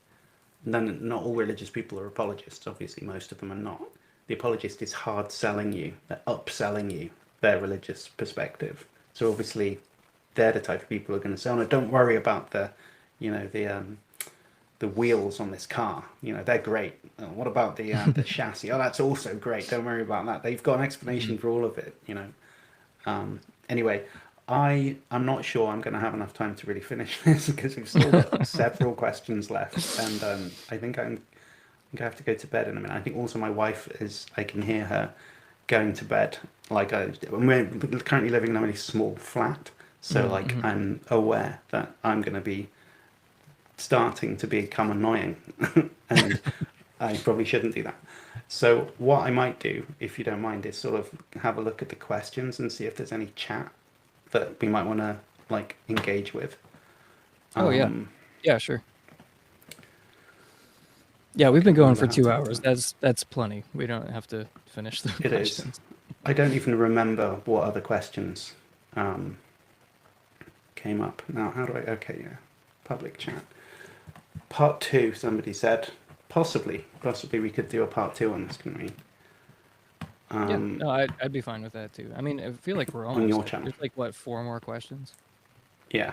not all religious people are apologists. Obviously, most of them are not. The apologist is hard selling you, they're upselling you their religious perspective. So obviously, they're the type of people who are going to say, "Oh no, don't worry about the wheels on this car. They're great. What about the chassis? Oh, that's also great. Don't worry about that. They've got an explanation for all of it. Anyway, I'm not sure I'm going to have enough time to really finish this because we've still got several questions left, and I think I have to go to bed in a minute. I think also my wife I can hear her going to bed, like we're currently living in a really small flat, so like I'm aware that I'm going to be starting to become annoying, and I probably shouldn't do that. So what I might do, if you don't mind, is sort of have a look at the questions and see if there's any chat that we might want to like engage with. Oh yeah, sure. Yeah, we've been going for 2 hours. That's plenty. We don't have to finish the questions. I don't even remember what other questions came up. Now, how do I... Okay, yeah. Public chat. Part 2, somebody said. Possibly we could do a part 2 on this, couldn't we? Yeah, no, I'd be fine with that too. I mean, I feel like we're almost... On your channel. There's like, what, 4 more questions? Yeah.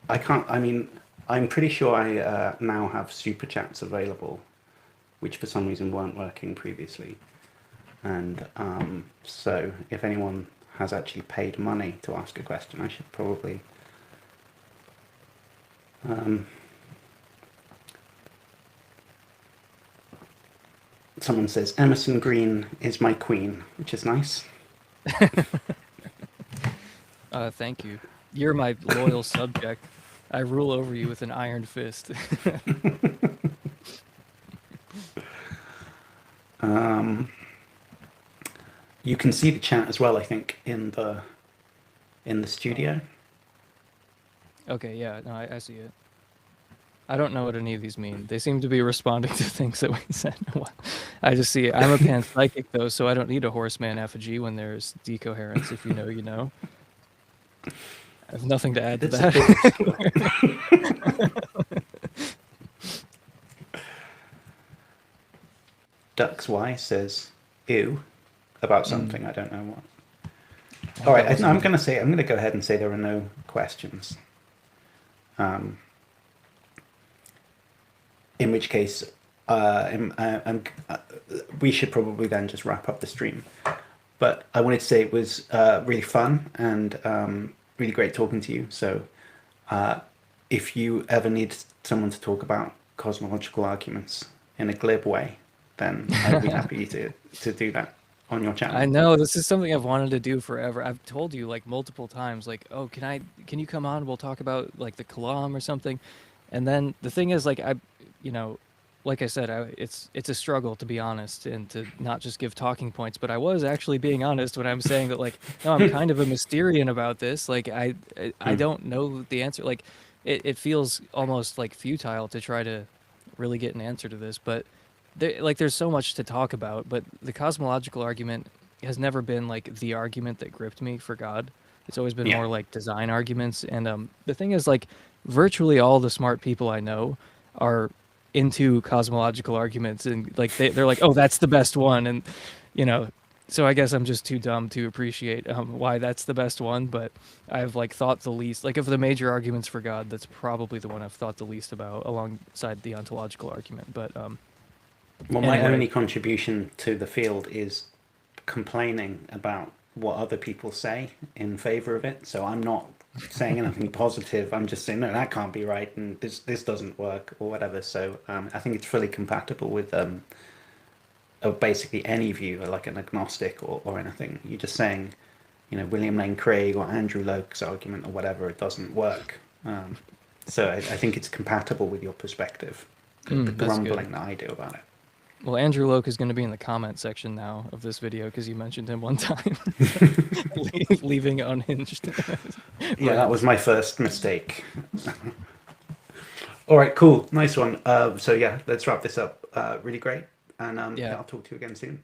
I can't... I mean, I'm pretty sure I now have super chats available, which for some reason weren't working previously. And so if anyone has actually paid money to ask a question, I should probably... someone says, Emerson Green is my queen, which is nice. Thank you. You're my loyal subject. I rule over you with an iron fist. You can see the chat as well, I think, in the studio. Okay, yeah, no, I see it. I don't know what any of these mean. They seem to be responding to things that we said. I just see it. I'm a panpsychic, though, so I don't need a horseman effigy when there's decoherence. If you know, you know. I have nothing to add to that. Ducks Y says, ew, about something. I don't know what. All right, I'm going to go ahead and say there are no questions. In which case, we should probably then just wrap up the stream. But I wanted to say it was really fun and really great talking to you. So if you ever need someone to talk about cosmological arguments in a glib way, then I'd be happy to do that on your channel. I know, this is something I've wanted to do forever. I've told you like multiple times, like, oh, can you come on? We'll talk about like the Kalam or something. And then the thing is, like, like I said, it's a struggle, to be honest, and to not just give talking points, but I was actually being honest when I'm saying that, like, no, I'm kind of a Mysterian about this. Like, I don't know the answer. Like, it feels almost like futile to try to really get an answer to this, but there's so much to talk about. But the cosmological argument has never been like the argument that gripped me for God. It's always been more like design arguments. And the thing is, like, virtually all the smart people I know are into cosmological arguments, and like they're like, oh, that's the best one. And so I guess I'm just too dumb to appreciate why that's the best one. But I've like thought the least, like, of the major arguments for God, that's probably the one I've thought the least about, alongside the ontological argument. But well, my only contribution to the field is complaining about what other people say in favor of it. So I'm not saying anything positive. I'm just saying, no, that can't be right, and this doesn't work, or whatever. So I think it's fully compatible with basically any view, like an agnostic or anything. You're just saying, William Lane Craig or Andrew Loke's argument or whatever, it doesn't work. So I think it's compatible with your perspective, the grumbling that I do about it. Well, Andrew Loke is going to be in the comment section now of this video because you mentioned him one time, leaving unhinged. Yeah, that was my first mistake. All right, cool, nice one. So yeah, let's wrap this up. Really great, and yeah, I'll talk to you again soon.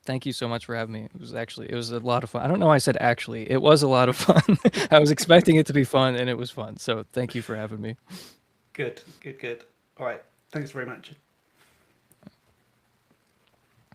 Thank you so much for having me. It was a lot of fun. I don't know why I said actually. It was a lot of fun. I was expecting it to be fun, and it was fun. So thank you for having me. Good. All right, thanks very much.